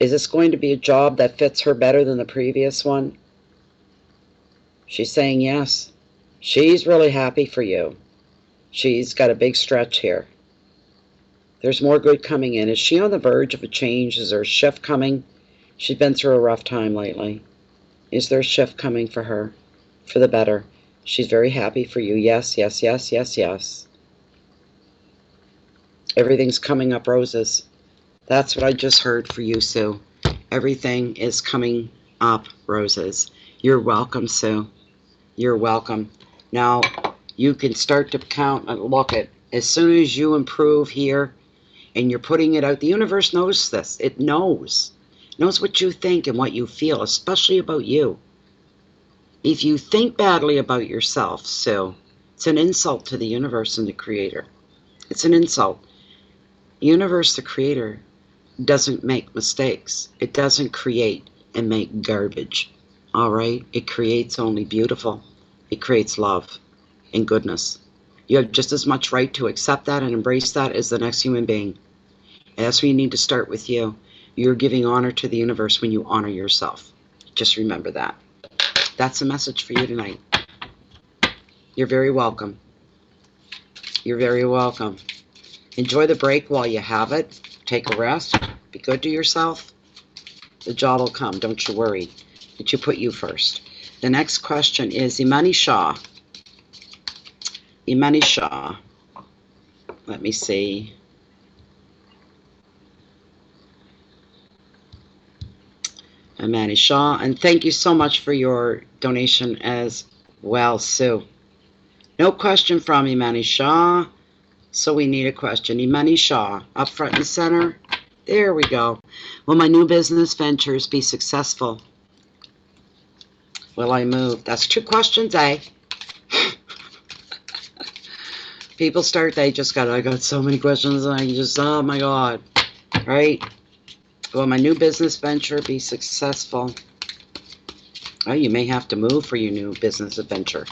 Is this going to be a job that fits her better than the previous one? She's saying yes. She's really happy for you. She's got a big stretch here. There's more good coming in. Is she on the verge of a change? Is there a shift coming? She's been through a rough time lately. Is there a shift coming for her? For the better. She's very happy for you. Yes, yes, yes, yes, yes. Everything's coming up roses. That's what I just heard for you, Sue. Everything is coming up roses. You're welcome, Sue. You're welcome. Now, you can start to count and look at, as soon as you improve here and you're putting it out, the universe knows this. It knows. It knows what you think and what you feel, especially about you. If you think badly about yourself, Sue, it's an insult to the universe and the creator. It's an insult. The universe, the creator, doesn't make mistakes. It doesn't create and make garbage. All right? It creates only beautiful. It creates love and goodness. You have just as much right to accept that and embrace that as the next human being. And that's where you need to start with you. You're giving honor to the universe when you honor yourself. Just remember that. That's a message for you tonight. You're very welcome. You're very welcome. Enjoy the break while you have it. Take a rest. Be good to yourself. The job will come. Don't you worry. But you put you first. The next question is Imani Shah. Imani Shah. Let me see. Imani Shah. And thank you so much for your donation as well, Sue. No question from Imani Shah. So we need a question. Imani Shah, up front and center. There we go. Will my new business ventures be successful? Will I move? That's 2 questions, eh? People start, I got so many questions, and I just, oh my God, right? Will my new business venture be successful? Oh, you may have to move for your new business adventure.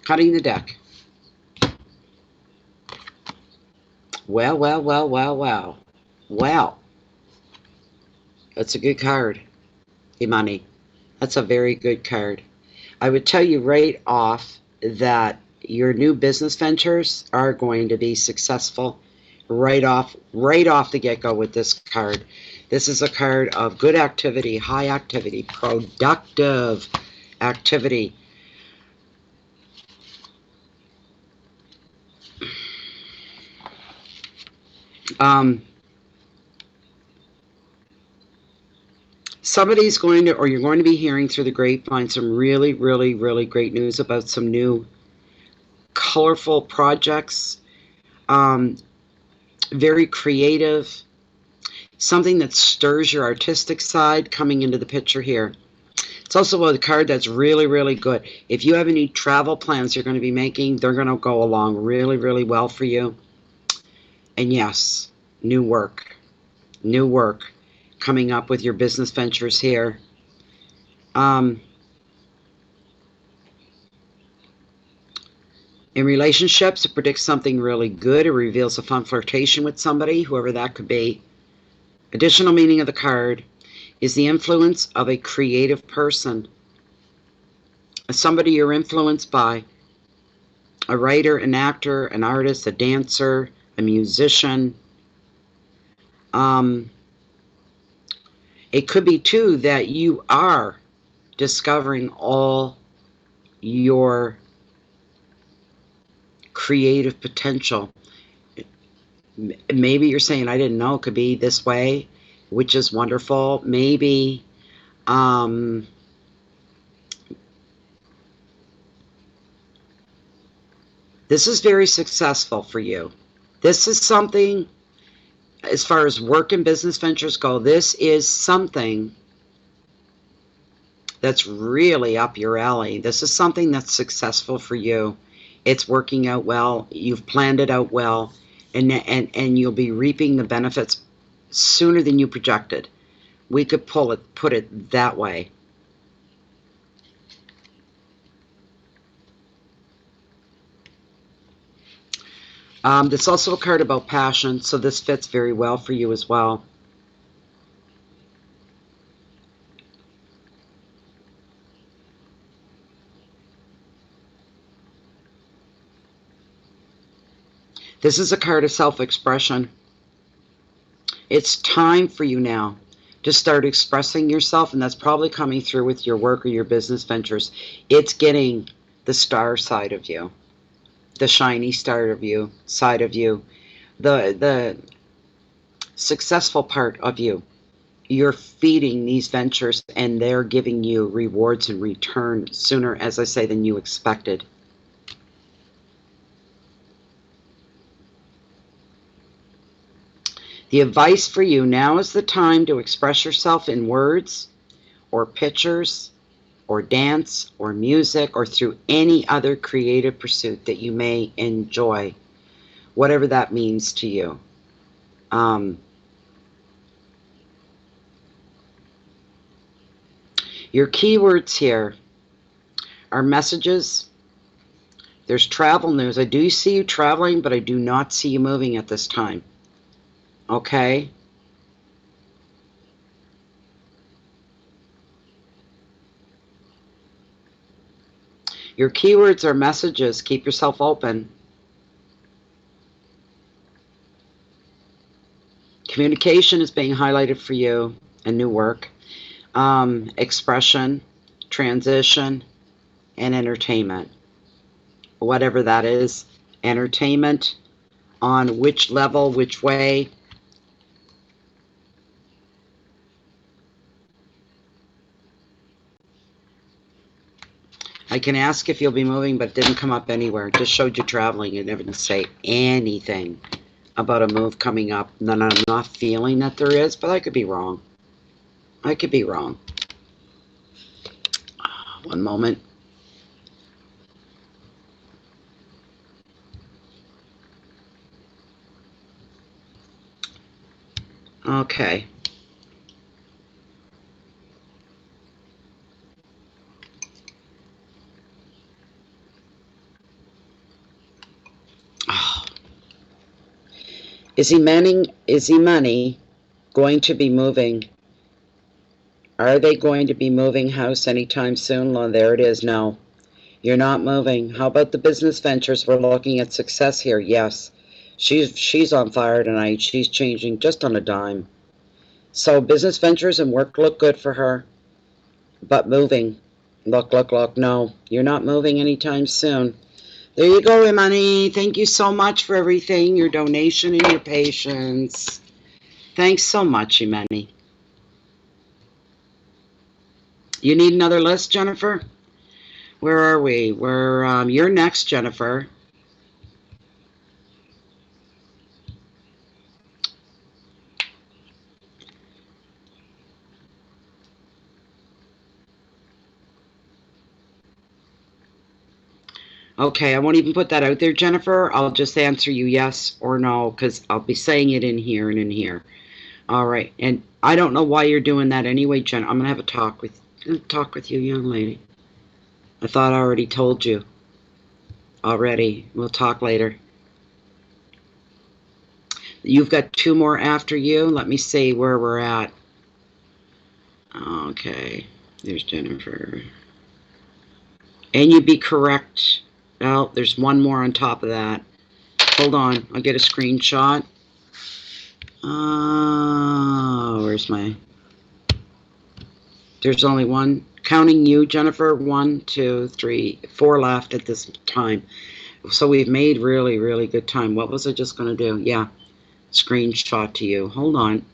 Cutting the deck. Well, well, well, well, well. Well, that's a good card, Imani. That's a very good card. I would tell you right off that your new business ventures are going to be successful right off the get-go with this card. This is a card of good activity, high activity, productive activity. Somebody's going to, or you're going to be hearing through the grapevine, some really, really, really great news about some new colorful projects, very creative, something that stirs your artistic side coming into the picture here. It's also a card that's really, really good. If you have any travel plans you're going to be making, they're going to go along really, really well for you. And yes, new work coming up with your business ventures here. In relationships, it predicts something really good. It reveals a fun flirtation with somebody, whoever that could be. Additional meaning of the card is the influence of a creative person. Somebody you're influenced by. A writer, an actor, an artist, a dancer, a musician. It could be, too, that you are discovering all your creative potential. Maybe you're saying, I didn't know it could be this way, which is wonderful. Maybe this is very successful for you. This is something, as far as work and business ventures go, this is something that's really up your alley. This is something that's successful for you. It's working out well. You've planned it out well, and you'll be reaping the benefits sooner than you projected. We could put it that way. There's also a card about passion, so this fits very well for you as well. This is a card of self-expression. It's time for you now to start expressing yourself, and that's probably coming through with your work or your business ventures. It's getting the star side of you, the shiny side of you, the successful part of you. You're feeding these ventures, and they're giving you rewards in return sooner, as I say, than you expected. The advice for you, now is the time to express yourself in words or pictures or dance or music or through any other creative pursuit that you may enjoy, whatever that means to you. Your keywords here are messages. There's travel news. I do see you traveling, but I do not see you moving at this time. Okay? Your keywords are messages. Keep yourself open. Communication is being highlighted for you, and new work. Expression, transition, and entertainment. Whatever that is, entertainment on which level, which way. I can ask if you'll be moving, but it didn't come up anywhere. It just showed you traveling. It never did say anything about a move coming up. And then I'm not feeling that there is, but I could be wrong. I could be wrong. One moment. Okay. Oh. Is he money going to be moving? Are they going to be moving house anytime soon? Well, there it is. No, you're not moving. How about the business ventures? We're looking at success here. Yes, she's on fire tonight. She's changing just on a dime. So business ventures and work look good for her. But moving, look, no, you're not moving anytime soon. There you go, Imani. Thank you so much for everything, your donation and your patience. Thanks so much, Imani. You need another list, Jennifer? Where are we? You're next, Jennifer. Okay, I won't even put that out there, Jennifer. I'll just answer you yes or no, because I'll be saying it in here and in here. All right, and I don't know why you're doing that anyway, Jen. I'm gonna have a talk with you, young lady. I thought I already told you. Already, we'll talk later. You've got two more after you. Let me see where we're at. Okay, there's Jennifer. And you'd be correct. Oh, there's one more on top of that. Hold on, I'll get a screenshot. Where's my... There's only one. Counting you, Jennifer. 1, 2, 3, 4 left at this time. So we've made really, really good time. What was I just going to do? Yeah, screenshot to you. Hold on.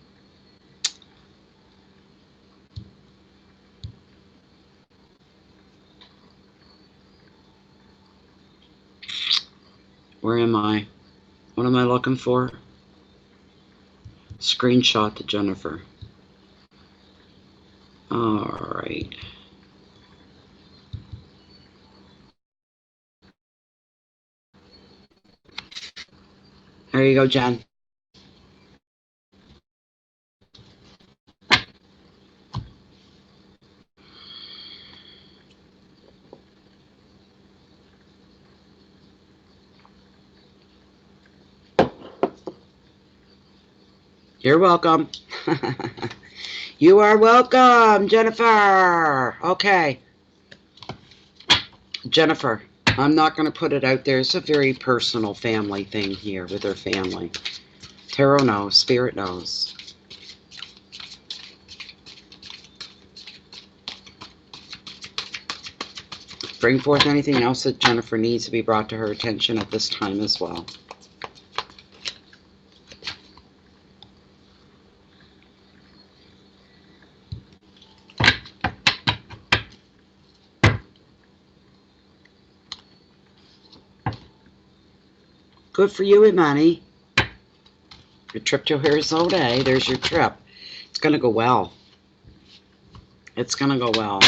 Where am I? What am I looking for? Screenshot to Jennifer. All right. There you go, Jen. You're welcome. You are welcome, Jennifer. Okay. Jennifer, I'm not going to put it out there. It's a very personal family thing here with her family. Tarot knows. Spirit knows. Bring forth anything else that Jennifer needs to be brought to her attention at this time as well. Good for you, Imani. Your trip to Arizona, eh? There's your trip. It's going to go well. It's going to go well.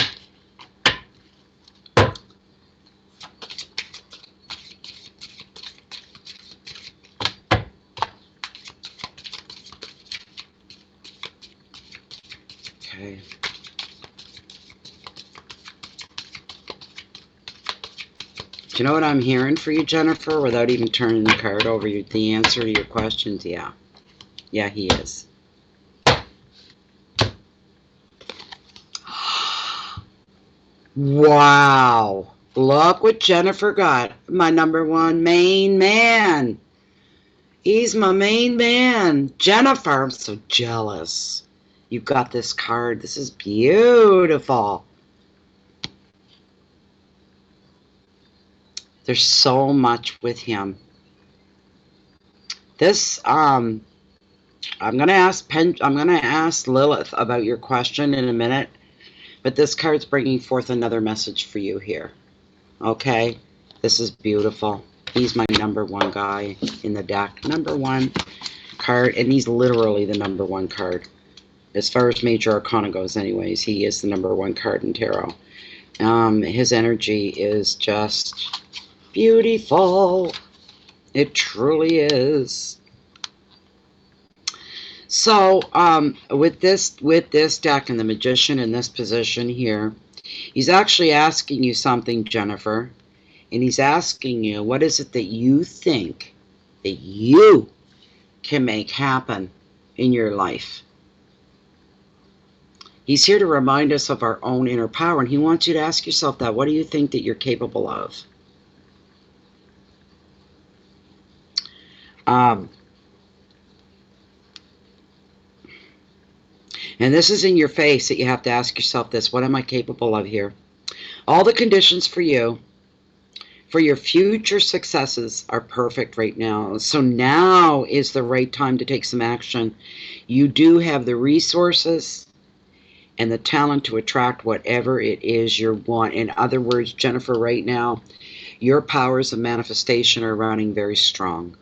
Okay. Do you know what I'm hearing for you, Jennifer, without even turning the card over? The answer to your questions? Yeah. Yeah, he is. Wow. Look what Jennifer got. My #1 main man. He's my main man. Jennifer, I'm so jealous. You got this card. This is beautiful. There's so much with him. This, I'm going to ask Lilith about your question in a minute, but this card's bringing forth another message for you here. Okay? This is beautiful. He's my number one guy in the deck. Number one card, and he's literally the number one card. As far as Major Arcana goes anyways, he is the number one card in Tarot. His energy is just beautiful. It truly is. So, with this deck and the Magician in this position here, he's actually asking you something, Jennifer. And he's asking you, what is it that you think that you can make happen in your life? He's here to remind us of our own inner power, and he wants you to ask yourself that. What do you think that you're capable of? And this is in your face that you have to ask yourself this. What am I capable of here? All the conditions for you, for your future successes are perfect right now. So now is the right time to take some action. You do have the resources and the talent to attract whatever it is you want. In other words, Jennifer, right now, your powers of manifestation are running very strong.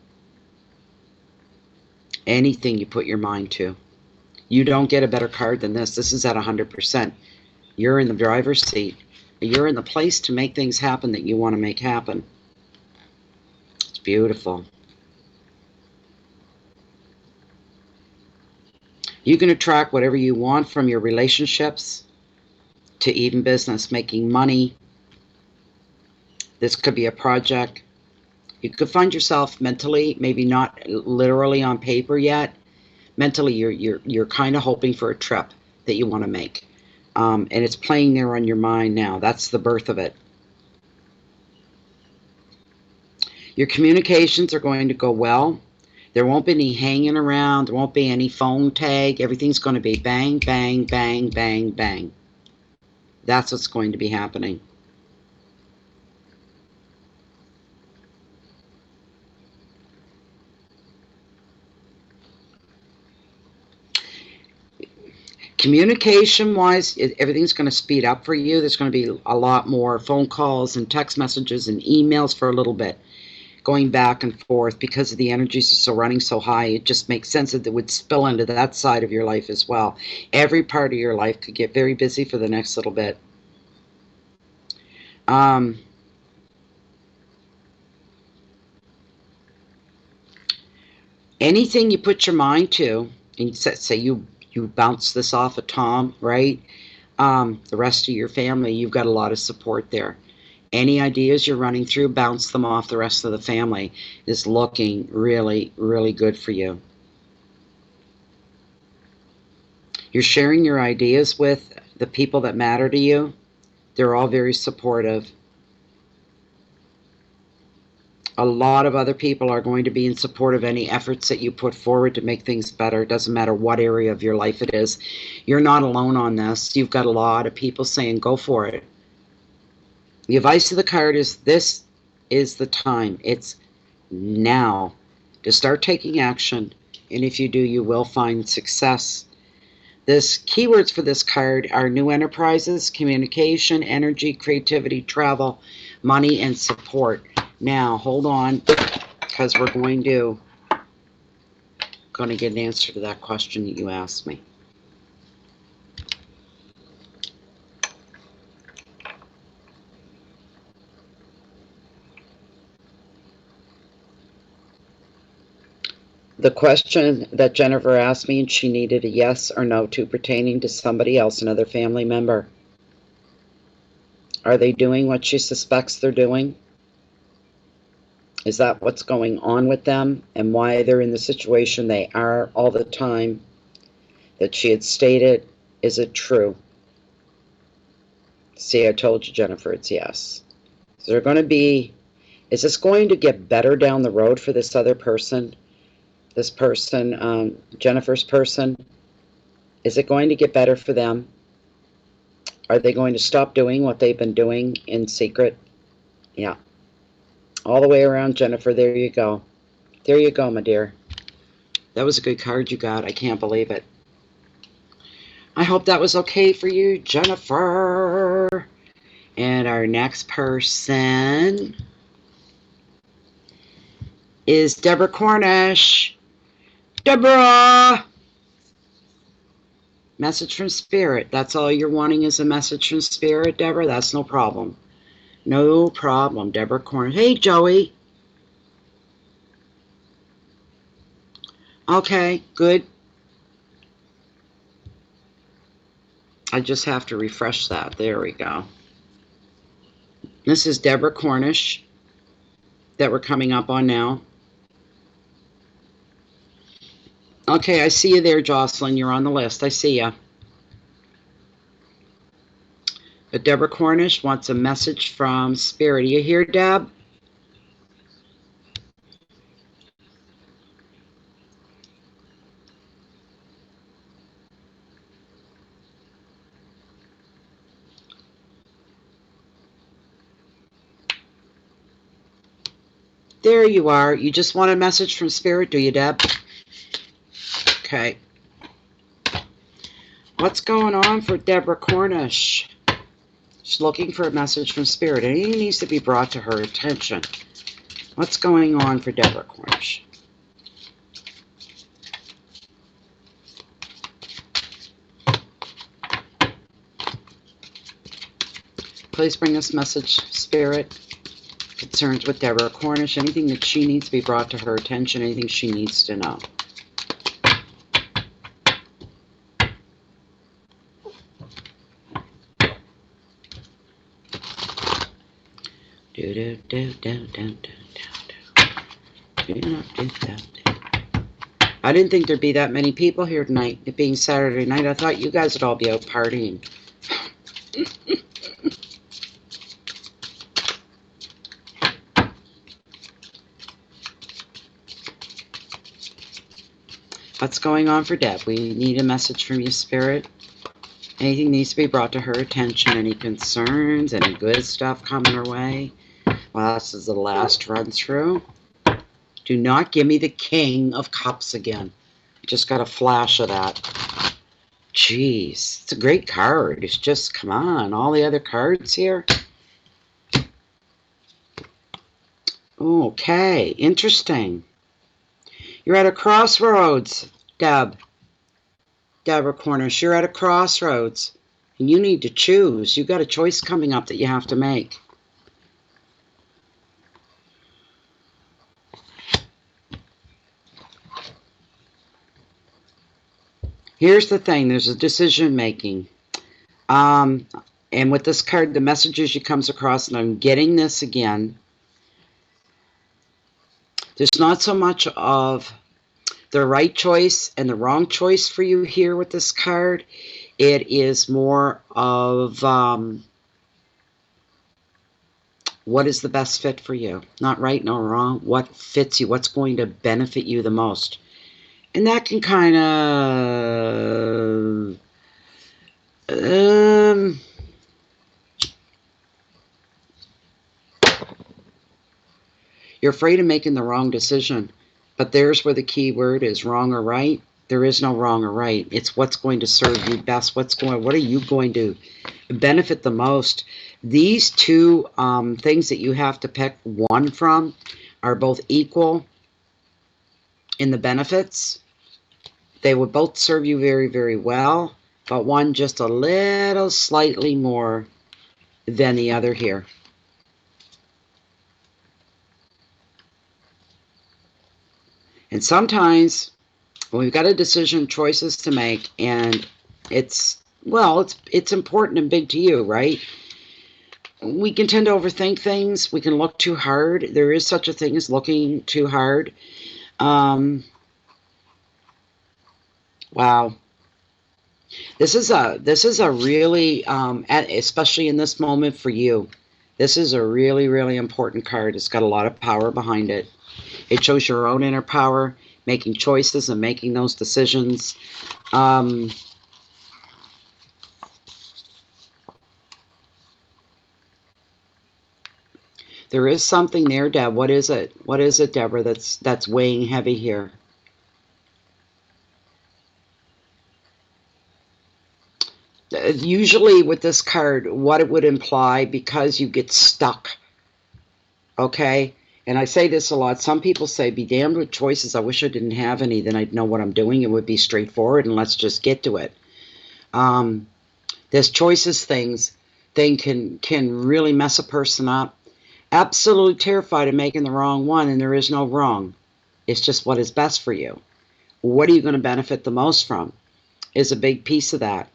Anything you put your mind to. You don't get a better card than this. This is at 100%. You're in the driver's seat. You're in the place to make things happen that you want to make happen. It's beautiful. You can attract whatever you want, from your relationships to even business, making money. This could be a project. You could find yourself mentally, maybe not literally on paper yet. Mentally, you're kind of hoping for a trip that you want to make. And it's playing there on your mind now. That's the birth of it. Your communications are going to go well. There won't be any hanging around. There won't be any phone tag. Everything's going to be bang, bang, bang, bang, bang. That's what's going to be happening. Communication-wise, everything's going to speed up for you. There's going to be a lot more phone calls and text messages and emails for a little bit, going back and forth because of the energies are so running so high. It just makes sense that it would spill into that side of your life as well. Every part of your life could get very busy for the next little bit. Anything you put your mind to, and say you bounce this off of Tom, right? The rest of your family, you've got a lot of support there. Any ideas you're running through, bounce them off the rest of the family. Is looking really, really good for you. You're sharing your ideas with the people that matter to you. They're all very supportive. A lot of other people are going to be in support of any efforts that you put forward to make things better. It doesn't matter what area of your life it is. You're not alone on this. You've got a lot of people saying, go for it. The advice of the card is, this is the time. It's now to start taking action. And if you do, you will find success. This keywords for this card are new enterprises, communication, energy, creativity, travel, money, and support. Now, hold on, because we're going to get an answer to that question that you asked me. The question that Jennifer asked me, and she needed a yes or no to, pertaining to somebody else, another family member. Are they doing what she suspects they're doing? Is that what's going on with them, and why they're in the situation they are all the time that she had stated? Is it true? See, I told you, Jennifer, it's yes. So they're going to be, is this going to get better down the road for this other person? This person, Jennifer's person, is it going to get better for them? Are they going to stop doing what they've been doing in secret? Yeah. All the way around, Jennifer. There you go. There you go, my dear. That was a good card you got. I can't believe it. I hope that was okay for you, Jennifer. And our next person is Deborah Cornish. Deborah! Message from Spirit. That's all you're wanting is a message from Spirit, Deborah? That's no problem. No problem, Deborah Cornish. Hey, Joey. Okay, good. I just have to refresh that. There we go. This is Deborah Cornish that we're coming up on now. Okay, I see you there, Jocelyn. You're on the list. I see you. But Deborah Cornish wants a message from Spirit. Are you here, Deb? There you are. You just want a message from Spirit, do you, Deb? Okay. What's going on for Deborah Cornish? She's looking for a message from Spirit. Anything needs to be brought to her attention. What's going on for Deborah Cornish? Please bring this message, Spirit. Concerns with Deborah Cornish. Anything that she needs to be brought to her attention. Anything she needs to know. I didn't think there'd be that many people here tonight. It being Saturday night, I thought you guys would all be out partying. What's going on for Deb? We need a message from you, Spirit. Anything needs to be brought to her attention. Any concerns? Any good stuff coming her way? Well, this is the last run through. Do not give me the King of Cups again. Just got a flash of that. Jeez, it's a great card. It's just, come on, all the other cards here. Okay, interesting. You're at a crossroads, Deborah Cornish. You're at a crossroads, and you need to choose. You've got a choice coming up that you have to make. Here's the thing. There's a decision making. And with this card, the messages she comes across, and I'm getting this again, there's not so much of the right choice and the wrong choice for you here with this card. It is more of what is the best fit for you. Not right nor wrong. What fits you. What's going to benefit you the most. And that can kind of... you're afraid of making the wrong decision. But there's where the key word is, wrong or right. There is no wrong or right. It's what's going to serve you best. What are you going to benefit the most? These two things that you have to pick one from are both equal in the benefits. They would both serve you very, very well, but one just a little slightly more than the other here. And sometimes when we've got a decision, choices to make, and it's important and big to you, right? We can tend to overthink things. We can look too hard. There is such a thing as looking too hard. Wow. This is a really, especially in this moment for you, this is a really, really important card. It's got a lot of power behind it. It shows your own inner power, making choices and making those decisions. There is something there, Deb. What is it? What is it, Deborah, that's weighing heavy here? usually with this card, what it would imply, because you get stuck, okay? And I say this a lot. Some people say, be damned with choices. I wish I didn't have any. Then I'd know what I'm doing. It would be straightforward, and let's just get to it. This choices thing can really mess a person up. Absolutely terrified of making the wrong one, and there is no wrong. It's just what is best for you. What are you going to benefit the most from is a big piece of that.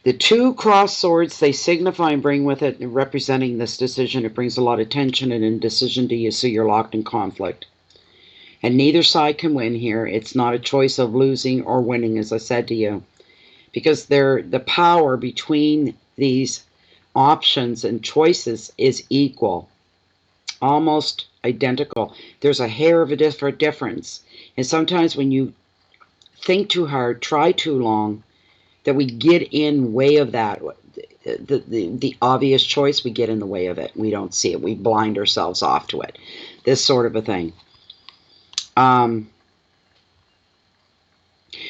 The two crossed swords, they signify and bring with it, representing this decision, it brings a lot of tension and indecision to you, so you're locked in conflict. And neither side can win here. It's not a choice of losing or winning, as I said to you. Because the power between these options and choices is equal. Almost identical. There's a hair of a difference. And sometimes when you think too hard, try too long, that we get in way of that. The obvious choice, we get in the way of it. We don't see it. We blind ourselves off to it. This sort of a thing.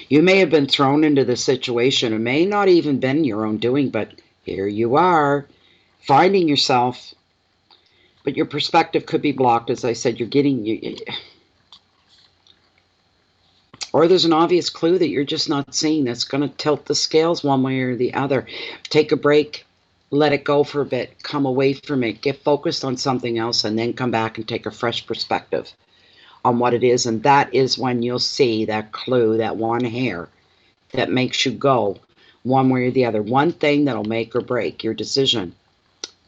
You may have been thrown into this situation. It may not even been your own doing, but here you are, finding yourself. But your perspective could be blocked. As I said, you're getting... Or there's an obvious clue that you're just not seeing that's going to tilt the scales one way or the other. Take a break. Let it go for a bit. Come away from it. Get focused on something else, and then come back and take a fresh perspective on what it is. And that is when you'll see that clue, that one hair that makes you go one way or the other. One thing that'll make or break your decision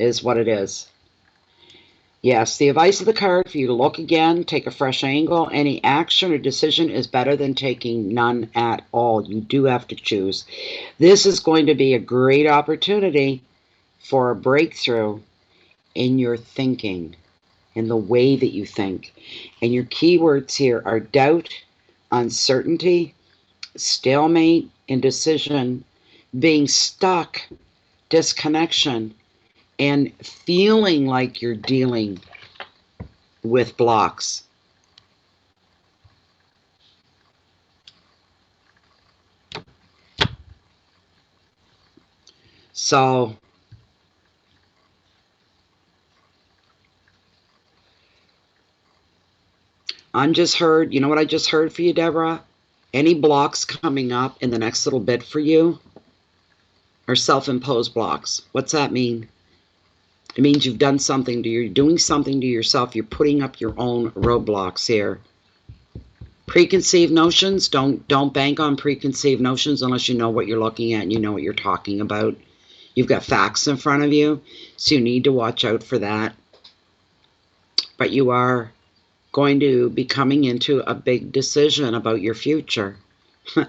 is what it is. Yes, the advice of the card for you to look again, take a fresh angle. Any action or decision is better than taking none at all. You do have to choose. This is going to be a great opportunity for a breakthrough in your thinking, in the way that you think. And your keywords here are doubt, uncertainty, stalemate, indecision, being stuck, disconnection, and feeling like you're dealing with blocks. So, I'm just heard, you know what I just heard for you, Deborah? Any blocks coming up in the next little bit for you are self-imposed blocks. What's that mean? It means you've done something to you. You're doing something to yourself. You're putting up your own roadblocks here. Preconceived notions, don't bank on preconceived notions unless you know what you're looking at and you know what you're talking about. You've got facts in front of you, so you need to watch out for that. But you are going to be coming into a big decision about your future. You're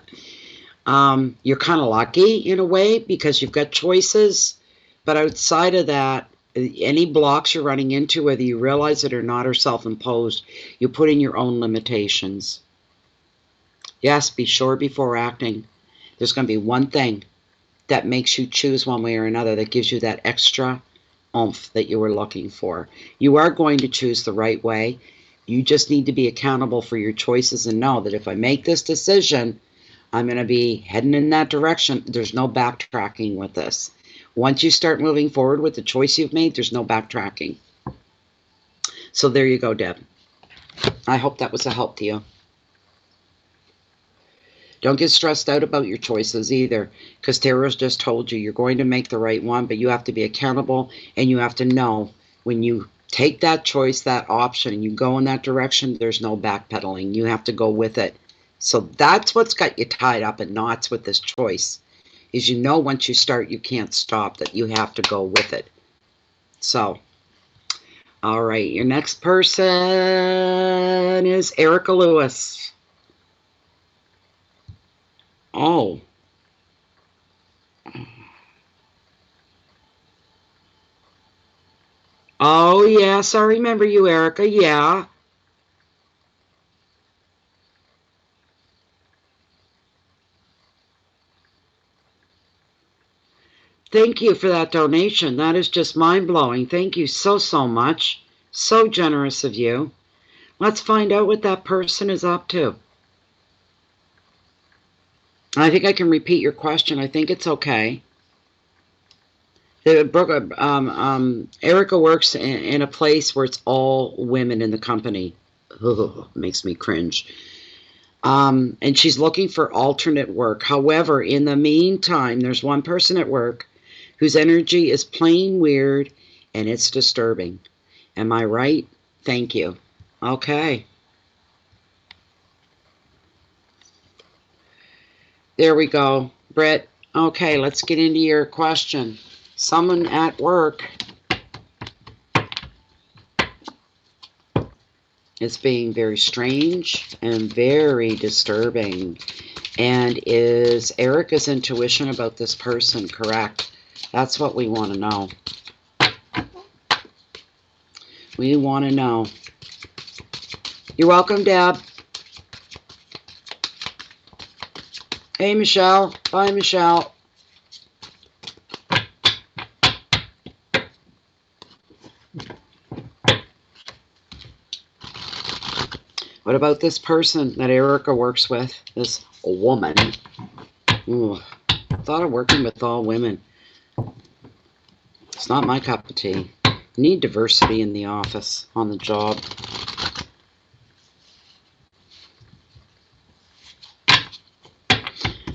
kind of lucky in a way because you've got choices, but outside of that, any blocks you're running into, whether you realize it or not, are self-imposed. You put in your own limitations. Yes, be sure before acting. There's going to be one thing that makes you choose one way or another, that gives you that extra oomph that you were looking for. You are going to choose the right way. You just need to be accountable for your choices and know that if I make this decision, I'm going to be heading in that direction. There's no backtracking with this. Once you start moving forward with the choice you've made, there's no backtracking. So there you go, Deb. I hope that was a help to you. Don't get stressed out about your choices either, because Tara's just told you you're going to make the right one, but you have to be accountable, and you have to know when you take that choice, that option, and you go in that direction, there's no backpedaling. You have to go with it. So that's what's got you tied up in knots with this choice. Is you know once you start, you can't stop, that you have to go with it. So, all right, your next person is Erica Lewis. Oh. Oh, yes, I remember you, Erica, yeah. Thank you for that donation. That is just mind-blowing. Thank you so, so much. So generous of you. Let's find out what that person is up to. I think I can repeat your question. I think it's okay. Erica works in a place where it's all women in the company. Ugh, makes me cringe. And she's looking for alternate work. However, in the meantime, there's one person at work whose energy is plain weird and it's disturbing. Am I right? Thank you. Okay. There we go. Britt, okay, let's get into your question. Someone at work is being very strange and very disturbing. And is Erica's intuition about this person correct? That's what we want to know. We want to know. You're welcome, Deb. Hey, Michelle. Bye, Michelle. What about this person that Erica works with? This woman. Ooh, I thought of working with all women. It's not my cup of tea. Need diversity in the office, on the job.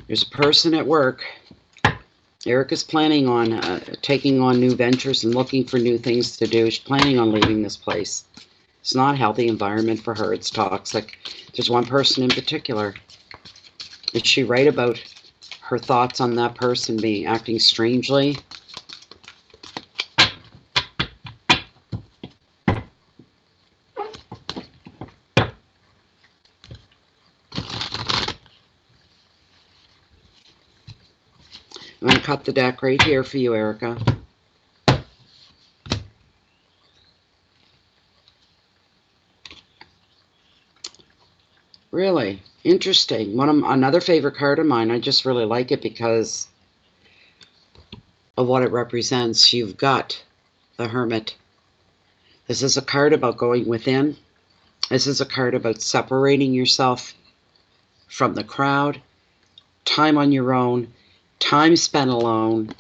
There's a person at work. Erica's planning on taking on new ventures and looking for new things to do. She's planning on leaving this place. It's not a healthy environment for her. It's toxic. There's one person in particular. Is she right about her thoughts on that person acting strangely? I'm going to cut the deck right here for you, Erica. Really interesting. Another favorite card of mine. I just really like it because of what it represents. You've got the Hermit. This is a card about going within. This is a card about separating yourself from the crowd. Time on your own. Time spent alone.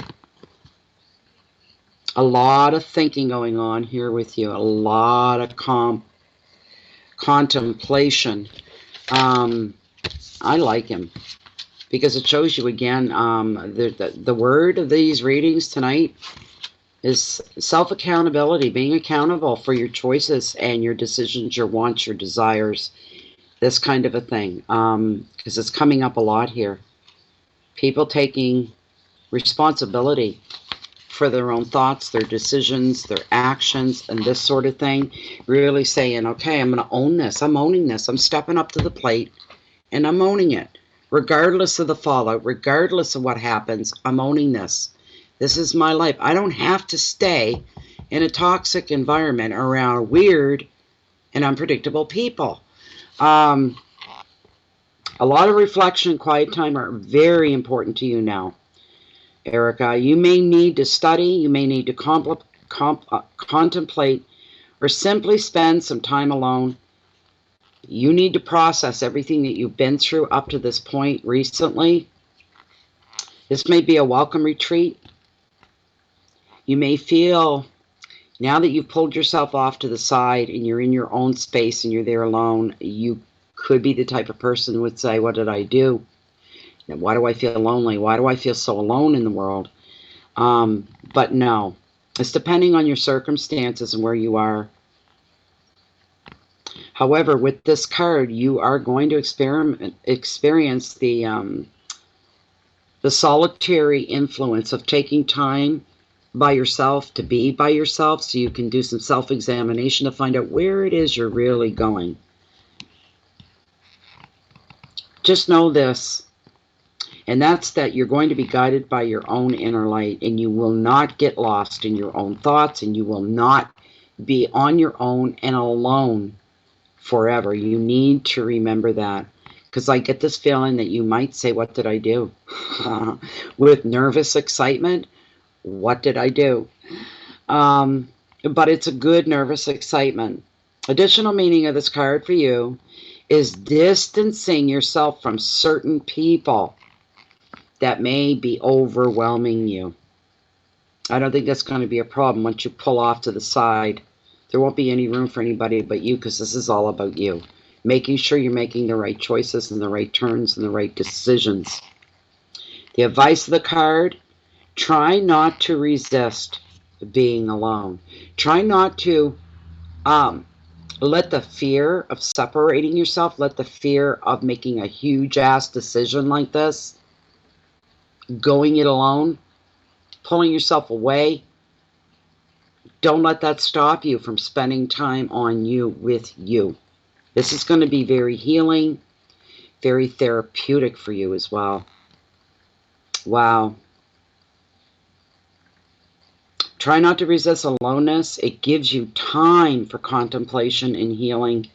A lot of thinking going on here with you. A lot of contemplation. I like him because it shows you again. The word of these readings tonight is self-accountability, being accountable for your choices and your decisions, your wants, your desires, this kind of a thing. Because it's coming up a lot here. People taking responsibility for their own thoughts, their decisions, their actions, and this sort of thing. Really saying, okay, I'm going to own this. I'm owning this. I'm stepping up to the plate, and I'm owning it. Regardless of the fallout, regardless of what happens, I'm owning this. This is my life. I don't have to stay in a toxic environment around weird and unpredictable people. A lot of reflection and quiet time are very important to you now, Erica. You may need to study, you may need to contemplate, or simply spend some time alone. You need to process everything that you've been through up to this point recently. This may be a welcome retreat. You may feel, now that you've pulled yourself off to the side and you're in your own space and you're there alone, you could be the type of person who would say, what did I do? Why do I feel lonely? Why do I feel so alone in the world? But no, it's depending on your circumstances and where you are. However, with this card, you are going to experience the solitary influence of taking time by yourself to be by yourself, so you can do some self-examination to find out where it is you're really going. Just know this, and that's that you're going to be guided by your own inner light, and you will not get lost in your own thoughts, and you will not be on your own and alone forever. You need to remember that, because I get this feeling that you might say, what did I do? With nervous excitement, what did I do? but it's a good nervous excitement. Additional meaning of this card for you is distancing yourself from certain people that may be overwhelming you. I don't think that's going to be a problem once you pull off to the side. There won't be any room for anybody but you, because this is all about you. Making sure you're making the right choices and the right turns and the right decisions. The advice of the card, try not to resist being alone. Try not to let the fear of separating yourself, let the fear of making a huge ass decision like this, going it alone, pulling yourself away, don't let that stop you from spending time on you with you. This is going to be very healing, very therapeutic for you as well. Wow. Try not to resist aloneness. It gives you time for contemplation and healing,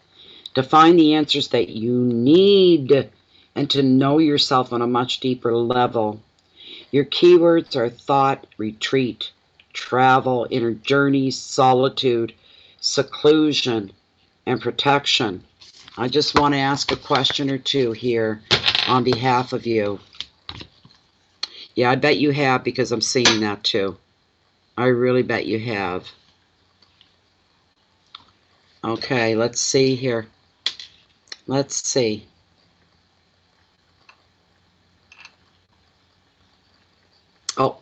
to find the answers that you need, and to know yourself on a much deeper level. Your keywords are thought, retreat, travel, inner journeys, solitude, seclusion, and protection. I just want to ask a question or two here on behalf of you. Yeah, I bet you have, because I'm seeing that too. I really bet you have. Okay, let's see here. Let's see. Oh.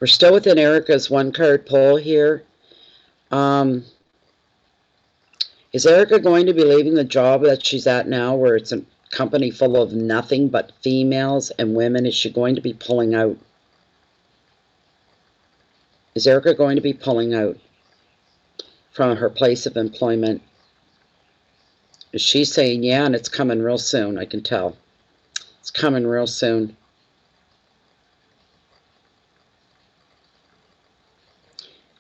We're still within Erica's one card pull here. Is Erica going to be leaving the job that she's at now, where it's a company full of nothing but females and women? Is she going to be pulling out? Is Erica going to be pulling out from her place of employment? Is she saying, yeah, and it's coming real soon? I can tell. It's coming real soon.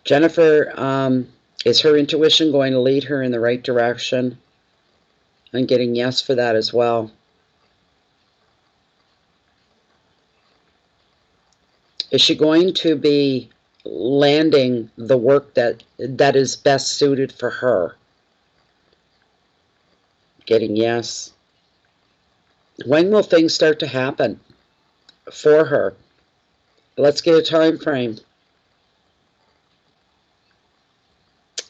Jennifer, is her intuition going to lead her in the right direction? I'm getting yes for that as well. Is she going to be landing the work that is best suited for her? Getting yes. When will things start to happen for her? Let's get a time frame.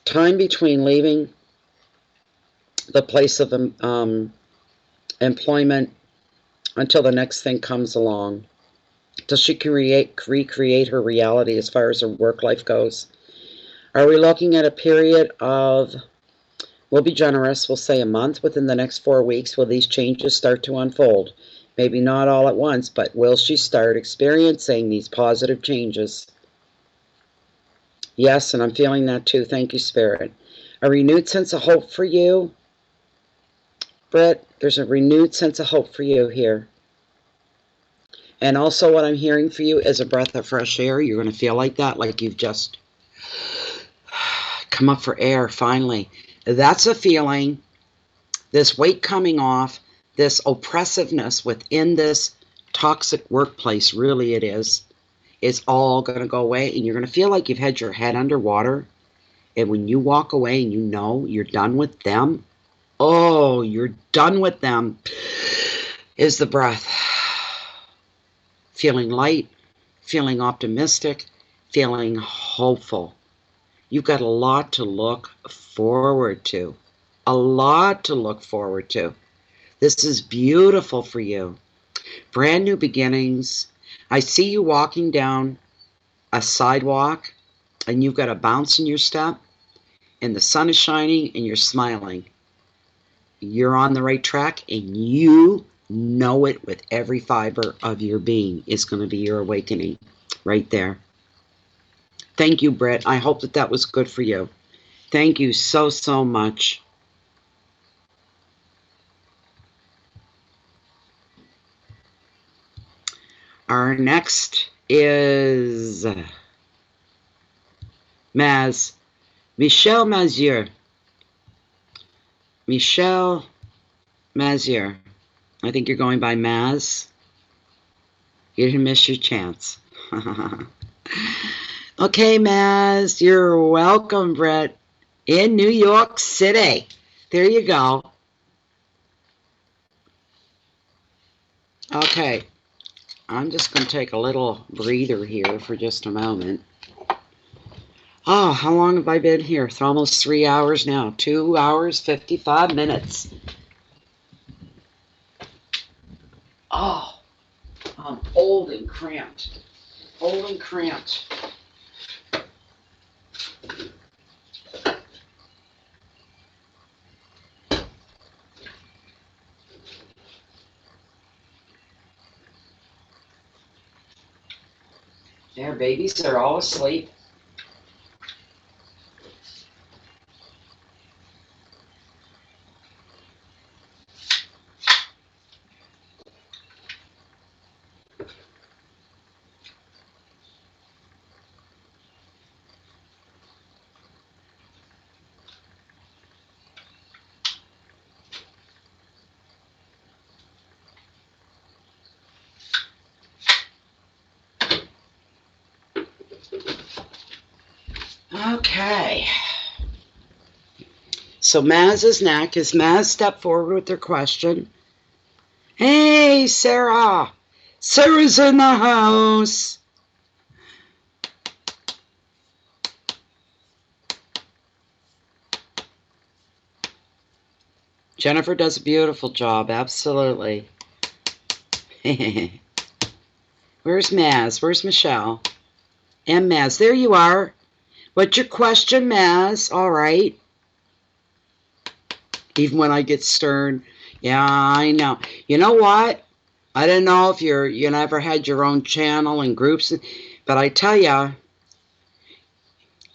Time between leaving the place of employment until the next thing comes along. Till she can recreate her reality as far as her work life goes. Are we looking at a period of, we'll be generous, we'll say a month? Within the next 4 weeks, will these changes start to unfold? Maybe not all at once, but will she start experiencing these positive changes? Yes, and I'm feeling that too. Thank you, Spirit. A renewed sense of hope for you. Britt, there's a renewed sense of hope for you here. And also what I'm hearing for you is a breath of fresh air. You're going to feel like that, like you've just come up for air, finally. That's a feeling, this weight coming off, this oppressiveness within this toxic workplace, really it is all going to go away. And you're going to feel like you've had your head underwater. And when you walk away and you know you're done with them, oh, you're done with them, is the breath. Feeling light, feeling optimistic, feeling hopeful. You've got a lot to look forward to. A lot to look forward to. This is beautiful for you. Brand new beginnings. I see you walking down a sidewalk and you've got a bounce in your step and the sun is shining and you're smiling. You're on the right track and you know it with every fiber of your being. Is going to be your awakening right there. Thank you, Britt. I hope that was good for you. Thank you so, so much. Our next is Michelle Mazier. Michelle Mazier. I think you're going by Maz. You didn't miss your chance. Okay, Maz, you're welcome, Brett. In New York City. There you go. Okay, I'm just going to take a little breather here for just a moment. Oh, how long have I been here? It's almost 3 hours now. 2 hours, 55 minutes. Oh, I'm old and cramped. Old and cramped. Their babies are all asleep. Okay. So Maz is next. Is Maz step forward with their question? Hey, Sarah. Sarah's in the house. Jennifer does a beautiful job. Absolutely. Where's Maz? Where's Michelle? And Maz. There you are. What's your question, Maz? All right. Even when I get stern. Yeah, I know. You know what? I don't know if you never had your own channel and groups, but I tell ya,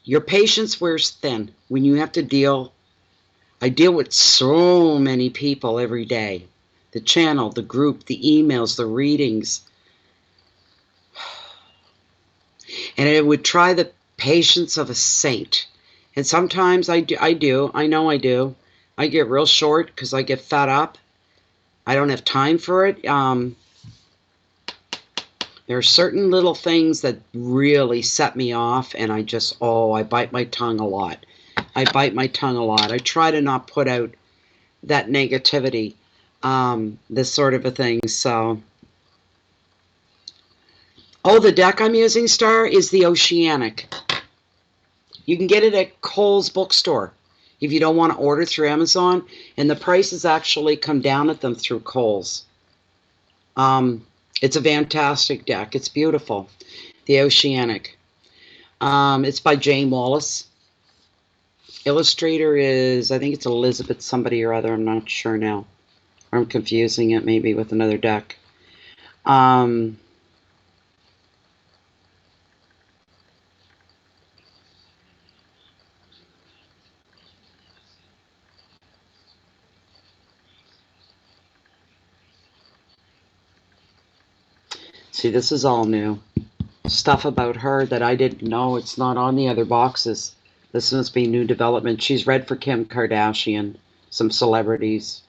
your patience wears thin when you have to deal. I deal with so many people every day. The channel, the group, the emails, the readings. And it would try the patience of a saint. And sometimes I do. I know I do. I get real short because I get fed up. I don't have time for it. There are certain little things that really set me off, and I bite my tongue a lot. I try to not put out that negativity, this sort of a thing. So, the deck I'm using, Star, is the Oceanic. You can get it at Kohl's bookstore if you don't want to order through Amazon, and the prices actually come down at them through Kohl's. It's a fantastic deck. It's beautiful. The Oceanic. It's by Jane Wallace. Illustrator is, I think it's Elizabeth somebody or other. I'm not sure now. I'm confusing it maybe with another deck. See, this is all new. Stuff about her that I didn't know. It's not on the other boxes. This must be new development. She's read for Kim Kardashian, some celebrities.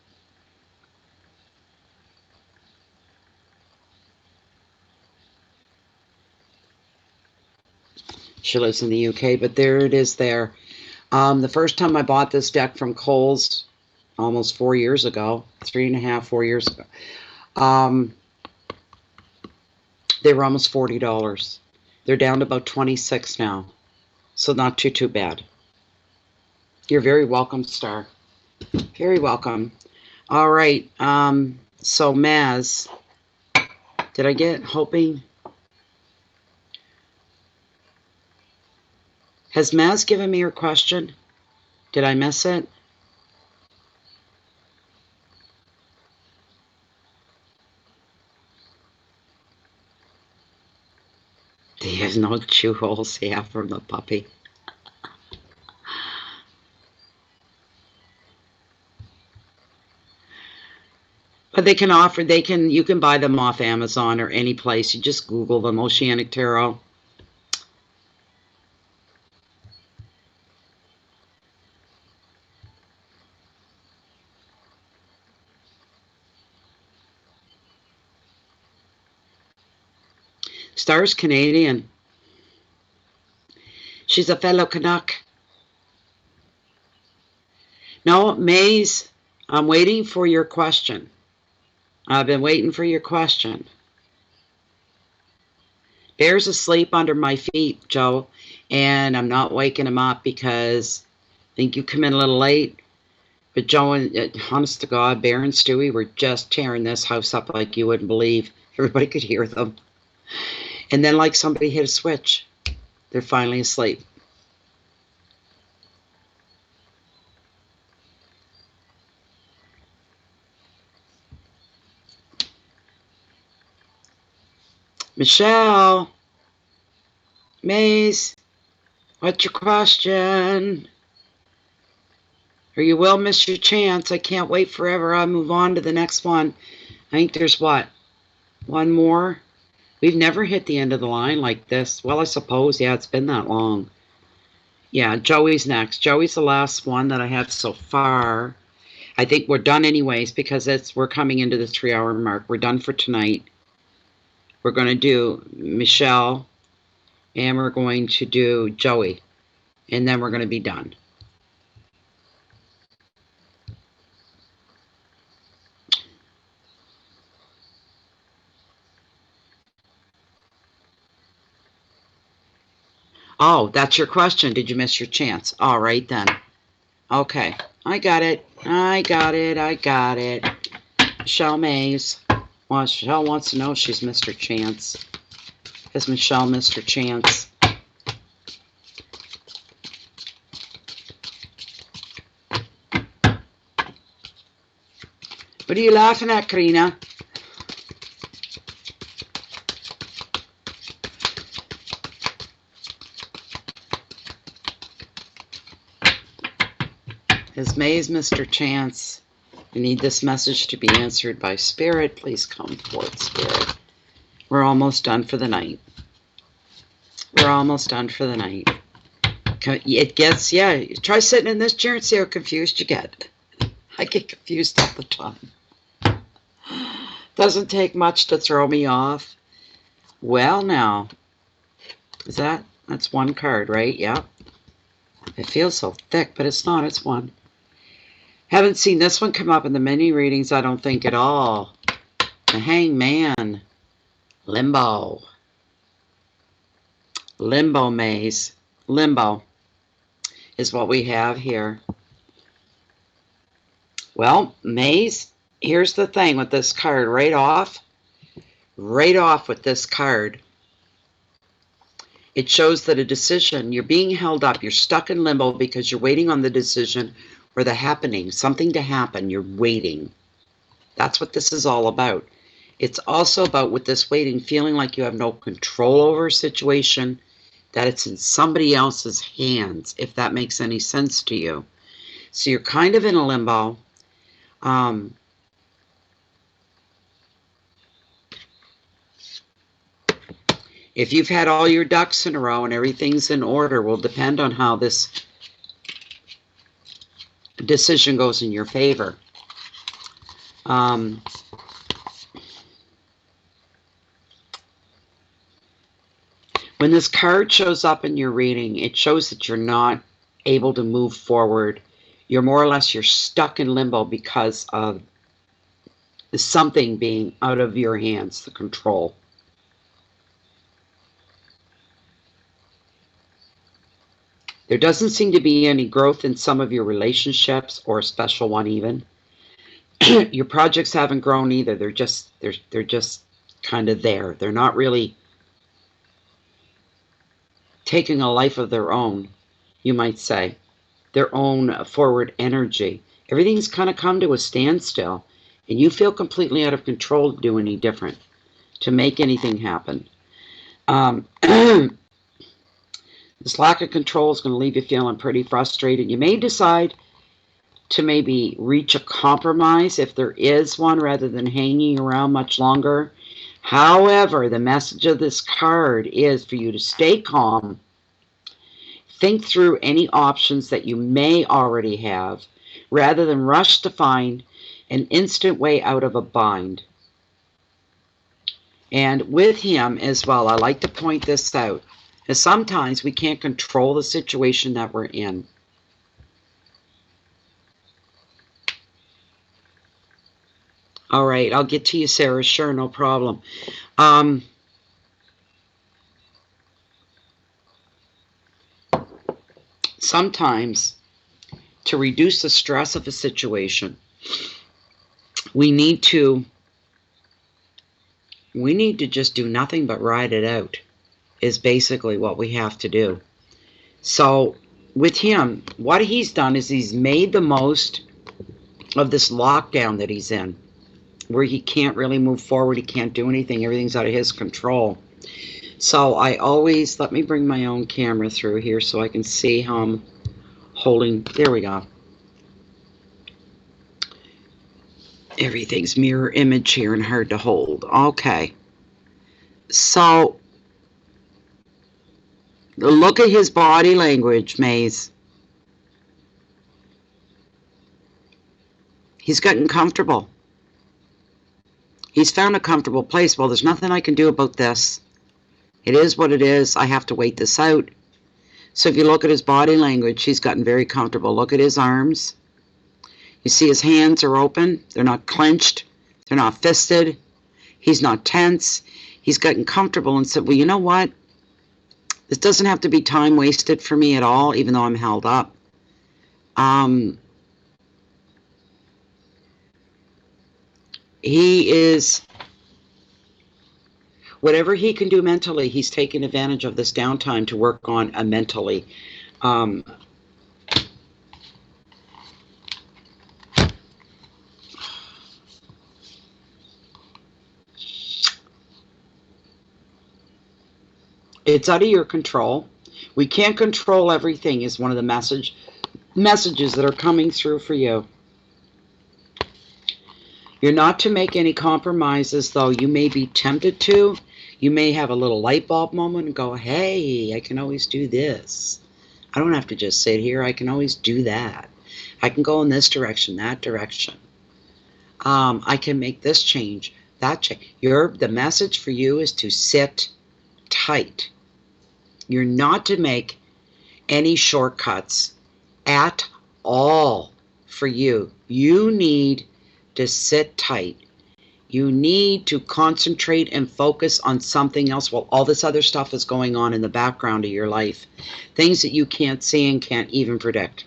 She lives in the UK, but there it is there. The first time I bought this deck from Kohl's, almost 4 years ago, 3.5, 4 years ago, they were almost $40. They're down to about 26 now. So not too bad. You're very welcome, Star. Very welcome. All right. So Maz, did I get hoping? Has Maz given me her question? Did I miss it? There's no chew holes here from the puppy. But you can buy them off Amazon or any place. You just Google them, Oceanic Tarot. Star's Canadian. She's a fellow Canuck. No, Maze, I'm waiting for your question. I've been waiting for your question. Bear's asleep under my feet, Joe, and I'm not waking him up because I think you come in a little late. But Joe and, honest to God, Bear and Stewie were just tearing this house up like you wouldn't believe. Everybody could hear them. And then like somebody hit a switch, they're finally asleep. Michelle, Maze, what's your question? Or you will miss your chance. I can't wait forever. I'll move on to the next one. I think there's what? One more? We've never hit the end of the line like this. Well, I suppose, yeah, it's been that long. Yeah, Joey's next. Joey's the last one that I have so far. I think we're done anyways because we're coming into the 3-hour mark. We're done for tonight. We're going to do Michelle and we're going to do Joey. And then we're going to be done. Oh, that's your question. Did you miss your chance? All right, then. Okay. I got it. I got it. I got it. Michelle Mays. Well, Michelle wants to know if she's missed her chance. Has Michelle missed her chance? What are you laughing at, Karina? Has Mays missed her chance? I need this message to be answered by Spirit. Please come forth, Spirit. We're almost done for the night. We're almost done for the night. It gets, yeah, try sitting in this chair and see how confused you get. I get confused all the time. Doesn't take much to throw me off. Well, now, that's one card, right? Yeah. It feels so thick, but it's not. It's one. Haven't seen this one come up in the mini readings, I don't think, at all. The Hangman. Limbo. Limbo Maze. Limbo is what we have here. Well, Maze, here's the thing with this card. Right off with this card, it shows that a decision, you're being held up. You're stuck in limbo because you're waiting on the decision or the happening, something to happen. You're waiting. That's what this is all about. It's also about, with this waiting, feeling like you have no control over a situation, that it's in somebody else's hands, if that makes any sense to you. So you're kind of in a limbo. If you've had all your ducks in a row and everything's in order, will depend on how this decision goes in your favor. When this card shows up in your reading, it shows that you're not able to move forward. You're more or less, you're stuck in limbo because of something being out of your hands, the control. There doesn't seem to be any growth in some of your relationships, or a special one even. Your projects haven't grown either. They're just kind of there. They're not really taking a life of their own, you might say. Their own forward energy. Everything's kind of come to a standstill, and you feel completely out of control to do any different, to make anything happen. This lack of control is going to leave you feeling pretty frustrated. You may decide to maybe reach a compromise if there is one, rather than hanging around much longer. However, the message of this card is for you to stay calm, think through any options that you may already have, rather than rush to find an instant way out of a bind. And with him as well, I like to point this out, is sometimes we can't control the situation that we're in. All right, I'll get to you, Sarah. Sure, no problem. Sometimes, to reduce the stress of a situation, we need to just do nothing but ride it out, is basically what we have to do. So with him, what he's done is he's made the most of this lockdown that he's in, where he can't really move forward, he can't do anything, everything's out of his control. So I always, let me bring my own camera through here so I can see how I'm holding, there we go. Everything's mirror image here and hard to hold. Okay. So, look at his body language, Maze. He's gotten comfortable. He's found a comfortable place. Well, there's nothing I can do about this. It is what it is. I have to wait this out. So if you look at his body language, he's gotten very comfortable. Look at his arms. You see his hands are open. They're not clenched. They're not fisted. He's not tense. He's gotten comfortable and said, well, you know what? This doesn't have to be time wasted for me at all, even though I'm held up. He is, whatever he can do mentally, he's taking advantage of this downtime to work on mentally. It's out of your control. We can't control everything is one of the messages that are coming through for you. You're not to make any compromises, though. You may be tempted to. You may have a little light bulb moment and go, hey, I can always do this. I don't have to just sit here. I can always do that. I can go in this direction, that direction. I can make this change, that change. The message for you is to sit tight. You're not to make any shortcuts at all for you. You need to sit tight. You need to concentrate and focus on something else while all this other stuff is going on in the background of your life. Things that you can't see and can't even predict.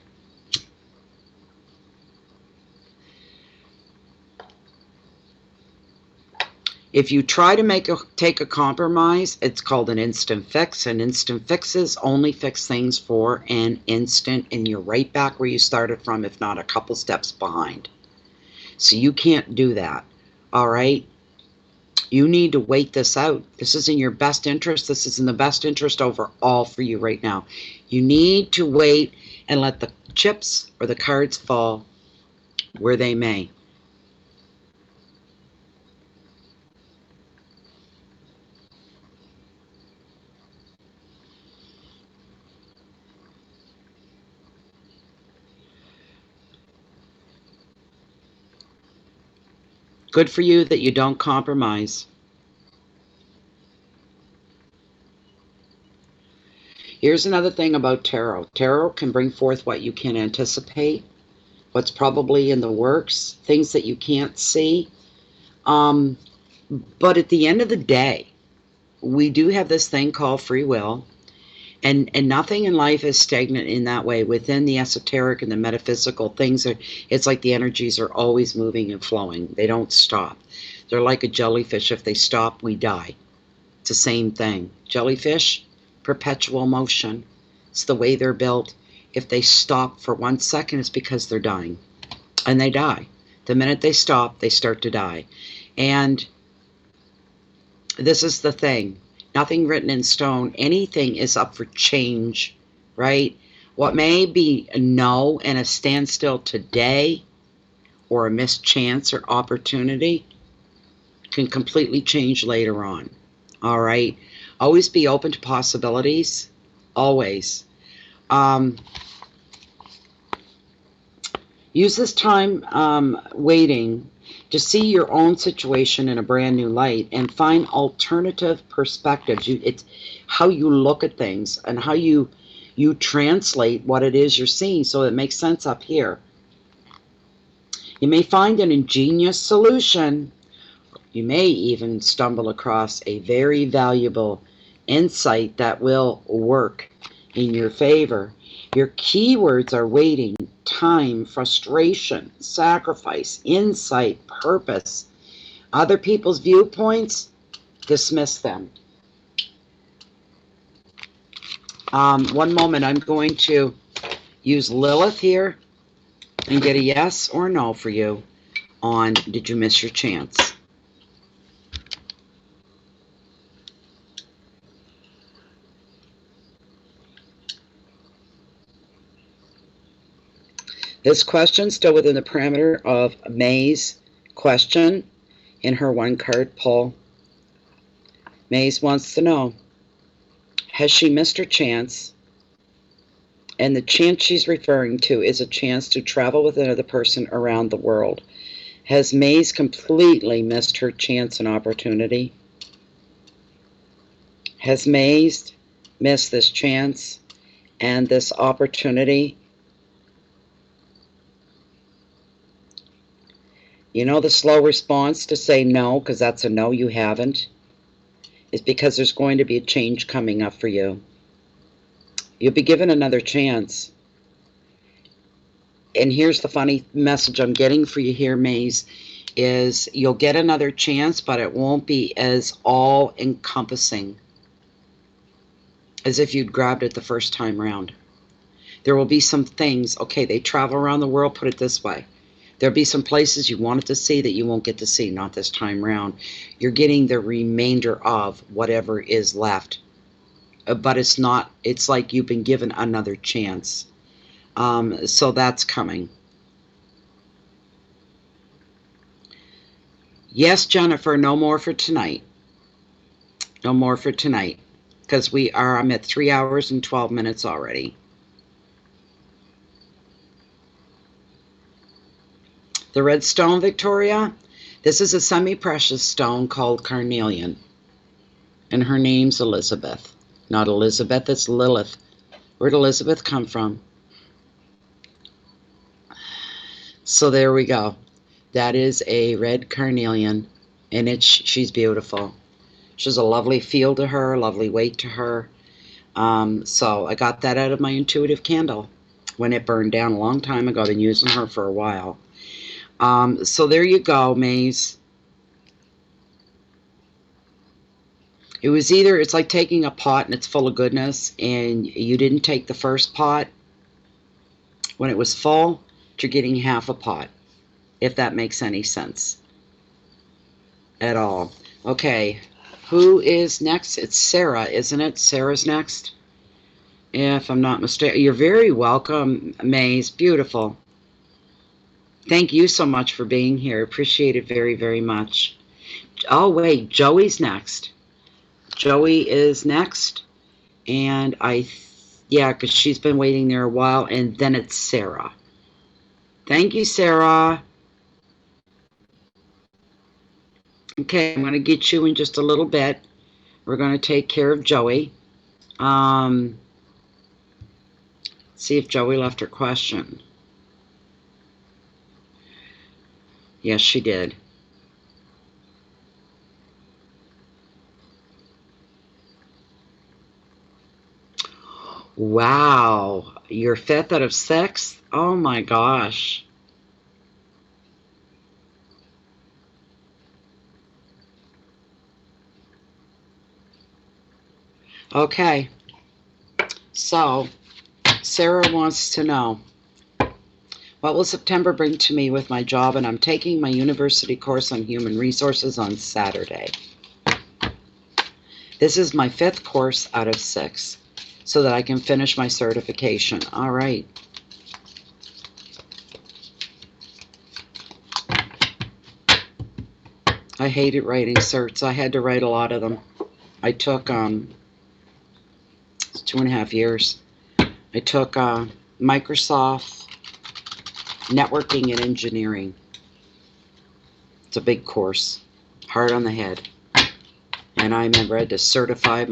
If you try to take a compromise, it's called an instant fix. And instant fixes only fix things for an instant, and you're right back where you started from, if not a couple steps behind. So you can't do that, all right? You need to wait this out. This is in your best interest. This is in the best interest overall for you right now. You need to wait and let the chips or the cards fall where they may. Good for you that you don't compromise. Here's another thing about tarot. Tarot can bring forth what you can anticipate, what's probably in the works, things that you can't see. But at the end of the day, we do have this thing called free will. And nothing in life is stagnant in that way. Within the esoteric and the metaphysical, it's like the energies are always moving and flowing. They don't stop. They're like a jellyfish. If they stop, we die. It's the same thing. Jellyfish, perpetual motion. It's the way they're built. If they stop for 1 second, it's because they're dying. And they die. The minute they stop, they start to die. And this is the thing. Nothing written in stone. Anything is up for change, right? What may be a no and a standstill today, or a missed chance or opportunity, can completely change later on, all right? Always be open to possibilities, always. Use this time waiting to see your own situation in a brand new light and find alternative perspectives. It's how you look at things and how you translate what it is you're seeing so it makes sense up here. You may find an ingenious solution. You may even stumble across a very valuable insight that will work in your favor. Your keywords are waiting, time, frustration, sacrifice, insight, purpose. Other people's viewpoints, dismiss them. One moment, I'm going to use Lilith here and get a yes or no for you on did you miss your chance. This question still within the parameter of May's question in her one card pull. Maze wants to know, has she missed her chance? And the chance she's referring to is a chance to travel with another person around the world. Has Maze completely missed her chance and opportunity? Has Maze missed this chance and this opportunity? You know the slow response to say no, because that's a no, you haven't, is because there's going to be a change coming up for you. You'll be given another chance. And here's the funny message I'm getting for you here, Maze, is you'll get another chance, but it won't be as all-encompassing as if you'd grabbed it the first time around. There will be some things, okay, they travel around the world, put it this way. There'll be some places you wanted to see that you won't get to see, not this time around. You're getting the remainder of whatever is left. But it's not, it's like you've been given another chance. So that's coming. Yes, Jennifer, no more for tonight. No more for tonight. Because I'm at 3 hours and 12 minutes already. The red stone, Victoria, this is a semi-precious stone called carnelian. And her name's Elizabeth. Not Elizabeth, it's Lilith. Where'd Elizabeth come from? So there we go. That is a red carnelian, and she's beautiful. She has a lovely feel to her, lovely weight to her. So I got that out of my intuitive candle when it burned down a long time ago. I've been using her for a while. So there you go, Maze. It was either, it's like taking a pot and it's full of goodness, and you didn't take the first pot when it was full, you're getting half a pot, if that makes any sense at all. Okay, who is next? It's Sarah, isn't it? Sarah's next, if I'm not mistaken. You're very welcome, Maze. Beautiful. Thank you so much for being here. Appreciate it very, very much. Oh, wait, Joey's next. Joey is next. And yeah, because she's been waiting there a while. And then it's Sarah. Thank you, Sarah. Okay, I'm going to get you in just a little bit. We're going to take care of Joey. See if Joey left her question. Yes, she did. Wow, you're 5th out of 6th? Oh my gosh. Okay, so Sarah wants to know, what will September bring to me with my job? And I'm taking my university course on human resources on Saturday. This is my 5th course out of 6, so that I can finish my certification. All right. I hated writing certs. I had to write a lot of them. I took 2.5 years. I took Microsoft, networking, and engineering. It's a big course. Hard on the head. And I remember I had to certify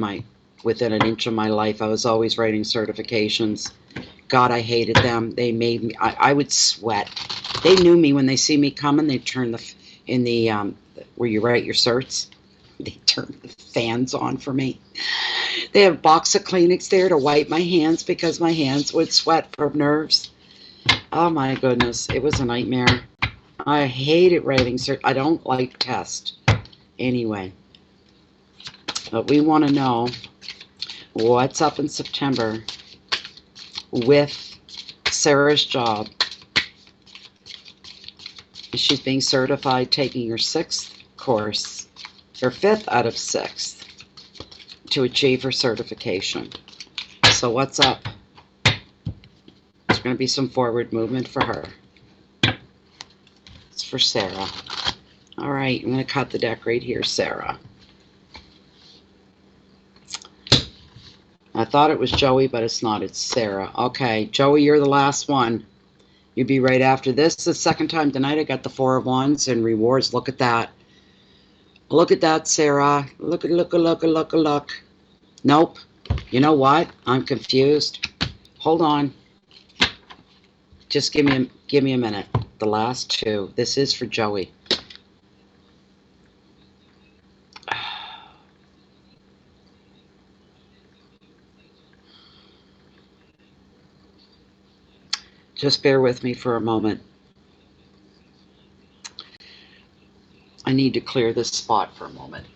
within an inch of my life. I was always writing certifications. God, I hated them. They made me, I would sweat. They knew me when they see me coming. They'd turn where you write your certs, they turn the fans on for me. They have a box of Kleenex there to wipe my hands because my hands would sweat from nerves. Oh my goodness, it was a nightmare. I hated writing cert. I don't like tests anyway. But we want to know what's up in September with Sarah's job. She's being certified, taking her 6th course, her 5th out of 6th, to achieve her certification. So what's up? There's going to be some forward movement for her. It's for Sarah. All right, I'm going to cut the deck right here, Sarah. I thought it was Joey, but it's not. It's Sarah. Okay, Joey, you're the last one. You'd be right after this. The second time tonight I got the 4 of Wands and rewards. Look at that. Look at that, Sarah. Look. Nope. You know what? I'm confused. Hold on. Just give me a minute. The last 2. This is for Joey. Just bear with me for a moment. I need to clear this spot for a moment.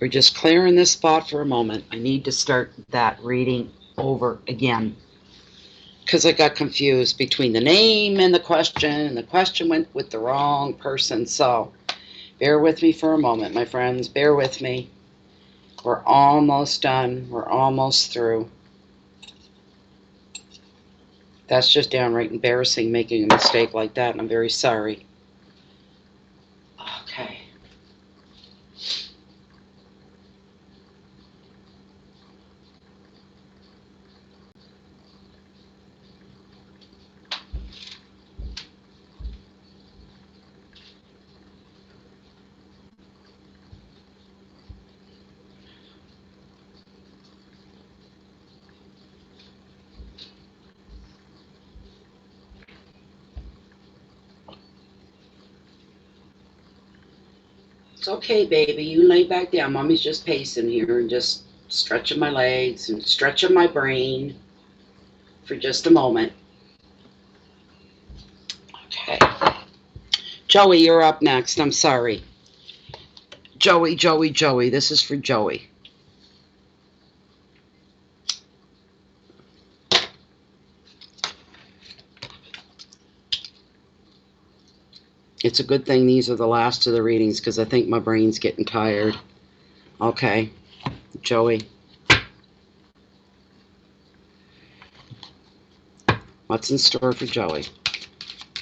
We're just clearing this spot for a moment. I need to start that reading over again, because I got confused between the name and the question went with the wrong person. So bear with me for a moment, my friends. Bear with me. We're almost done. We're almost through. That's just downright embarrassing, making a mistake like that, and I'm very sorry. Okay. It's okay, baby. You lay back down. Mommy's just pacing here and just stretching my legs and stretching my brain for just a moment. Okay. Joey, you're up next. I'm sorry. Joey. This is for Joey. It's a good thing these are the last of the readings, because I think my brain's getting tired. Okay, Joey. What's in store for Joey?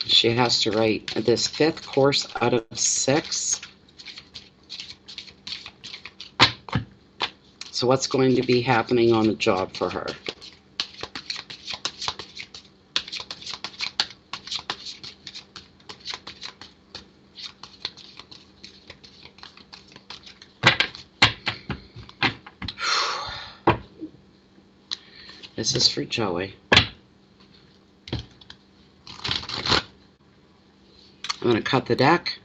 She has to write this 5th course out of 6. So what's going to be happening on the job for her? This is for Joey. I'm going to cut the deck.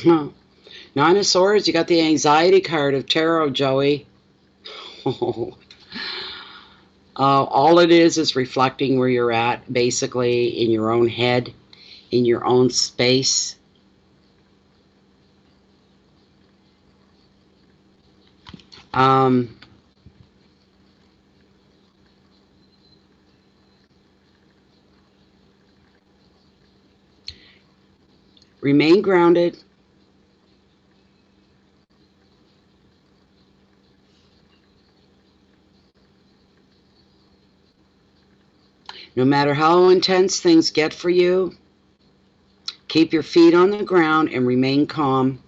Huh. 9 of Swords, you got the anxiety card of tarot, Joey. All it is reflecting where you're at, basically, in your own head, in your own space. Remain grounded. No matter how intense things get for you, Keep your feet on the ground and remain calm.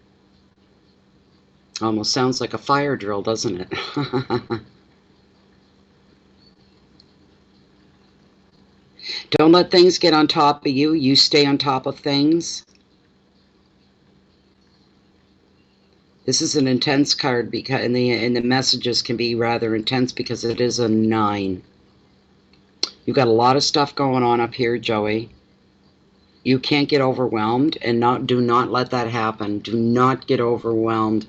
Almost sounds like a fire drill, doesn't it? Don't let things get on top of you. You stay on top of things. This is an intense card, because and the messages can be rather intense because it is a 9. You've got a lot of stuff going on up here, Joey. You can't get overwhelmed, and do not let that happen. Do not get overwhelmed.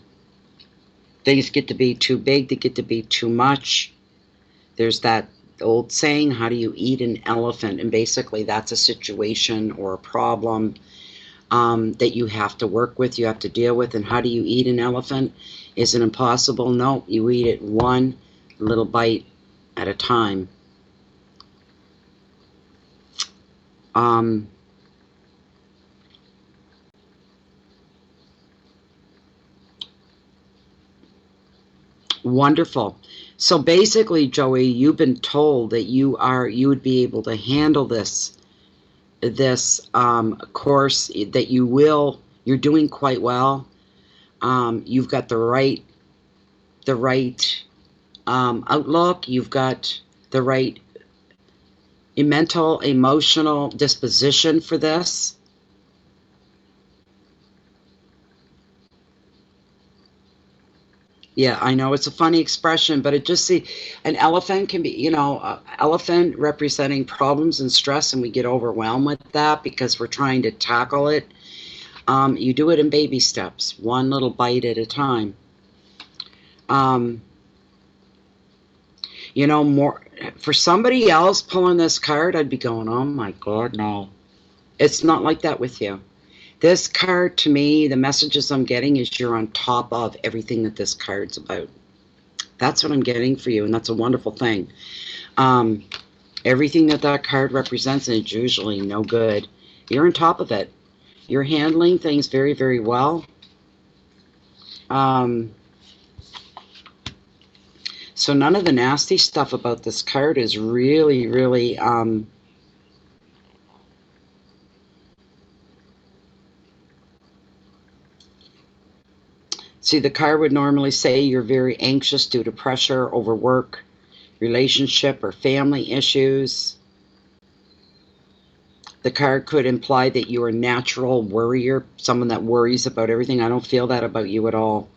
Things get to be too big, they get to be too much. There's that old saying, how do you eat an elephant? And basically that's a situation or a problem that you have to work with, you have to deal with. And how do you eat an elephant? Is it impossible? No, you eat it one little bite at a time. Wonderful. So basically, Joey, you've been told that you would be able to handle this course, that you're doing quite well. You've got the right outlook. You've got the right mental, emotional disposition for this. Yeah, I know it's a funny expression, but it just an elephant can be, elephant representing problems and stress, and we get overwhelmed with that because we're trying to tackle it. You do it in baby steps, one little bite at a time. More for somebody else pulling this card, I'd be going, oh my God, no. It's not like that with you. This card, to me, the messages I'm getting is you're on top of everything that this card's about. That's what I'm getting for you, and that's a wonderful thing. Everything that card represents, and it's usually no good, you're on top of it. You're handling things very, very well. So none of the nasty stuff about this card is really, really... See, the card would normally say you're very anxious due to pressure, overwork, relationship, or family issues. The card could imply that you're a natural worrier, someone that worries about everything. I don't feel that about you at all.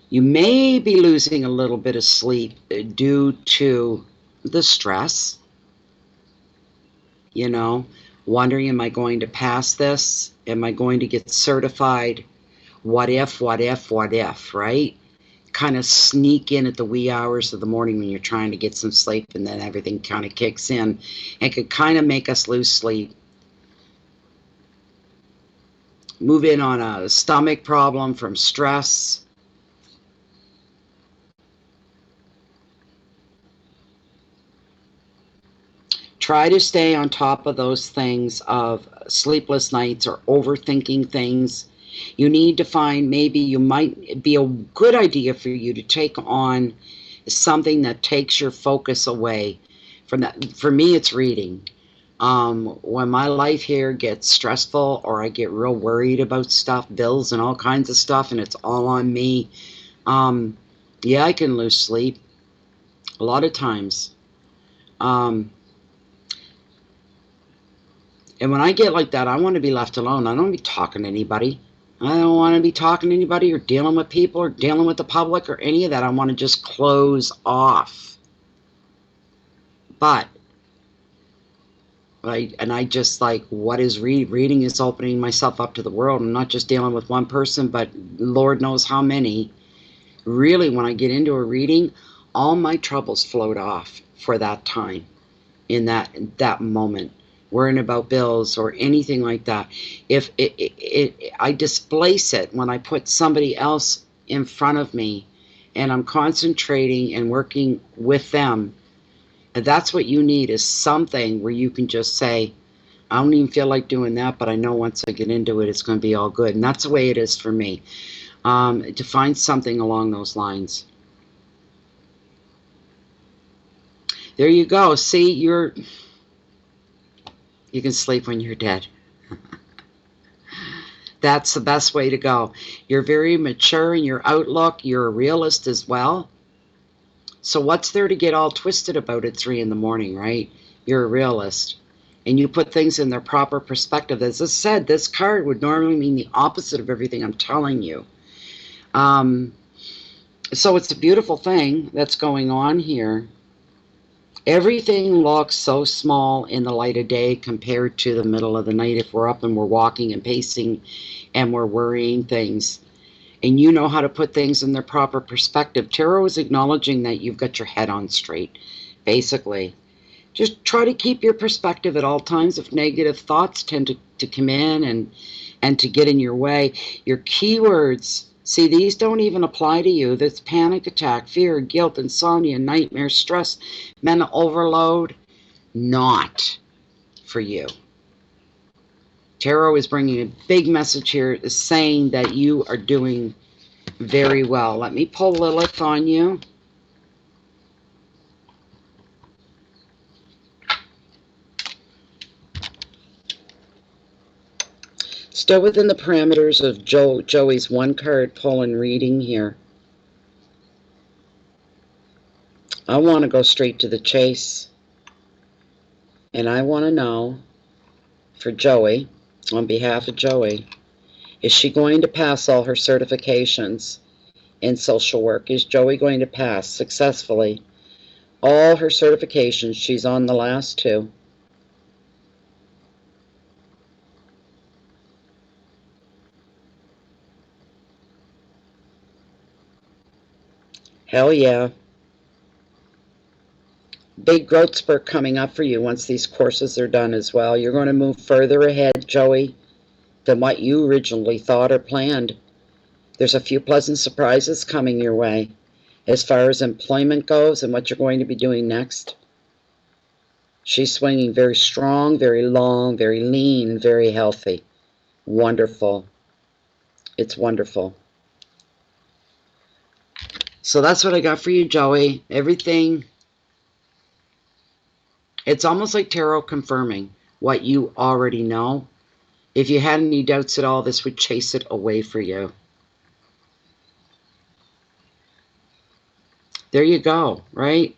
You may be losing a little bit of sleep due to the stress. Wondering, am I going to pass this? Am I going to get certified? What if, right? Kind of sneak in at the wee hours of the morning when you're trying to get some sleep, and then everything kind of kicks in. It could kind of make us lose sleep. Move in on a stomach problem from stress. Try to stay on top of those things of sleepless nights or overthinking things. You need to find, maybe you might be a good idea for you to take on something that takes your focus away from that. For me, it's reading. When my life here gets stressful, or I get real worried about stuff, bills and all kinds of stuff, and it's all on me, yeah, I can lose sleep a lot of times. And when I get like that, I want to be left alone. I don't want to be talking to anybody. I don't want to be talking to anybody or dealing with people or dealing with the public or any of that. I want to just close off. But I just like, what is reading is opening myself up to the world. I'm not just dealing with one person, but Lord knows how many. Really, when I get into a reading, all my troubles float off for that time, in that moment. Worrying about bills or anything like that. If I displace it when I put somebody else in front of me and I'm concentrating and working with them. And that's what you need, is something where you can just say, I don't even feel like doing that, but I know once I get into it, it's going to be all good. And that's the way it is for me, to find something along those lines. There you go. See, You can sleep when you're dead. That's the best way to go. You're very mature in your outlook. You're a realist as well. So what's there to get all twisted about at 3 in the morning, right? You're a realist. And you put things in their proper perspective. As I said, this card would normally mean the opposite of everything I'm telling you. So it's a beautiful thing that's going on here. Everything looks so small in the light of day compared to the middle of the night if we're up and we're walking and pacing and we're worrying things. And you know how to put things in their proper perspective. Tarot is acknowledging that you've got your head on straight, basically. Just try to keep your perspective at all times if negative thoughts tend to come in and to get in your way. Your keywords, see, these don't even apply to you. That's panic attack, fear, guilt, insomnia, nightmare, stress, mental overload. Not for you. Tarot is bringing a big message here, saying that you are doing very well. Let me pull Lilith on you. Still within the parameters of Joey's one card pull and reading here. I want to go straight to the chase. And I want to know, for Joey, on behalf of Joey, is she going to pass all her certifications in social work? Is Joey going to pass successfully all her certifications? She's on the last 2. Hell yeah. Big growth spurt coming up for you once these courses are done as well. You're going to move further ahead, Joey, than what you originally thought or planned. There's a few pleasant surprises coming your way as far as employment goes and what you're going to be doing next. She's swinging very strong, very long, very lean, very healthy. Wonderful. It's wonderful. So that's what I got for you, Joey. Everything. It's almost like tarot confirming what you already know. If you had any doubts at all, this would chase it away for you. There you go, right?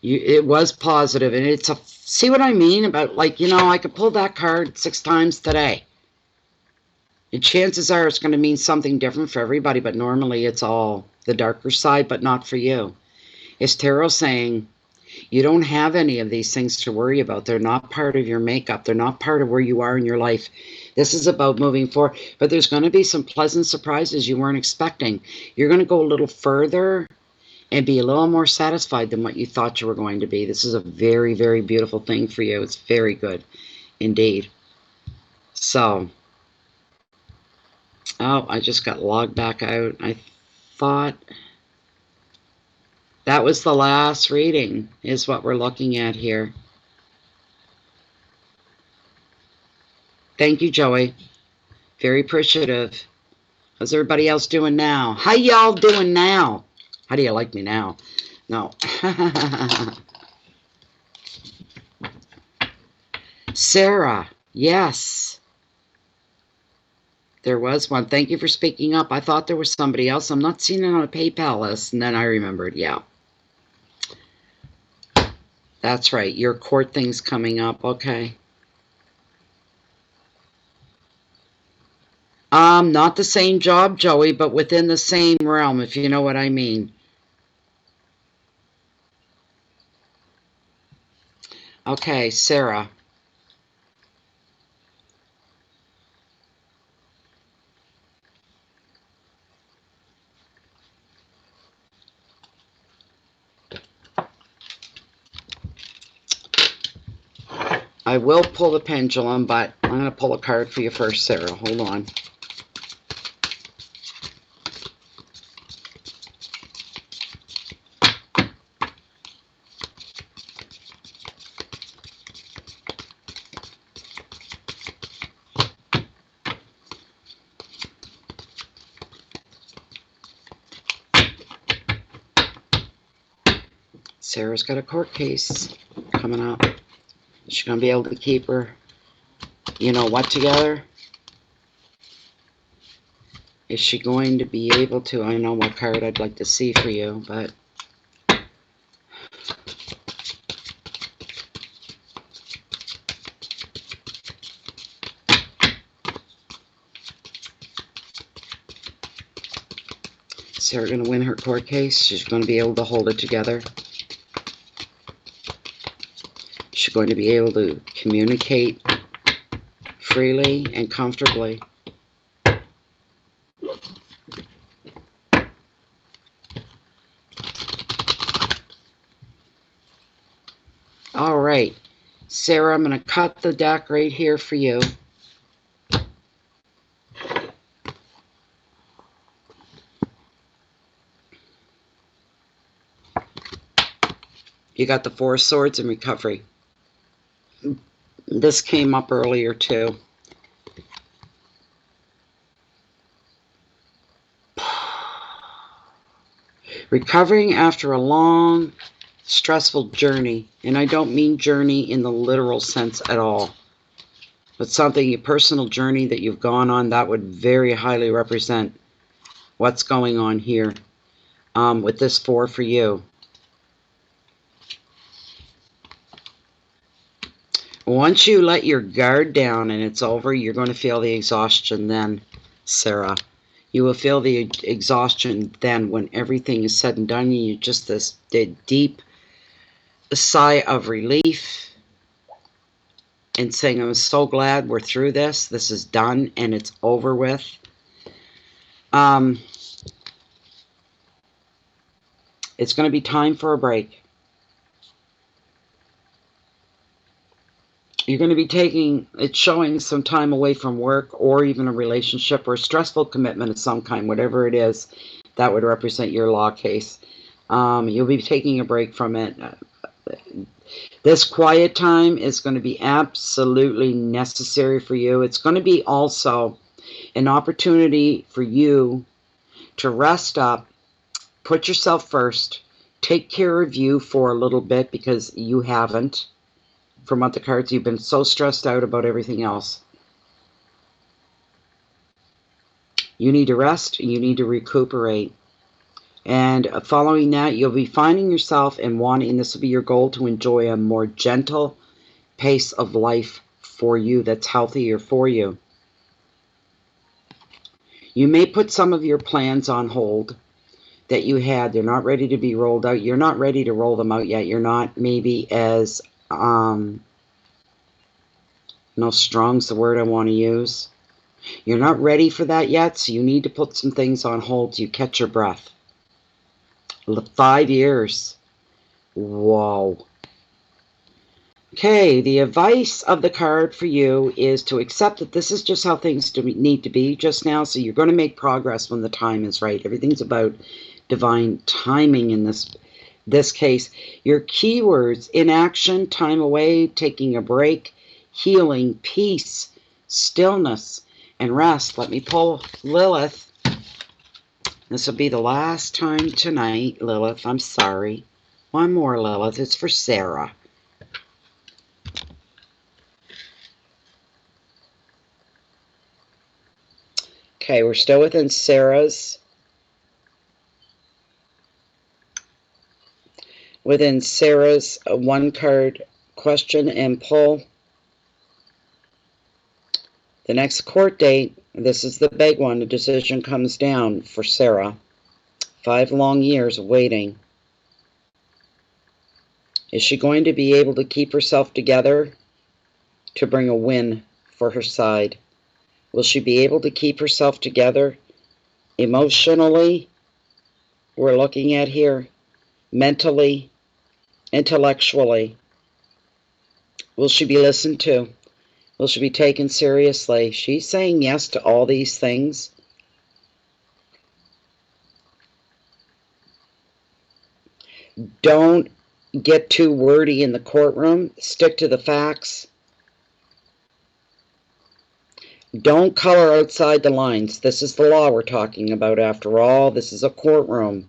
It was positive, and it's a, see what I mean about, like, you know, I could pull that card 6 times today. And chances are it's going to mean something different for everybody, but normally it's all the darker side, but not for you. Is tarot saying you don't have any of these things to worry about? They're not part of your makeup. They're not part of where you are in your life. This is about moving forward, but there's going to be some pleasant surprises you weren't expecting. You're going to go a little further and be a little more satisfied than what you thought you were going to be. This is a very, very beautiful thing for you. It's very good indeed. So, oh, I just got logged back out. I thought that was the last reading, is what we're looking at here. Thank you, Joey. Very appreciative. How's everybody else doing now? How y'all doing now? How do you like me now? No. Sarah, yes. There was one. Thank you for speaking up. I thought there was somebody else. I'm not seeing it on a PayPal list. And then I remembered, yeah. That's right. Your court thing's coming up. Okay. Not the same job, Joey, but within the same realm, if you know what I mean. Okay, Sarah. I will pull the pendulum, but I'm going to pull a card for you first, Sarah. Hold on. Sarah's got a court case coming up. Is she going to be able to keep her, you know what, together? Is she going to be able to? I know what card I'd like to see for you, but... Sarah going to win her court case? She's going to be able to hold it together? She's going to be able to communicate freely and comfortably? All right, Sarah, I'm going to cut the deck right here for you. You got the Four of Swords in recovery. This came up earlier too. Recovering after a long, stressful journey. And I don't mean journey in the literal sense at all. But something, a personal journey that you've gone on, that would very highly represent what's going on here with this four for you. Once you let your guard down and it's over, you're going to feel the exhaustion then, Sarah. You will feel the exhaustion then when everything is said and done. You just this deep sigh of relief and saying, I'm so glad we're through this. This is done and it's over with. It's going to be time for a break. You're going to be taking, it's showing some time away from work or even a relationship or a stressful commitment of some kind, whatever it is that would represent your law case. You'll be taking a break from it. This quiet time is going to be absolutely necessary for you. It's going to be also an opportunity for you to rest up, put yourself first, take care of you for a little bit because you haven't. From what the cards, you've been so stressed out about everything else. You need to rest, you need to recuperate. And following that, you'll be finding yourself and wanting, this will be your goal, to enjoy a more gentle pace of life for you that's healthier for you. You may put some of your plans on hold that you had. They're not ready to be rolled out. You're not ready to roll them out yet. You're not maybe as... no, strong's the word I want to use. You're not ready for that yet, so you need to put some things on hold so you catch your breath. 5 years. Whoa. Okay, the advice of the card for you is to accept that this is just how things need to be just now, so you're going to make progress when the time is right. Everything's about divine timing in this case. Your keywords: inaction, time away, taking a break, healing, peace, stillness, and rest. Let me pull Lilith. This will be the last time tonight, Lilith. I'm sorry. One more, Lilith. It's for Sarah. Okay, we're still within Sarah's. Within Sarah's one card question and pull. The next court date, this is the big one, the decision comes down for Sarah. 5 long years of waiting. Is she going to be able to keep herself together to bring a win for her side? Will she be able to keep herself together emotionally? We're looking at here. Mentally, intellectually. Will she be listened to? Will she be taken seriously? She's saying yes to all these things. Don't get too wordy in the courtroom. Stick to the facts. Don't color outside the lines. This is the law we're talking about after all. This is a courtroom.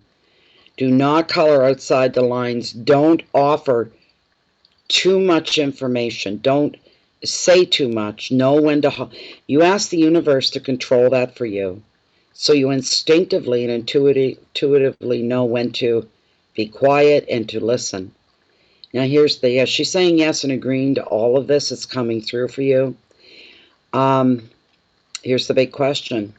Do not color outside the lines. Don't offer too much information. Don't say too much. Know when to... You ask the universe to control that for you. So you instinctively and intuitively know when to be quiet and to listen. Now here's the... she's saying yes and agreeing to all of this. It's coming through for you. Here's the big question.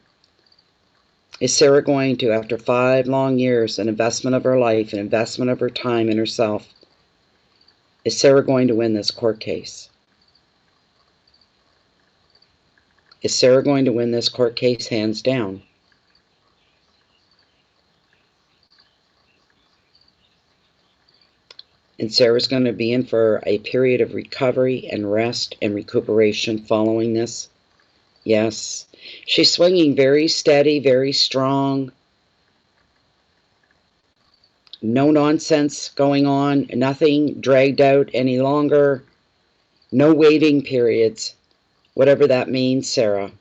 Is Sarah going to, after 5 long years, an investment of her life, an investment of her time in herself, is Sarah going to win this court case? Is Sarah going to win this court case hands down? And Sarah's going to be in for a period of recovery and rest and recuperation following this? Yes. She's swinging very steady, very strong. No nonsense going on. Nothing dragged out any longer. No waiting periods. Whatever that means, Sarah.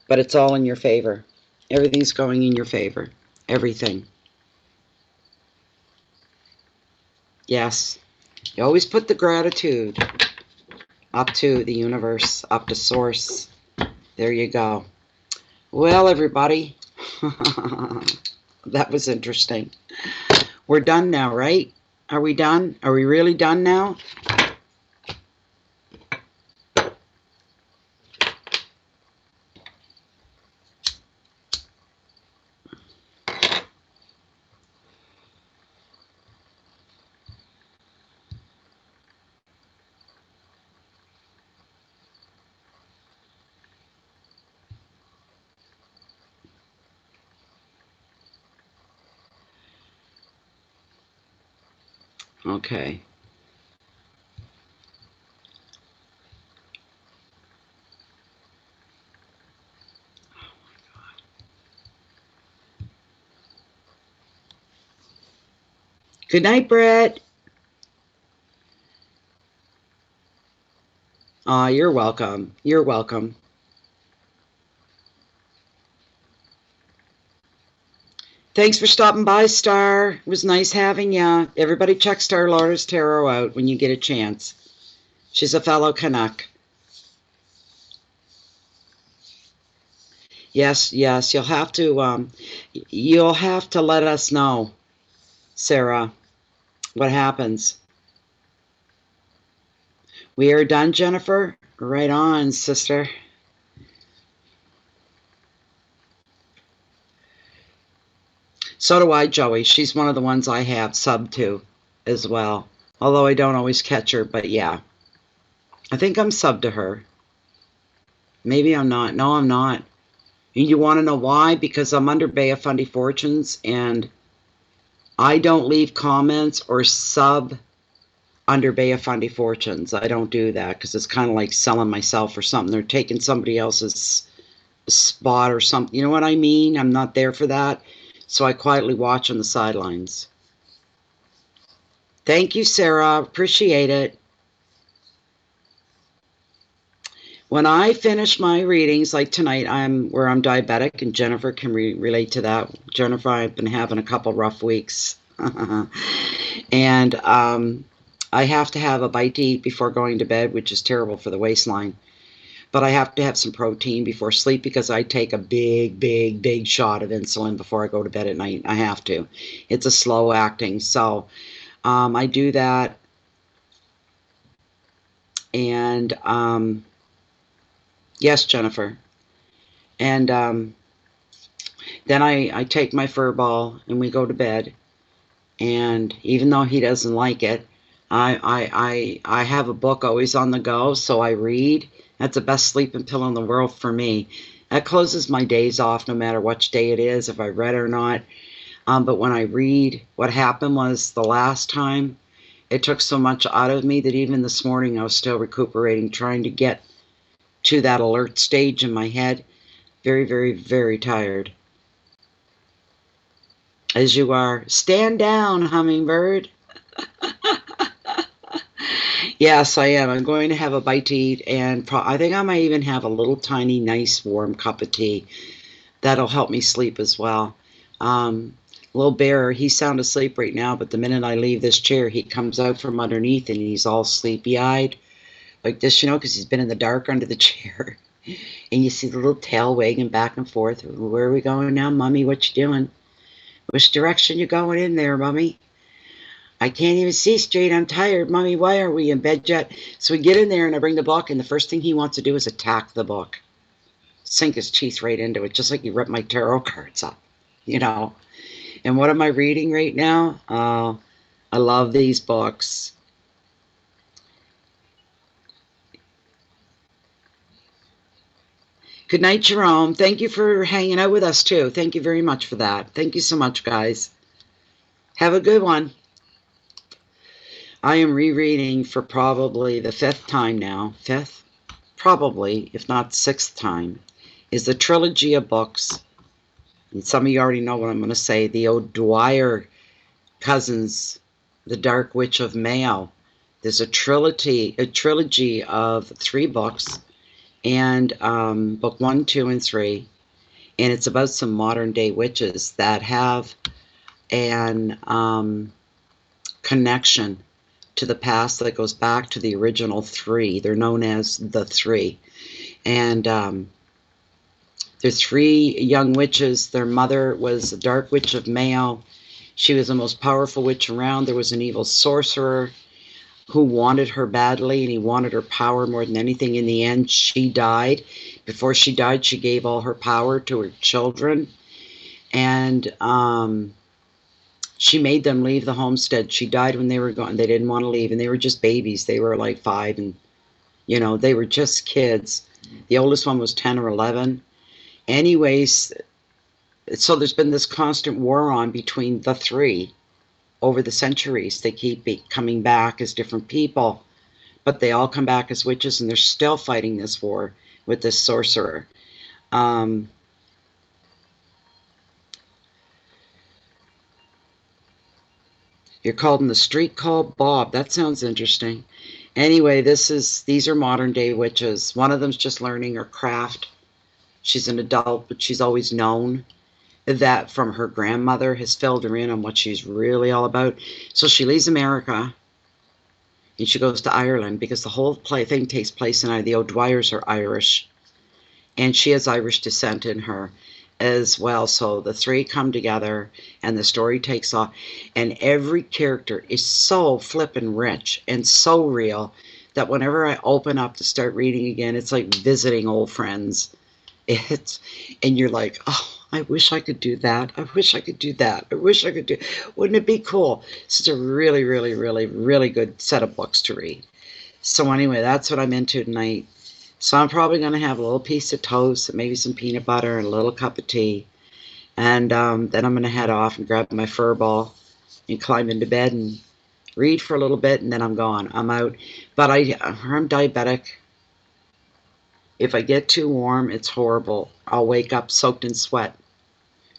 But it's all in your favor. Everything's going in your favor. Everything. Yes. You always put the gratitude up to the universe, up to source. There you go. Well, everybody, that was interesting. We're done now, right? Are we done? Are we really done now? Okay. Good night, Brett. Aw, you're welcome. You're welcome. Thanks for stopping by, Star. It was nice having ya. Everybody check Star Laura's tarot out when you get a chance. She's a fellow Canuck. Yes, yes, you'll have to let us know, Sarah, what happens. We are done, Jennifer. Right on, sister. So do I, Joey. She's one of the ones I have sub to as well. Although I don't always catch her, but yeah. I think I'm sub to her. Maybe I'm not. No, I'm not. And you want to know why? Because I'm under Bay of Fundy Fortunes, and I don't leave comments or sub under Bay of Fundy Fortunes. I don't do that because it's kind of like selling myself or something. They're taking somebody else's spot or something. You know what I mean? I'm not there for that. So I quietly watch on the sidelines. Thank you, Sarah. Appreciate it. When I finish my readings, like tonight, I'm diabetic, and Jennifer can relate to that. Jennifer, I've been having a couple rough weeks. And I have to have a bite to eat before going to bed, which is terrible for the waistline. But I have to have some protein before sleep because I take a big shot of insulin before I go to bed at night. I have to. It's a slow acting. So I do that. And yes, Jennifer. And then I take my fur ball and we go to bed. And even though he doesn't like it, I have a book always on the go, so I read. That's the best sleeping pill in the world for me. That closes my days off no matter which day it is, if I read or not. But when I read, what happened was the last time, it took so much out of me that even this morning I was still recuperating, trying to get to that alert stage in my head. Very tired. As you are. Stand down, hummingbird. Yes, I am. I'm going to have a bite to eat, and I think I might even have a little tiny, nice, warm cup of tea. That'll help me sleep as well. Little bear, he's sound asleep right now, but the minute I leave this chair, he comes out from underneath and he's all sleepy-eyed like this, you know, because he's been in the dark under the chair. And you see the little tail wagging back and forth. Where are we going now, Mummy? What you doing? Which direction you going in there, Mummy? I can't even see straight. I'm tired. Mummy, why are we in bed yet? So we get in there and I bring the book, and the first thing he wants to do is attack the book. Sink his teeth right into it, just like he ripped my tarot cards up, you know. And what am I reading right now? I love these books. Good night, Jerome. Thank you for hanging out with us, too. Thank you very much for that. Thank you so much, guys. Have a good one. I am rereading for probably the 5th time now. 5th? Probably, if not 6th time, is the trilogy of books. And some of you already know what I'm going to say. The O'Dwyer cousins, The Dark Witch of Mayo. There's a trilogy of 3 books. And book 1, 2, and 3. And it's about some modern day witches that have an connection to the past that goes back to the original 3. They're known as the 3. And there's 3 young witches. Their mother was a Dark Witch of Mayo. She was the most powerful witch around. There was an evil sorcerer who wanted her badly, and he wanted her power more than anything. In the end, she died. Before she died, she gave all her power to her children. And she made them leave the homestead. She died when they were gone. They didn't want to leave, and they were just babies. They were like 5, and, you know, they were just kids. The oldest one was 10 or 11. Anyways, so there's been this constant war on between the 3 over the centuries. They keep coming back as different people, but they all come back as witches, and they're still fighting this war with this sorcerer. You're called in the street called Bob. That sounds interesting. Anyway, these are modern day witches. One of them's just learning her craft. She's an adult, but she's always known that from her grandmother has filled her in on what she's really all about. So she leaves America and she goes to Ireland, because the whole thing takes place in Ireland. The O'Dwyers are Irish, and she has Irish descent in her as well. So the 3 come together and the story takes off, and every character is so flippin' rich and so real that whenever I open up to start reading again, it's like visiting old friends. And you're like, oh, I wish I could do that. I wish I could do that. I wish I could do. Wouldn't it be cool? It's a really, really, really, really good set of books to read. So anyway, that's what I'm into tonight. So I'm probably going to have a little piece of toast and maybe some peanut butter and a little cup of tea. And then I'm going to head off and grab my fur ball and climb into bed and read for a little bit, and then I'm gone. I'm out. But I'm diabetic. If I get too warm, it's horrible. I'll wake up soaked in sweat.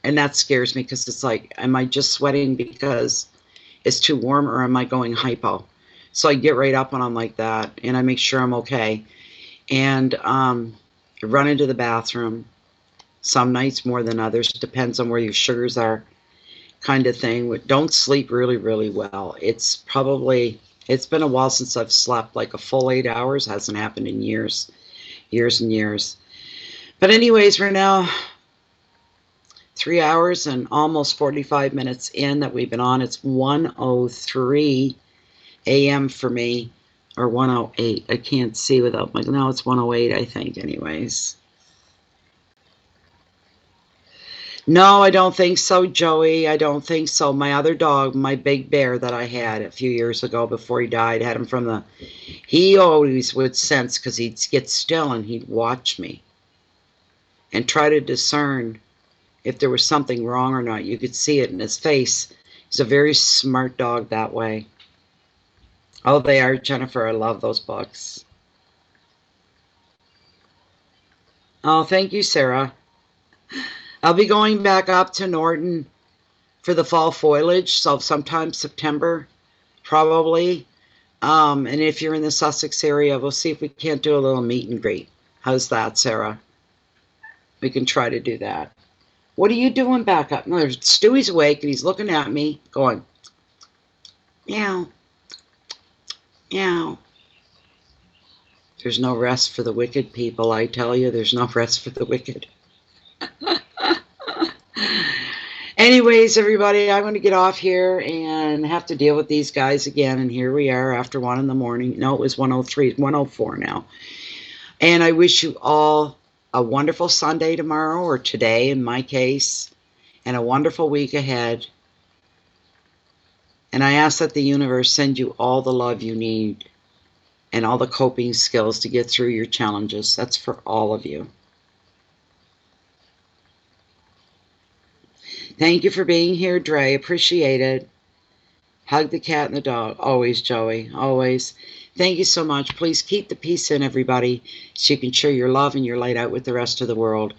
And that scares me, because it's like, am I just sweating because it's too warm, or am I going hypo? So I get right up when I'm like that, and I make sure I'm okay. And run into the bathroom. Some nights more than others. Depends on where your sugars are, kind of thing. Don't sleep really, really well. It's been a while since I've slept like a full 8 hours. Hasn't happened in years and years. But anyways, we're now 3 hours and almost 45 minutes in that we've been on. It's 1:03 a.m. for me, or 1:08. I can't see without my, no, it's 1:08, I think, anyways. No, I don't think so, Joey. I don't think so. My other dog, my big bear that I had a few years ago before he died, had him from the, he always would sense, because he'd get still and he'd watch me and try to discern if there was something wrong or not. You could see it in his face. He's a very smart dog that way. Oh, they are, Jennifer. I love those books. Oh, thank you, Sarah. I'll be going back up to Norton for the fall foliage, so sometime September, probably. And if you're in the Sussex area, we'll see if we can't do a little meet and greet. How's that, Sarah? We can try to do that. What are you doing back up? No, Stewie's awake and he's looking at me going, meow, meow. There's no rest for the wicked, people. I tell you, there's no rest for the wicked. Anyways, everybody, I'm going to get off here and have to deal with these guys again. And here we are after 1 in the morning. No, it was 1:03, 1:04 now. And I wish you all a wonderful Sunday tomorrow, or today in my case, and a wonderful week ahead. And I ask that the universe send you all the love you need and all the coping skills to get through your challenges. That's for all of you. Thank you for being here, Dre. Appreciate it. Hug the cat and the dog. Always, Joey. Always. Thank you so much. Please keep the peace in, everybody, so you can share your love and your light out with the rest of the world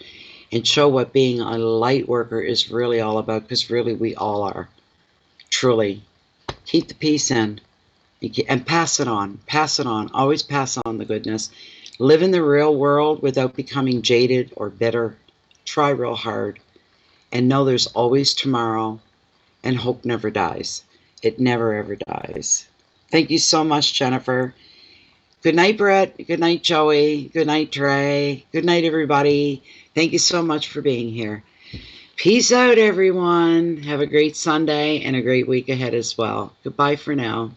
and show what being a light worker is really all about, because really we all are. Truly. Keep the peace in and pass it on. Pass it on. Always pass on the goodness. Live in the real world without becoming jaded or bitter. Try real hard. And know there's always tomorrow, and hope never dies. It never, ever dies. Thank you so much, Jennifer. Good night, Brett. Good night, Joey. Good night, Trey. Good night, everybody. Thank you so much for being here. Peace out, everyone. Have a great Sunday and a great week ahead as well. Goodbye for now.